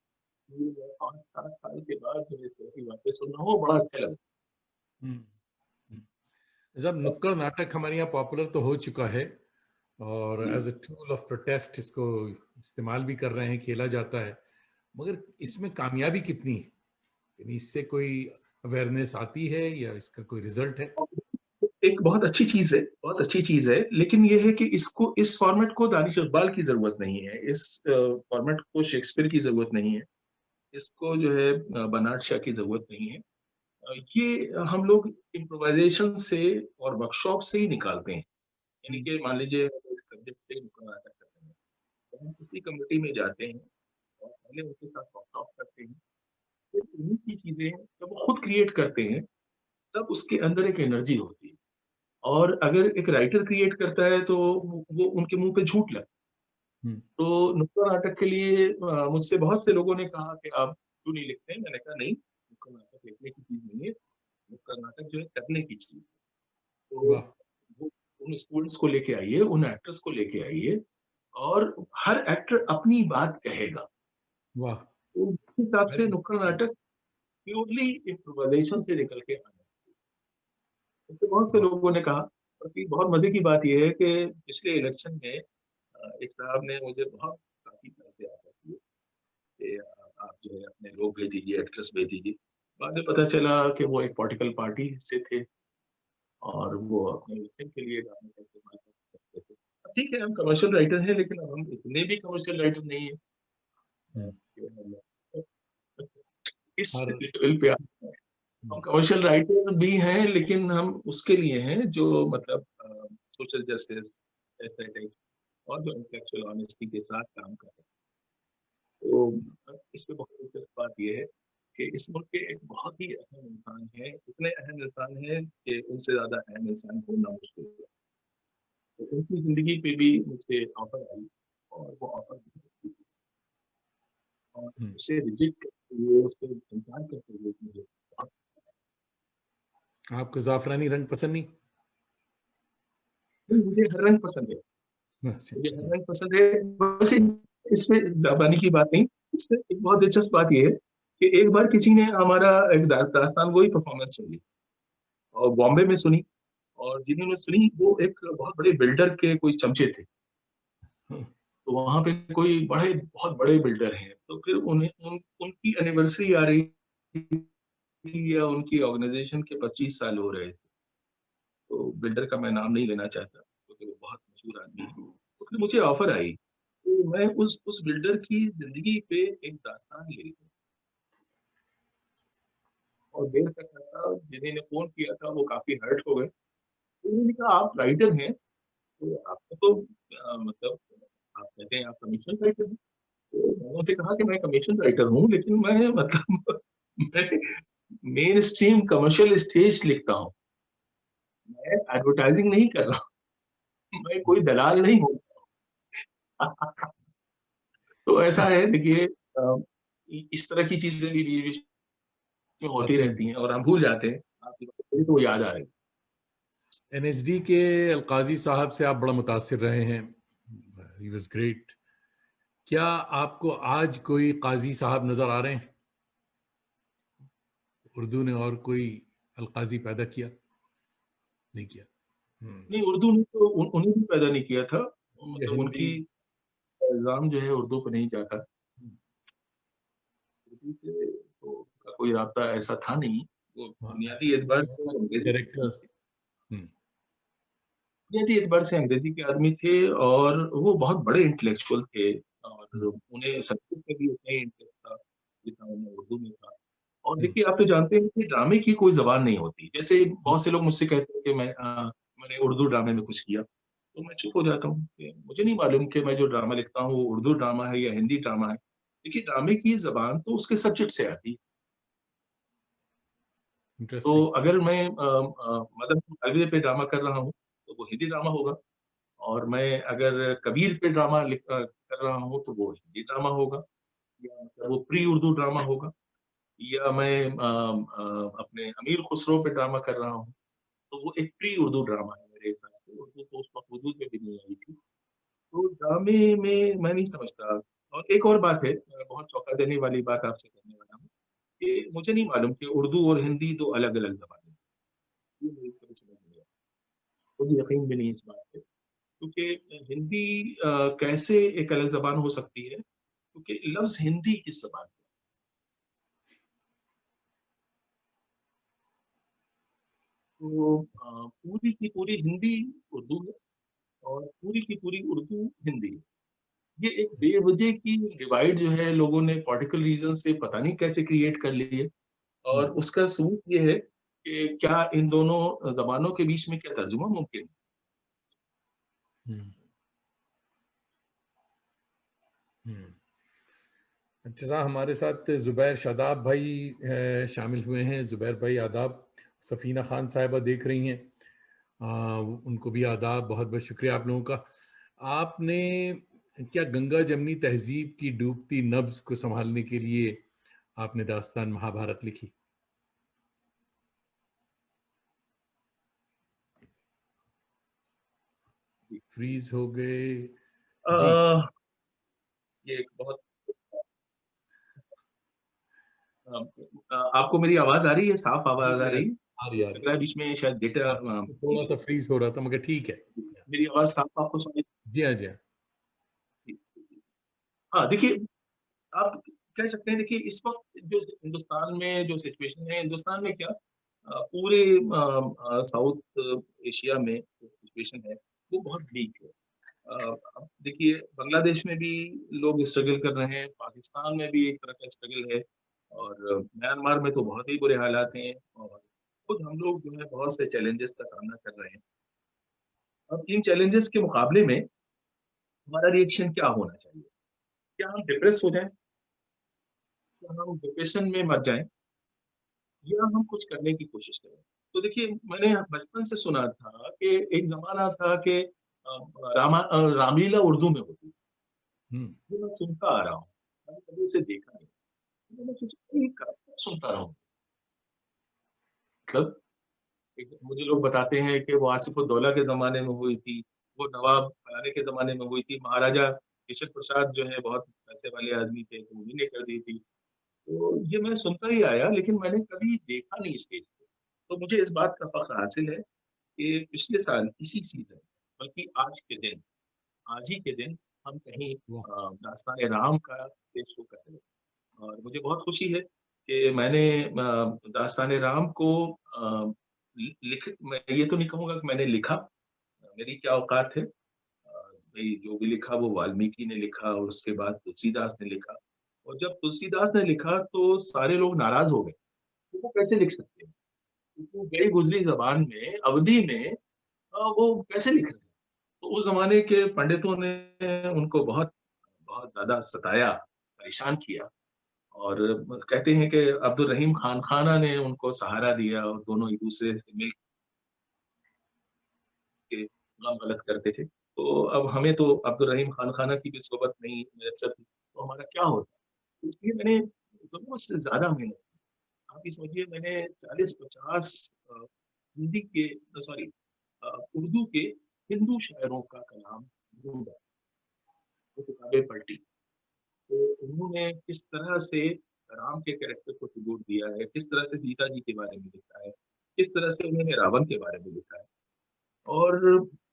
ये 5-7 साल के बाद जो इस तरह की बातें सुन रहा हूँ, बड़ा अच्छा लगा। हुँ, हुँ। जब नुक्कड़ नाटक हमारे यहाँ पॉपुलर तो हो चुका है और जी। As a tool of protest इसको इस्तेमाल भी कर रहे हैं, खेला जाता है। मगर इसमें कामयाबी कितनी है? यानी इससे कोई अवेयरनेस आती है या इसका कोई रिज़ल्ट है? एक बहुत अच्छी चीज़ है, बहुत अच्छी चीज़ है, लेकिन ये है कि इसको इस फ़ॉर्मेट को दानिश इक़बाल की ज़रूरत नहीं है, इस फ़ॉर्मेट को शेक्सपियर की ज़रूरत नहीं है, इसको जो है बर्नार्ड शॉ की ज़रूरत नहीं है। ये हम लोग इम्प्रोवाइज़ेशन से और वर्कशॉप से ही निकालते हैं। यानी हुँ, कि मान लीजिए एक सब्जेक्ट पे नुक्कड़ नाटक करते हैं, तो हम किसी कम्युनिटी में जाते हैं और पहले उनके साथ वर्कशॉप करते हैं। फिर उन्हीं की चीज़ें जब वो खुद क्रिएट करते हैं, तब उसके अंदर एक एनर्जी होती है। और अगर एक राइटर क्रिएट करता है तो वो उनके मुँह पे झूठ लगता है। हुँ, तो नुक्कड़ नाटक के लिए मुझसे बहुत से लोगों ने कहा कि आप क्यों नहीं लिखते हैं? मैंने कहा नहीं, नुक्कड़ नाटक लिखने की चीज़ नहीं है, नुक्कड़ नाटक जो है करने की चीज़ है। तो वाह! वो उन स्टूडेंट्स को लेके आइए, उन एक्टर्स को लेके आइए और हर एक्टर अपनी बात कहेगा। वाह! तो उस हिसाब से वेरी नुक्कड़ नाटक प्योरली इम्प्रोवाइज़ेशन से निकल के आना। तो बहुत से वाह! लोगों ने कहा, बल्कि बहुत मज़े की बात ये है कि पिछले इलेक्शन में एक साहब ने मुझे बहुत काफ़ी तरह से आशा की कि आप जो है अपने लोग भेज दीजिए, एक्ट्रेस भेज दीजिए। बाद में पता चला कि वो एक पॉलिटिकल पार्टी से थे और वो अपने इलेक्शन के लिए गाने का इस्तेमाल कर सकते थे। अब ठीक है, हम कमर्शियल राइटर हैं, लेकिन अब हम इतने भी कमर्शियल राइटर नहीं हैं। हुँ, कि हम इस हर लेवल पे हुँ, हम कमर्शियल राइटर भी हैं, लेकिन हम उसके लिए हैं जो मतलब सोशल जस्टिस, एस्थेटिक्स और जो इंटेलेक्चुअल ऑनेस्टी के साथ काम कर रहे हैं। तो इसमें बहुत दिलचस्प बात ये है कि इस मुल्क के एक बहुत ही अहम इंसान हैं, इतने अहम इंसान हैं कि उनसे ज़्यादा अहम इंसान ढूँढना मुश्किल है। तो उनकी ज़िंदगी पे भी मुझे ऑफ़र आई और वो ऑफ़र और हुँ। उसे रिजेक्ट करते हुए, उसको इनकार करते हुए मुझे बहुत आपको ज़ाफ़रानी रंग पसंद नहीं? नहीं, मुझे हर रंग पसंद है। अच्छा। मुझे हर हुँ, रंग पसंद है। बस इसमें ज़बानी की बात नहीं, इसमें एक बहुत दिलचस्प बात ये है कि एक बार किसी ने हमारा एक दास्तान गोई परफ़ॉर्मेंस सुनी और बॉम्बे में सुनी, और जिन्होंने सुनी वो एक बहुत बड़े बिल्डर के कोई चमचे थे। हुँ, तो वहाँ पे कोई बड़े बहुत बड़े बिल्डर हैं, तो फिर उन्हें उनकी एनिवर्सरी आ रही थी या उनकी ऑर्गनाइज़ेशन के 25 साल हो रहे थे। तो बिल्डर का मैं नाम नहीं लेना चाहता, क्योंकि वो बहुत मशहूर आदमी है। तो फिर मुझे ऑफ़र आई, तो मैं उस बिल्डर की ज़िंदगी पे एक दास्तान लिख दूँ, और देर तक था, जिन्होंने फ़ोन किया था वो काफ़ी हर्ट हो गए। तो उन्होंने कहा, "आप राइटर हैं, तो आपको तो मतलब आप कहते हैं आप कमीशन राइटर हैं?" तो मैंने उनसे कहा कि मैं कमीशन राइटर हूँ, लेकिन मैं मतलब मैं मेन स्ट्रीम कमर्शियल स्टेज लिखता हूँ। मैं एडवर्टाइज़िंग नहीं कर रहा हूँ, मैं कोई दलाल नहीं हूँ। तो ऐसा है देखिए, इस तरह की चीज़ें भी बीच-बीच में होती आते हैं। रहती हैं और हम भूल जाते हैं। आपकी बात करी तो वो याद आ रही। एनएसडी के अलकाज़ी साहब से आप बड़ा मुतासिर रहे हैं। He was great. क्या आपको आज कोई काज़ी साहब नज़र आ रहे हैं? उर्दू ने और कोई अलकाज़ी पैदा किया? नहीं किया। हुँ। नहीं, उर्दू ने तो उन्हें भी पैदा नहीं किया था। या मतलब हिंदी। उनकी इल्ज़ाम जो है उर्दू पे नहीं जाता। हुँ, उर्दू से तो उनका कोई राब्ता ऐसा था नहीं। वो हाँ, बुनियादी एतबार से वो अंग्रेज़ी के आदमी डायरेक्टर। थे। हुँ, बुनियादी एतबार से अंग्रेज़ी के आदमी थे, और वो बहुत बड़े इंटेलेक्चुअल थे, और हुँ, उन्हें संस्कृत में भी उतना ही इंटरेस्ट था, जितना उन्हें उर्दू में था। और हुँ, देखिए, आप तो जानते हैं कि ड्रामे की कोई ज़बान नहीं होती। जैसे हुँ, बहुत से लोग मुझसे कहते हैं कि मैंने उर्दू ड्रामे में कुछ किया, तो मैं चुप हो जाता हूँ कि मुझे नहीं मालूम कि मैं जो ड्रामा लिखता हूँ वो उर्दू ड्रामा है या हिंदी ड्रामा है। देखिए, ड्रामे की ज़बान तो उसके सब्जेक्ट से आती है। तो इंटरेस्टिंग। अगर मैं मदन मुतालिब पे ड्रामा कर रहा हूँ, तो वो हिंदी ड्रामा होगा, और मैं अगर कबीर पे ड्रामा कर रहा हूँ, तो वो हिंदी ड्रामा होगा, या मतलब वो प्री उर्दू ड्रामा होगा। या मैं अपने अमीर खुसरो पे ड्रामा कर रहा हूँ, तो वो एक प्री उर्दू ड्रामा है मेरे हिसाब से। उर्दू तो उस वक़्त वजूद में भी नहीं आई थी। तो ड्रामे में मैं नहीं समझता। और एक और बात है, बहुत चौंका देने वाली बात आपसे कहने वाला हूँ, कि मुझे नहीं मालूम कि उर्दू और हिंदी 2 अलग-अलग ज़बानें हैं। ये मेरी कभी समझ नहीं आई। मुझे यकीन भी नहीं है इस बात पे, क्योंकि हिंदी कैसे एक अलग ज़बान हो सकती है? क्योंकि लफ़्ज़ हिंदी किस ज़बान का है? तो पूरी की पूरी हिंदी उर्दू है, और पूरी की पूरी उर्दू हिंदी है। ये एक बेवजह की डिवाइड जो है लोगों ने पॉलिटिकल रीज़न से पता नहीं कैसे क्रिएट कर ली है, हुँ, और उसका सबूत ये है कि क्या इन दोनों ज़बानों के बीच में क्या तर्जुमा मुमकिन है? हुँ, हुँ। अच्छा साहब, हमारे साथ ज़ुबैर शादाब भाई शामिल हुए हैं। ज़ुबैर भाई आदाब। सफ़ीना ख़ान साहिबा देख रही हैं। उनको भी आदाब। बहुत-बहुत शुक्रिया आप लोगों का। आपने क्या गंगा जमनी तहज़ीब की डूबती नब्ज़ को सँभालने के लिए आपने दास्तान महाभारत लिखी? जी। फ्रीज़ हो गए। अ, जी, ये एक बहुत आपको मेरी आवाज़ आ रही है? साफ आवाज़ आ आ रही है? आ रही है, आ लग रही रहा है। है बीच में शायद डेटा आपका थोड़ा-सा फ्रीज़ हो रहा था मगर ठीक है। मेरी आवाज़ साफ आपको सुनाई जी हाँ, जी हाँ। देती है? हाँ, देखिए, आप कह सकते हैं, देखिए इस वक़्त जो हिंदुस्तान में जो सिचुएशन है, हिंदुस्तान में क्या पूरे साउथ एशिया में जो सिचुएशन है, वो बहुत वीक है। अब देखिए, बांग्लादेश में भी लोग स्ट्रगल कर रहे हैं, पाकिस्तान में भी एक तरह का स्ट्रगल है, और म्यांमार में तो बहुत ही बुरे हालात हैं, और खुद हम लोग जो है बहुत से चैलेंजेस का सामना कर रहे हैं। अब इन चैलेंजेस के मुकाबले में हमारा रिएक्शन क्या होना चाहिए? क्या हम डिप्रेस हो जाएँ? क्या हम डिप्रेशन में मर जाएँ? या हम कुछ करने की कोशिश करें? तो देखिए, मैंने बचपन से सुना था कि एक ज़माना था कि रामलीला उर्दू में होती थी। हुँ, ये मैं सुनता आ रहा हूँ। मैंने कभी उसे देखा नहीं। तो मैंने सोचा ये कब सुनता रहूँ। मतलब एक मुझे लोग बताते हैं कि वो आसिफ-उद-दौला के ज़माने में हुई थी, वो नवाब फलाने के ज़माने में हुई थी, महाराजा केशव प्रसाद जो है बहुत पैसे वाले आदमी थे, तो उन्हीं ने कर दी थी। तो ये मैं सुनता ही आया लेकिन मैंने कभी देखा नहीं स्टेज पे। तो मुझे इस बात का फ़ख्र हासिल है कि पिछले साल इसी सीज़न बल्कि आज ही के दिन हम कहीं वाह! दास्तान-ए राम का स्टेज शो कर रहे थे और मुझे बहुत खुशी है कि मैंने दास्तान-ए राम को मैं ये तो नहीं कहूँगा कि मैंने लिखा, मेरी क्या औकात है। भई जो भी लिखा वो वाल्मीकि ने लिखा और उसके बाद तुलसीदास ने लिखा और जब तुलसीदास ने लिखा तो सारे लोग नाराज़ हो गए, कि वो कैसे लिख सकते हैं? क्योंकि गई गुज़री ज़बान में, अवधी में वो कैसे लिख रहे हैं? तो उस ज़माने के पंडितों ने उनको बहुत बहुत ज़्यादा सताया, परेशान किया और कहते हैं कि अब्दुल रहीम खान खाना ने उनको सहारा दिया और दोनों एक-दूसरे से मिल के काम गलत करते थे। तो अब हमें तो अब्दुल रहीम खान खाना की भी सोबत नहीं मैसर थी, तो हमारा क्या होता? तो इसलिए मैंने ज़रूरत से ज़्यादा मेहनत की। आप ये समझिए मैंने 40-50 हिंदी के सॉरी उर्दू के हिंदू शायरों का कलाम ढूँढा, वो किताबें पलटी। तो उन्होंने किस तरह से राम के कैरेक्टर को ट्रिब्यूट दिया है, किस तरह से सीता जी के बारे में लिखा है, किस तरह से उन्होंने रावण के बारे में लिखा है। और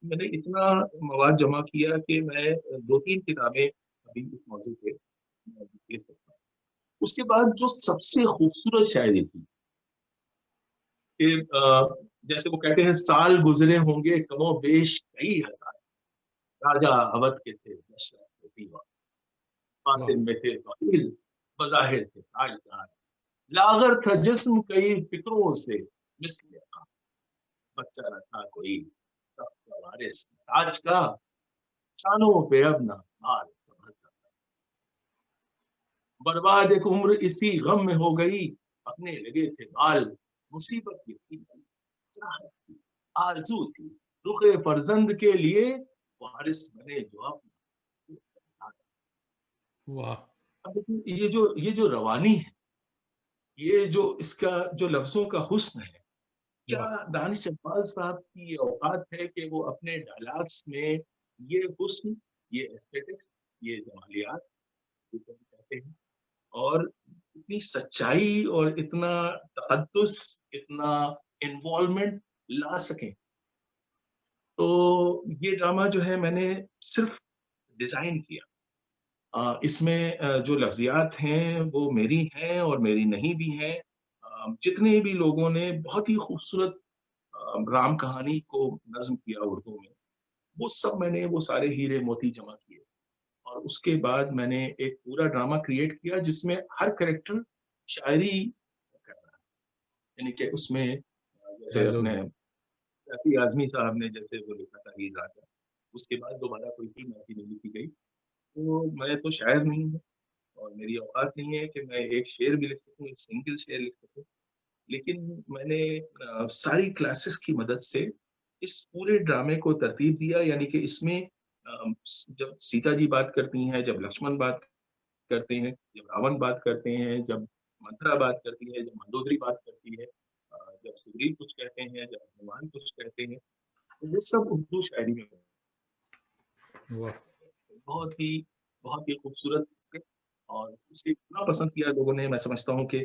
मैंने इतना मवाद जमा किया कि मैं 2-3 किताबें अभी इस मौजू पे मैं दे सकता हूँ। उसके बाद जो सबसे खूबसूरत शायरी थी कि जैसे वो कहते हैं साल गुज़रे होंगे कमोबेश कई हज़ार, राजा अवध के थे दशरथ के दीवान, वाह! बातिन में थे फ़कीर, बज़ाहिर थे ताजदार, लागर था जिस्म कई फ़िक्रों से मिस्र का, बच्चा न था कोई, तख्त का वारिस ताज का, शानों पे अब ना हाल संभलता। बर्बाद एक उम्र इसी गम में हो गई, अपने लगे थे बाल, मुसीबत ये थी, चाहत थी, आरज़ू थी, रुखे फर्जंद के लिए वारिस बने जो अपना। वाह! अब देखिए ये जो रवानी है, ये जो इसका जो लफ्ज़ों का हुस्न है, क्या वाह! दानिश इकबाल साहब की ये औकात है कि वो अपने डायलॉग्स में ये हुस्न, ये एस्थेटिक्स, ये जमालियात जिसे हम कहते हैं और इतनी सच्चाई और इतना तक़द्दुस, इतना इन्वॉल्वमेंट ला सकें। तो ये ड्रामा जो है मैंने सिर्फ़ डिज़ाइन किया। इसमें जो लफ्ज़ियात हैं वो मेरी हैं और मेरी नहीं भी हैं। जितने भी लोगों ने बहुत ही खूबसूरत राम कहानी को नज़्म किया उर्दू में, वो सब मैंने वो सारे हीरे मोती जमा किए और उसके बाद मैंने एक पूरा ड्रामा क्रिएट किया जिसमें हर कैरेक्टर शायरी कर रहा है। यानी कि उसमें जैसे डायलॉग्स अपने रफ़ी आज़मी साहब ने जैसे वो लिखा था हीर रांझा, उसके बाद दोबारा कोई फ़िल्म ऐसी नहीं लिखी गई। तो मैं तो शायर नहीं हूँ और मेरी औकात नहीं है कि मैं एक शेर भी लिख सकूँ, एक सिंगल शेर लिख सकूँ। लेकिन मैंने सारी क्लासेस की मदद से इस पूरे ड्रामे को तरतीब दिया यानी कि इसमें जब सीता जी बात करती हैं, जब लक्ष्मण बात करते हैं, जब रावण बात करते हैं, जब मंथरा बात करती है, जब मंदोदरी बात करती है, जब सुग्रीव कुछ कहते हैं, जब हनुमान कुछ कहते हैं, तो वो सब उर्दू शायरी में वाह! बहुत ही बहुत ही खूबसूरत स्क्रिप्ट और उसे इतना पसंद किया लोगों ने मैं समझता हूँ कि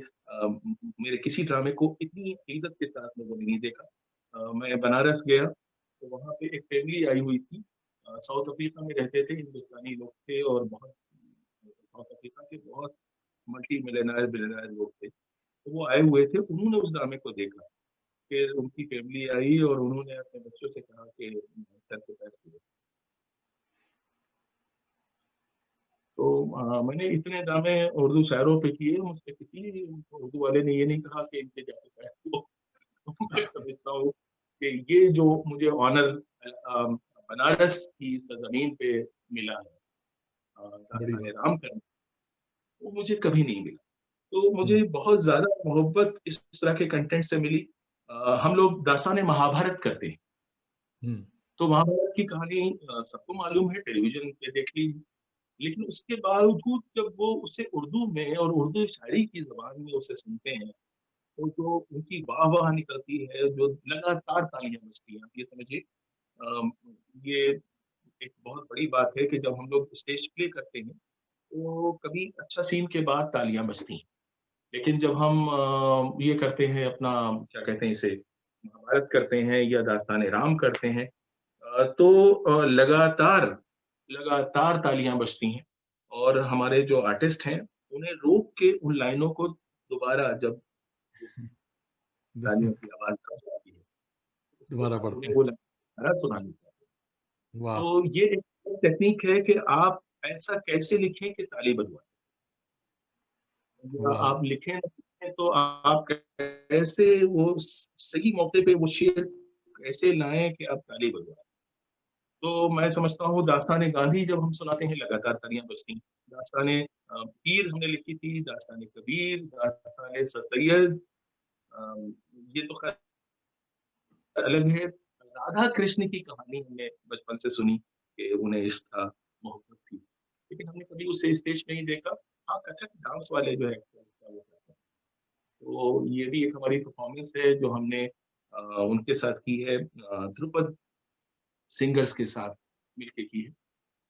मेरे किसी ड्रामे को इतनी इज़्ज़त के साथ लोगों ने नहीं देखा। मैं बनारस गया, तो वहाँ पे एक फैमिली आई हुई थी। साउथ अफ्रीका में रहते थे, हिंदुस्तानी लोग थे और बहुत साउथ अफ्रीका के बहुत मल्टी मिलियनेयर बिलियनेयर लोग थे। तो वो आए हुए थे, उन्होंने उस ड्रामे को देखा। फिर उनकी फैमिली आई और उन्होंने अपने बच्चों से कहा कि सर के पैर छुओ। तो मैंने इतने ड्रामे उर्दू शायरों पे किए, मुझसे किसी उर्दू वाले ने ये नहीं कहा कि इनके जाके पैर छुओ। तो मैं समझता हूँ कि ये जो मुझे ऑनर बनारस की सरज़मीन पे मिला है बड़ी दास्तान-ए बात। राम करने, वो मुझे कभी नहीं मिला। तो हुँ, मुझे बहुत ज़्यादा मोहब्बत इस तरह के कंटेंट से मिली। हम लोग दास्तान-ए-महाभारत करते हैं, हुँ, तो महाभारत की कहानी सबको मालूम है, टेलीविज़न पे देख ली लेकिन उसके बावजूद जब वो उसे उर्दू में और उर्दू शायरी की ज़बान में उसे सुनते हैं, तो जो उनकी वाह-वाह निकलती है, जो लगातार तालियाँ बजती हैं, आप ये समझिए अ, ये एक बहुत बड़ी बात है कि जब हम लोग स्टेज प्ले करते हैं, तो कभी अच्छा सीन के बाद तालियाँ बजती हैं। लेकिन जब हम ये करते हैं अपना क्या कहते हैं इसे, महाभारत करते हैं या दास्तान-ए राम करते हैं तो लगातार लगातार तालियाँ बजती हैं और हमारे जो आर्टिस्ट हैं, उन्हें रोक के उन लाइनों को दोबारा जब तालियों की आवाज़ आ जाती है, उसके दोबारा बाद पढ़ते उन्हें हैं। वो लाइन दोबारा सुनानी चाहिए। वाह! तो ये एक टेक्नीक है कि आप ऐसा कैसे लिखें कि ताली बजवा सकें। वाह! आप लिखें ना लिखें तो आप कैसे वो सही मौके पे वो शेर कैसे लाएँ कि आप ताली बजवा सकें। तो मैं समझता हूँ दास्तान-ए गांधी जब हम सुनाते हैं लगातार तालियाँ बजती हैं। दास्तान-ए पीर हमने लिखी थी, दास्तान-ए कबीर, दास्तान-ए सर सैयद अ, ये तो ख़ैर अलग है। राधा कृष्ण की कहानी हमने बचपन से सुनी कि उन्हें इश्क था, मोहब्बत थी। लेकिन हमने कभी उसे स्टेज पे नहीं देखा। हाँ, कथक डांस वाले जो एक्टर्स हैं वो करते हैं। तो ये भी एक हमारी परफ़ॉर्मेंस है जो हमने उनके साथ की है ध्रुपद सिंगर्स के साथ मिलके की है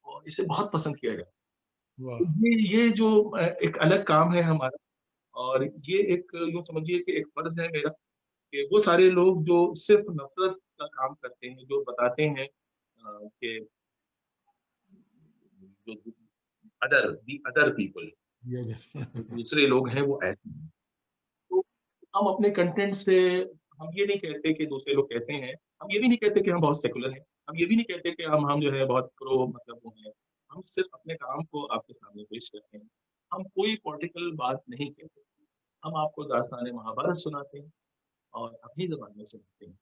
और इसे बहुत पसंद किया गया। तो वाह! ये जो एक अलग काम है हमारा और ये एक यूँ समझिए कि एक फ़र्ज़ है मेरा कि वो सारे लोग जो सिर्फ़ नफ़रत का काम करते हैं, जो बताते हैं कि जो दी अदर पीपल ये जो दूसरे लोग हैं वो ऐसे हैं। तो हम अपने कंटेंट से हम ये नहीं कहते कि दूसरे लोग कैसे हैं, हम ये भी नहीं कहते कि हम बहुत सेक्युलर हैं, हम ये भी नहीं कहते कि हम जो है बहुत प्रो मतलब वो हैं। हम सिर्फ़ अपने काम को आपके सामने पेश करते हैं। हम कोई पॉलिटिकल बात नहीं कहते। हम आपको दास्तान-ए महाभारत सुनाते हैं और अपनी ज़बान में सुनाते हैं।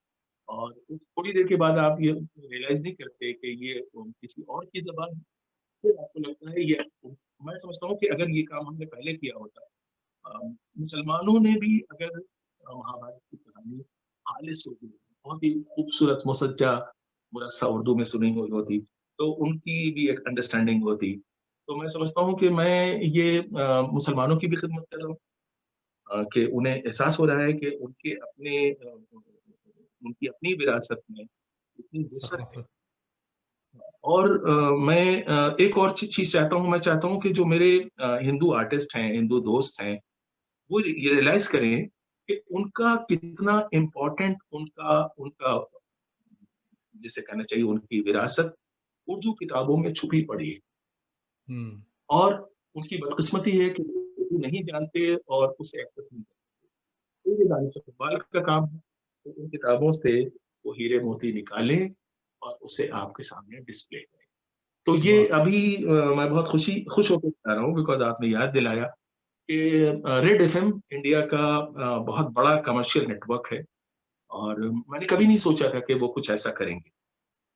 और फिर थोड़ी देर के बाद आप ये रियलाइज़ नहीं करते कि ये किसी और की ज़बान है, फिर आपको लगता है ये मैं समझता हूँ कि अगर ये काम हमने पहले किया होता मुसलमानों ने भी अगर महाभारत की कहानी खालिस उर्दू में, बहुत ही खूबसूरत मुसज्जा मुरस्सा उर्दू में सुनी हुई होती, तो उनकी भी एक अंडरस्टैंडिंग होती। तो मैं समझता हूँ कि मैं ये मुसलमानों की भी खिदमत कर रहा हूँ कि उन्हें एहसास हो रहा है कि उनके अपने उनकी अपनी विरासत में इतनी वुसअत है। सकाफ़त। और मैं एक और चीज़ चाहता हूँ, मैं चाहता हूँ कि जो मेरे हिंदू आर्टिस्ट हैं, हिंदू दोस्त हैं, वो ये रियलाइज़ करें कि उनका कितना इम्पोर्टेंट उनका उनका जिसे कहना चाहिए उनकी विरासत उर्दू किताबों में छुपी पड़ी है। हुँ, और उनकी बदकिस्मती है कि उर्दू नहीं जानते और उसे एक्सेस नहीं करते। तो ये दानिश इकबाल का काम है कि उन किताबों से वो हीरे मोती निकालें और उसे आपके सामने डिस्प्ले करें। तो ये वाह! अभी मैं बहुत खुश होके बता रहा हूँ बिकॉज़ आपने याद दिलाया कि रेड एफएम इंडिया का बहुत बड़ा कमर्शियल नेटवर्क है और मैंने कभी नहीं सोचा था कि वो कुछ ऐसा करेंगे।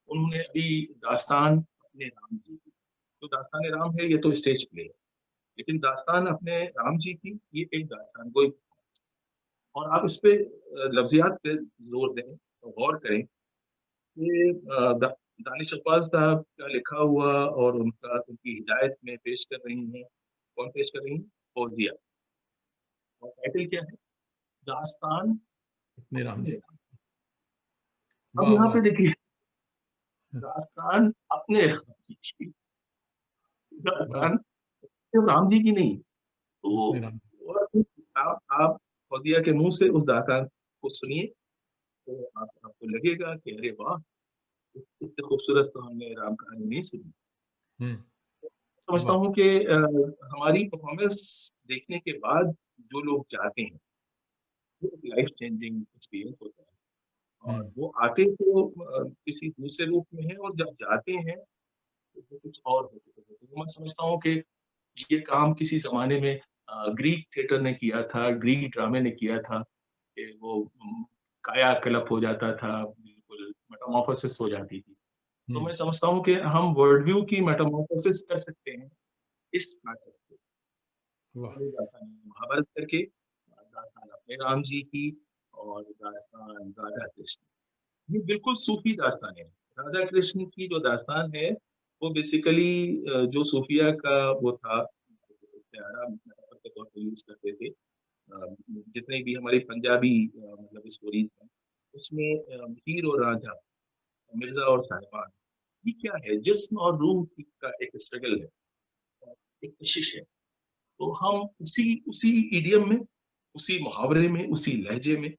उन्होंने अभी दास्तान अपने राम जी की, तो दास्तान-ए-राम है ये तो स्टेज प्ले है, लेकिन दास्तान अपने राम जी की ये एक दास्तान गोई और आप इस पे लफ्ज़ियात पे ज़ोर दें, गौर करें कि दा दानिश इकबाल साहब का लिखा हुआ और उनकी हिदायत में पेश कर रही हैं, कौन पेश कर रही हैं? फौजिया और टाइटल क्या है? दास्तान अपने राम अपने जी। राम। अब वाह, यहाँ वाह! पे देखिए दास्तान अपने राम जी की, वाह! दास्तान सिर्फ राम जी की नहीं। अपने तो राम और फिर आप फौजिया के मुँह से उस दास्तान को सुनिए, तो आपको लगेगा कि अरे वाह! इससे खूबसूरत तो हमने राम कहानी नहीं सुनी। हुँ, समझता वाह! हूँ कि हमारी परफ़ॉर्मेंस देखने के बाद जो लोग जाते हैं, वो एक लाइफ़ चेंजिंग एक्सपीरियंस होता है हुँ, और वो आते तो किसी दूसरे रूप में हैं और जब जाते हैं, तो वो कुछ और होते हैं। तो मैं समझता हूँ कि ये काम किसी ज़माने में ग्रीक थिएटर ने किया था, ग्रीक ड्रामे ने किया था कि वो कायाकल्प हो जाता था, बिल्कुल मेटामॉर्फोसिस हो जाती थी। तो हुँ, मैं समझता हूँ कि हम वर्ल्ड व्यू की मेटामॉर्फोसिस कर सकते हैं इस नाटक से। वाह! दास्तान महाभारत करके, दास्तान अपने राम जी की और दास्तान राधा कृष्ण। ये बिल्कुल सूफ़ी दास्तान है। राधा कृष्ण की जो दास्तान है, वो बेसिकली जो सूफिया का वो था, इस्तिआरा मेटाफर के तौर पे यूज़ करते थे। जितने भी हमारी पंजाबी मतलब स्टोरीज़ हैं, उसमें हीर और रांझा, मिर्ज़ा और साहिबान, ये क्या है? जिस्म और रूह की का एक स्ट्रगल है, एक कशिश है। तो हम उसी उसी इडियम में, उसी मुहावरे में, उसी लहजे में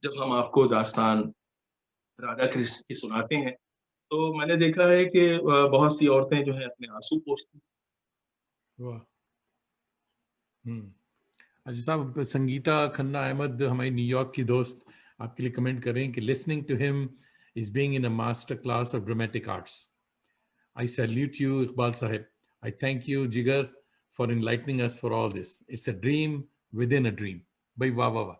जब हम आपको दास्तान राधा कृष्ण की सुनाते हैं, तो मैंने देखा है कि बहुत सी औरतें जो हैं अपने आँसू पोंछती वाह। हम्म। अच्छा साहब, संगीता खन्ना अहमद हमारी न्यूयॉर्क की दोस्त आपके लिए कमेंट कर रहे हैं कि listening to him is being in a master class of dramatic arts. I salute you Iqbal Sahab. I thank you Jigar for enlightening us for all this. It's a dream within a dream. भाई वाह वाह वाह,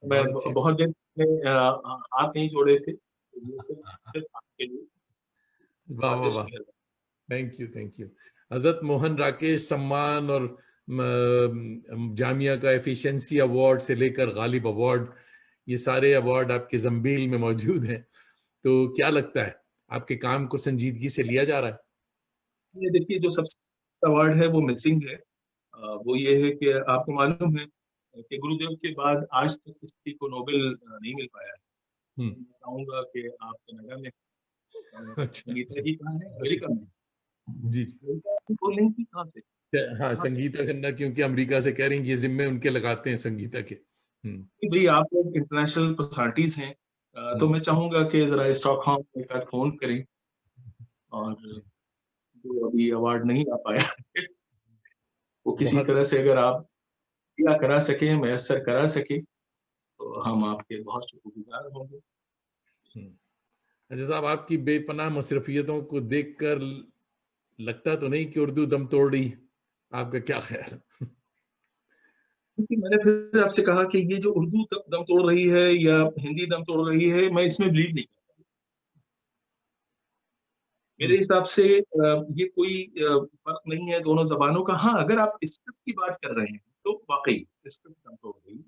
मैं बहुत अच्छे। बहुत देर से हाथ नहीं जोड़े थे, तो ये सिर्फ़ आपके लिए वाह वाह आतिश वाह, मेहरबान। Thank you thank you. हजरत मोहन राकेश सम्मान और जामिया का एफिशिएंसी अवार्ड से लेकर गालिब अवार्ड, ये सारे अवार्ड आपके जंबील में मौजूद हैं। तो क्या लगता है, आपके काम को संजीदगी से लिया जा रहा है? ये देखिए जो सबसे अवार्ड है वो मिसिंग है। वो ये है कि आपको मालूम है कि गुरुदेव के बाद आज तक किसी को नोबेल नहीं मिल पाया है। हम्म। मैं चाहूँगा कि आप कनाडा में अच्छा। संगीता जी कहाँ हैं? अमेरिका में। जी जी। अमेरिका में बोल रही थी कहाँ से? हाँ, कहाँ से? संगीता खन्ना क्योंकि अमेरिका से कह रही हैं, ये जिम्मे उनके लगाते हैं संगीता के। हम्म। कि भई आप लोग इंटरनेशनल पर्सनैलिटीज़ हैं। तो हम्म। मैं चाहूँगा कि ज़रा स्टॉकहोम एक आध फ़ोन करें और जो अभी अवार्ड नहीं आ पाया है, वो किसी बहुत। तरह से अगर आप पूरा करा सकें, मयस्सर करा सकें, तो हम आपके बहुत शुक्रगुज़ार होंगे। हम्म। अच्छा साहब, आपकी बेपनाह मसरफियतों को देखकर लगता तो नहीं कि उर्दू दम तोड़ रही है? आपका क्या ख्याल है? क्योंकि मैंने फिर आपसे कहा कि ये जो उर्दू दम तोड़ रही है या हिंदी दम तोड़ रही है, मैं इसमें बिलीव नहीं करता। मेरे हम्म। हिसाब से ये कोई फ़र्क नहीं है दोनों ज़बानों का। हाँ, अगर आप स्क्रिप्ट की बात कर रहे हैं, तो वाक़ई स्क्रिप्ट दम तोड़ रही है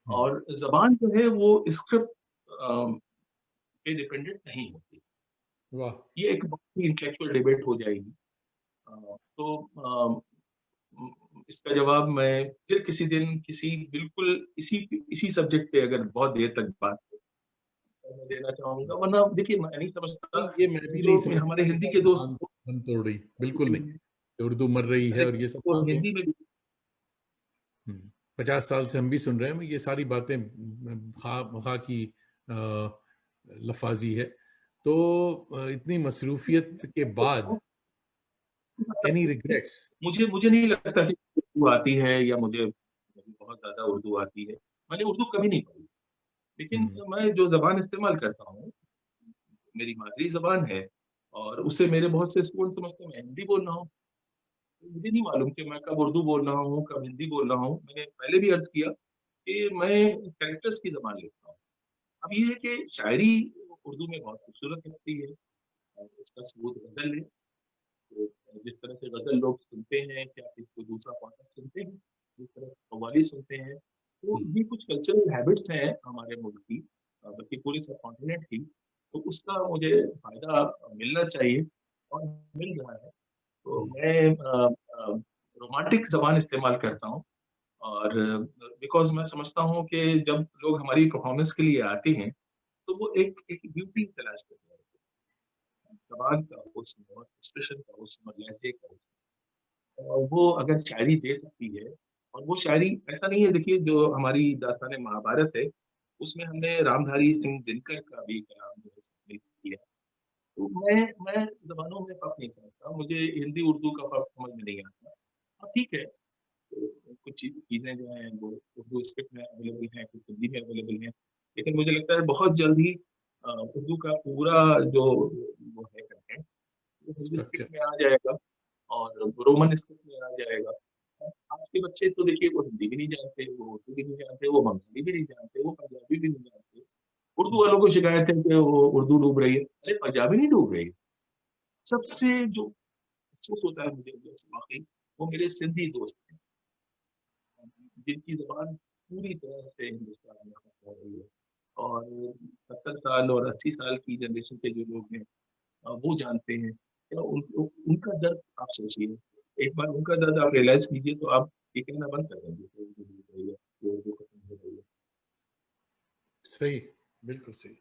हम्म। और ज़बान जो है वो स्क्रिप्ट अ, पे डिपेंडेंट नहीं होती। वाह। ये एक बहुत ही इंटेलेक्चुअल डिबेट हो जाएगी। तो इसका जवाब मैं फिर किसी दिन किसी बिल्कुल इसी इसी सब्जेक्ट पे अगर बहुत देर तक बात हो, तो मैं देना चाहूँगा। वरना देखिए मैं नहीं समझता नहीं, ये मैं भी नहीं जो हमारे समझता कि हिंदी साहब के दोस्त जबान दम तोड़ रही, बिल्कुल नहीं। कि उर्दू मर रही है और ये सब वो बातें। हिंदी में भी 50 साल से हम भी सुन रहे हैं, ये सारी बातें खा खा की लफाजी है। तो इतनी मसरूफियत के बाद एनी रिग्रेट्स? मुझे मुझे नहीं लगता कि उर्दू आती है या मुझे बहुत ज़्यादा उर्दू आती है। मैंने उर्दू कभी नहीं पढ़ी। लेकिन हम्म। मैं जो ज़बान इस्तेमाल करता हूँ, मेरी मादरी ज़बान है और उससे मेरे बहुत से स्टूडेंट समझते हैं मैं हिंदी बोल रहा हूँ। मुझे नहीं मालूम कि मैं कब उर्दू बोल रहा हूँ, कब हिंदी बोल रहा हूँ। मैंने पहले भी अर्ज़ किया कि मैं कैरेक्टर्स की ज़बान लिखता हूँ। अब ये है कि शायरी उर्दू में बहुत खूबसूरत लगती है और उसका सबूत ग़ज़ल है। तो जिस तरह से ग़ज़ल लोग सुनते हैं, क्या कोई दूसरा पॉइंट सुनते हैं, जिस तरह से कव्वाली सुनते हैं, तो हम्म। ये कुछ कल्चरल हैबिट्स हैं हमारे मुल्क की, बल्कि पूरे सबकॉन्टिनेंट की, तो उसका मुझे फ़ायदा मिलना चाहिए और मिल रहा है। तो हम्म। मैं रोमांटिक ज़बान इस्तेमाल करता हूँ और बिकॉज़ मैं समझता हूँ कि जब लोग हमारी परफ़ॉर्मेंस के लिए आते हैं, तो वो एक एक ब्यूटी तलाश करते हैं। ज़बान का हुस्न और एक्सप्रेशन का हुस्न और लहज़े का हुस्न। वो अगर शायरी दे सकती है और वो शायरी ऐसा नहीं है देखिए जो हमारी दास्तान-ए महाभारत है, उसमें हमने रामधारी सिंह दिनकर का भी कलाम जो है शामिल किया। तो मैं ज़बानों में फ़र्क नहीं समझता, मुझे हिंदी-उर्दू का फ़र्क समझ में नहीं आता। हाँ, ठीक है, तो कुछ चीज़ें जो हैं वो उर्दू स्क्रिप्ट में अवेलेबल हैं, कुछ हिंदी में अवेलेबल हैं। लेकिन मुझे लगता है बहुत जल्द ही उर्दू का पूरा जो वो है कंटेंट, वो हिंदी स्ट्रक्चर। स्क्रिप्ट में आ जाएगा और रोमन स्क्रिप्ट में आ जाएगा। आज के बच्चे तो देखिए वो हिंदी भी नहीं जानते, वो उर्दू भी नहीं जानते, वो बंगाली भी नहीं जानते, वो पंजाबी भी नहीं जानते। उर्दू वालों को शिकायत है कि वो उर्दू डूब रही है। अरे पंजाबी नहीं डूब रही है। सबसे जो अफ़सोस होता है मुझे जैसे वाक़ई, वो मेरे सिंधी दोस्त हैं, जिनकी ज़ुबान पूरी तरह से हिंदुस्तान में ख़त्म हो रही है। और 70 साल और 80 साल की जनरेशन के जो लोग हैं, वो जानते हैं। क्या उनका दर्द आप सोचिए, एक बार उनका दर्द आप रियलाइज़ कीजिए तो आप ये कहना बंद कर देंगे कि उनको दी गई है, वो खत्म हो गई है। सही, बिल्कुल सही।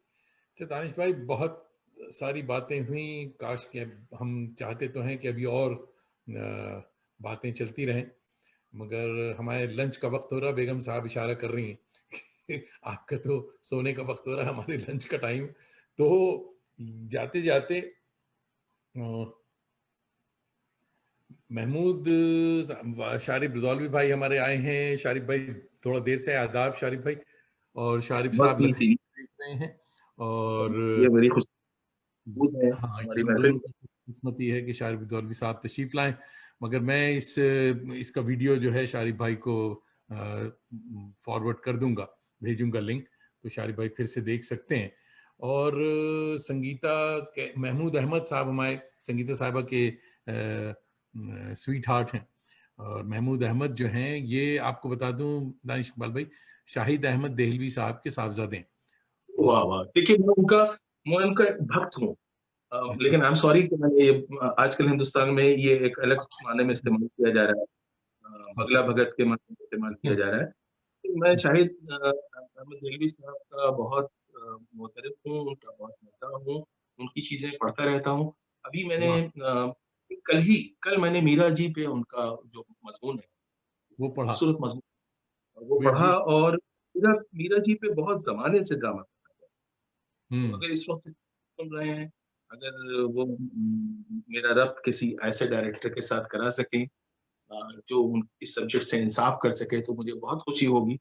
तो दानिश भाई, बहुत सारी बातें हुई। काश कि अब हम चाहते तो हैं कि अभी और बातें चलती रहें, मगर हमारे लंच का वक्त हो रहा, बेगम साहब इशारा कर रही हैं आपका तो सोने का वक्त हो रहा है, हमारे लंच का टाइम। तो जाते जाते महमूद शारिब रिजवालवी भाई हमारे आए हैं। शारिब भाई थोड़ा देर से आए। आदाब शारिब भाई। और शारिब बहुत साहब ही लंच जी, देख रहे हैं। और ये बड़ी खुशबू है हाँ, ये हमारी हम महफ़िल दोनों की किस्मती है कि शारिब रिजवालवी साहब तशरीफ लाएं। मगर मैं इसका वीडियो जो है शारिब भाई को फॉरवर्ड कर दूंगा, भेजूंगा लिंक, तो शारिब भाई फिर से देख सकते हैं। और महमूद अहमद साहब हमारे संगीता साहिबा के स्वीट हार्ट हैं। और महमूद अहमद जो हैं, ये आपको बता दूं दानिश इकबाल भाई, शाहिद अहमद देहलवी साहब के साहबजादे हैं। वाह, और वाह! देखिए मैं उनका एक भक्त हूँ। अच्छा, लेकिन आई एम सॉरी कि मैंने ये आजकल हिंदुस्तान में ये एक अलग अच्छा, मायने में इस्तेमाल किया जा रहा है। हाँ, बगला भगत के माध्यम से इस्तेमाल किया हम्म, जा रहा है। तो मैं शाहिद अहमद देलवी साहब का बहुत मुअतरिफ़ हूँ, उनका बहुत चाहता हूँ, उनकी चीज़ें पढ़ता रहता हूँ। अभी मैंने वाह, कल मैंने मीरा जी पे उनका जो मज़मून है, वो पढ़ा। खूबसूरत मज़मून, वो वे पढ़ा भी, और मीरा मीरा जी पे बहुत ज़माने से ड्रामा बना है। तो हम्म, अगर इस वक़्त सुन रहे हैं, अगर वो मेरा रब किसी ऐसे डायरेक्टर के साथ करा सकें जो इस सब्जेक्ट से इंसाफ कर सके तो मुझे बहुत खुशी होगी।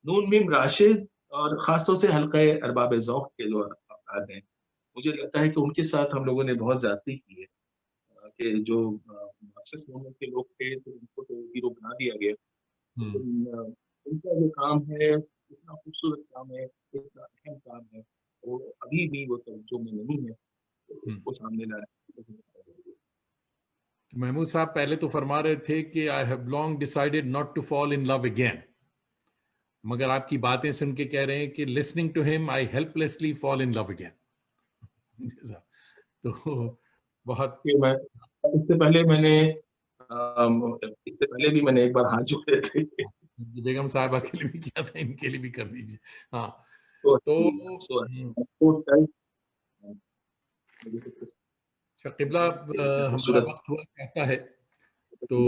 नून मीम राशिद और ख़ास तौर से हल्क़ाए अरबाब ज़ौक़ के जो अफ़राद हैं, मुझे लगता है कि उनके साथ हम लोगों ने बहुत ज़्यादती की है। कि जो मार्क्सिस्ट मूवमेंट के लोग थे तो उनको तो हीरो बना दिया गया। हम्म, लेकिन उनका जो काम है, इतना खूबसूरत काम है, इतना अहम काम है, वो अभी भी वो तवज्जो में नहीं है, तो हम्म। उसको सामने लाना तो महमूद साहब पहले तो फरमा रहे थे कि I have long decided not to fall in love again, मगर आपकी बातें सुन के कह रहे हैं कि listening to him I helplessly fall in love again. तो बहुत, कि मैं इससे पहले मैंने इससे पहले भी मैंने एक बार हाथ जोड़े थे। बेगम साहबा के लिए भी किया था, इनके लिए भी कर दीजिए। हाँ, तो तो सो आपको कल मुझे कुछ अच्छा किबला, इतने हमारा खूबसूरत वक्त हुआ कहता है। तो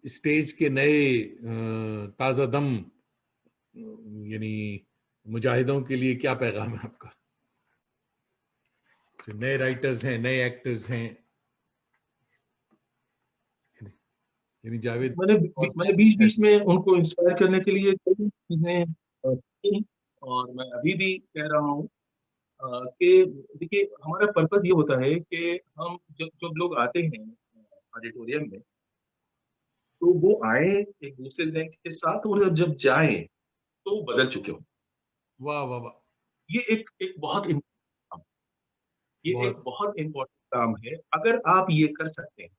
स्टेज के नए ताजा दम यानी मुजाहिदों के लिए क्या पैगाम है आपका? जो नए राइटर्स हैं, नए एक्टर्स हैं, यानी जावेद और मैंने मैं, बीच-बीच में उनको इंस्पायर करने के लिए कई चीज़ें की और मैं अभी भी कह रहा हूँ कि देखिए हमारा पर्पज़ ये होता है कि हम जब जब लोग आते हैं ऑडिटोरियम में, तो वो आएँ एक दूसरे ज़हन के साथ और जब जब जाएँ, तो वो बदल चुके हों। वाह वाह वाह, ये एक एक बहुत इम ये एक बहुत, बहुत इम्पोर्टेंट काम है। अगर आप ये कर सकते हैं,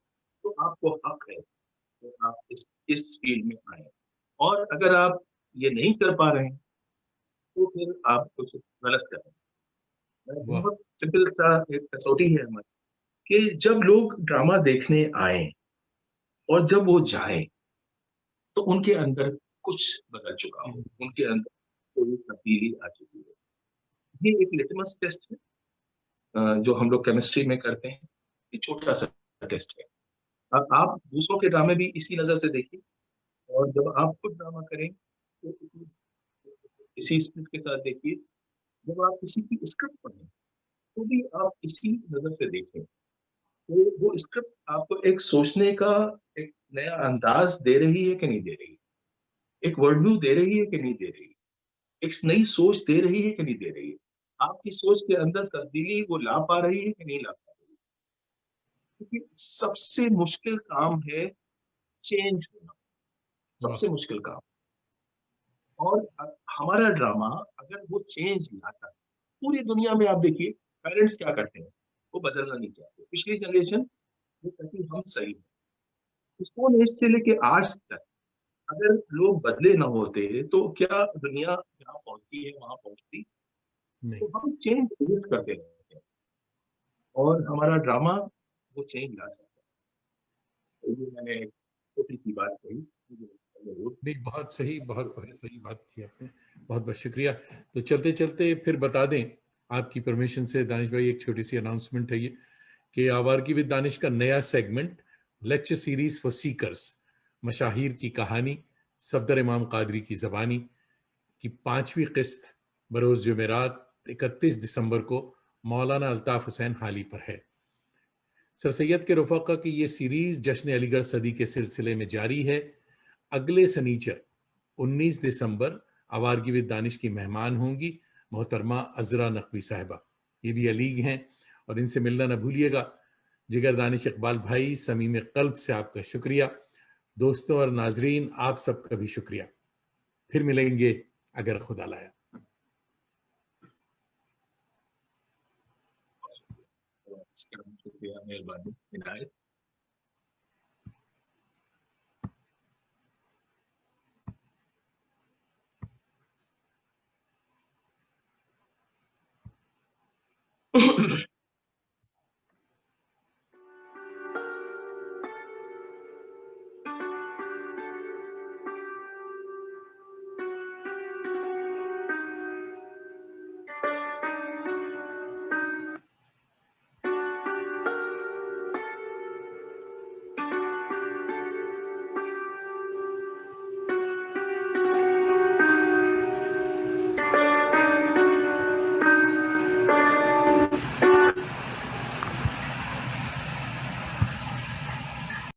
तो आपको हक है कि आप इस फ़ील्ड में आएँ और अगर आप ये नहीं कर पा रहे हैं, तो फिर आप कुछ गलत कर रहे हैं। वाह, बहुत सिंपल सा एक कसौटी है हमारी कि जब लोग ड्रामा देखने आएँ और जब वो जाएँ, तो उनके अंदर कुछ बदल चुका हो, उनके अंदर कोई तब्दीली आ चुकी है। ये एक लिटमस टेस्ट है जो हम लोग केमिस्ट्री में करते हैं। ये छोटा-सा टेस्ट है। आप दूसरों के ड्रामे भी इसी नज़र से देखिए और जब आप खुद ड्रामा करें, तो इसी स्पिरिट के साथ देखिए। जब आप किसी की स्क्रिप्ट पढ़ें, तो भी आप इसी नज़र से देखें। तो वो स्क्रिप्ट आपको एक सोचने का एक नया अंदाज़ दे रही है कि नहीं दे रही? एक वर्ल्ड व्यू दे रही है कि नहीं दे रही? एक नई सोच दे रही है कि नहीं दे रही है? आपकी सोच के अंदर तब्दीली वो ला पा रही है कि नहीं ला पा रही है? क्योंकि सबसे मुश्किल काम है चेंज होना, वाह, सबसे मुश्किल काम। और हमारा ड्रामा अगर वो चेंज लाता है, पूरी दुनिया में आप देखिए पेरेंट्स क्या करते हैं, वो बदलना नहीं चाहते। पिछली जनरेशन वो कहती है हम सही हैं। स्कूल एज से लेके आज तक अगर लोग बदले ना होते तो क्या दुनिया जहाँ पहुँची है वहाँ पहुँचती? नहीं, तो हम चेंज रेज़िस्ट करते रहते हैं। और हमारा ड्रामा वो चेंज ला सकता है। तो ये मैंने एक छोटी-सी बात कही, मुझे लगता है ज़रूर। नहीं, बहुत बहुत सही बात की आपने। बहुत बहुत शुक्रिया। तो चलते-चलते फिर बता दें, आपकी परमिशन से दानिश भाई, एक छोटी-सी अनाउंसमेंट है ये, कि आवारगी विद दानिश का नया segment lecture series for seekers, मशाहिर की कहानी, सफदर इमाम कादरी की ज़बानी की 5वीं किस्त बरोज़ जुमेरात 31 दिसंबर को मौलाना अल्ताफ़ हुसैन हाली पर है। सर सैयद के रफ़ाक़ा की ये सीरीज़ जश्न अलीगढ़ सदी के सिलसिले में जारी है। अगले सनीचर 19 दिसंबर आवारगी विद दानिश की मेहमान होंगी मोहतरमा अज़रा नकवी साहिबा। ये भी अलीग हैं और इनसे मिलना न भूलिएगा। जिगर दानिश इकबाल भाई, समीम क़ल्ब से आपका शुक्रिया। दोस्तों और नाज़रीन, आप सबका भी शुक्रिया। फिर मिलेंगे अगर खुदा लाया। शुक्रिया, मेहरबानी, इनायत।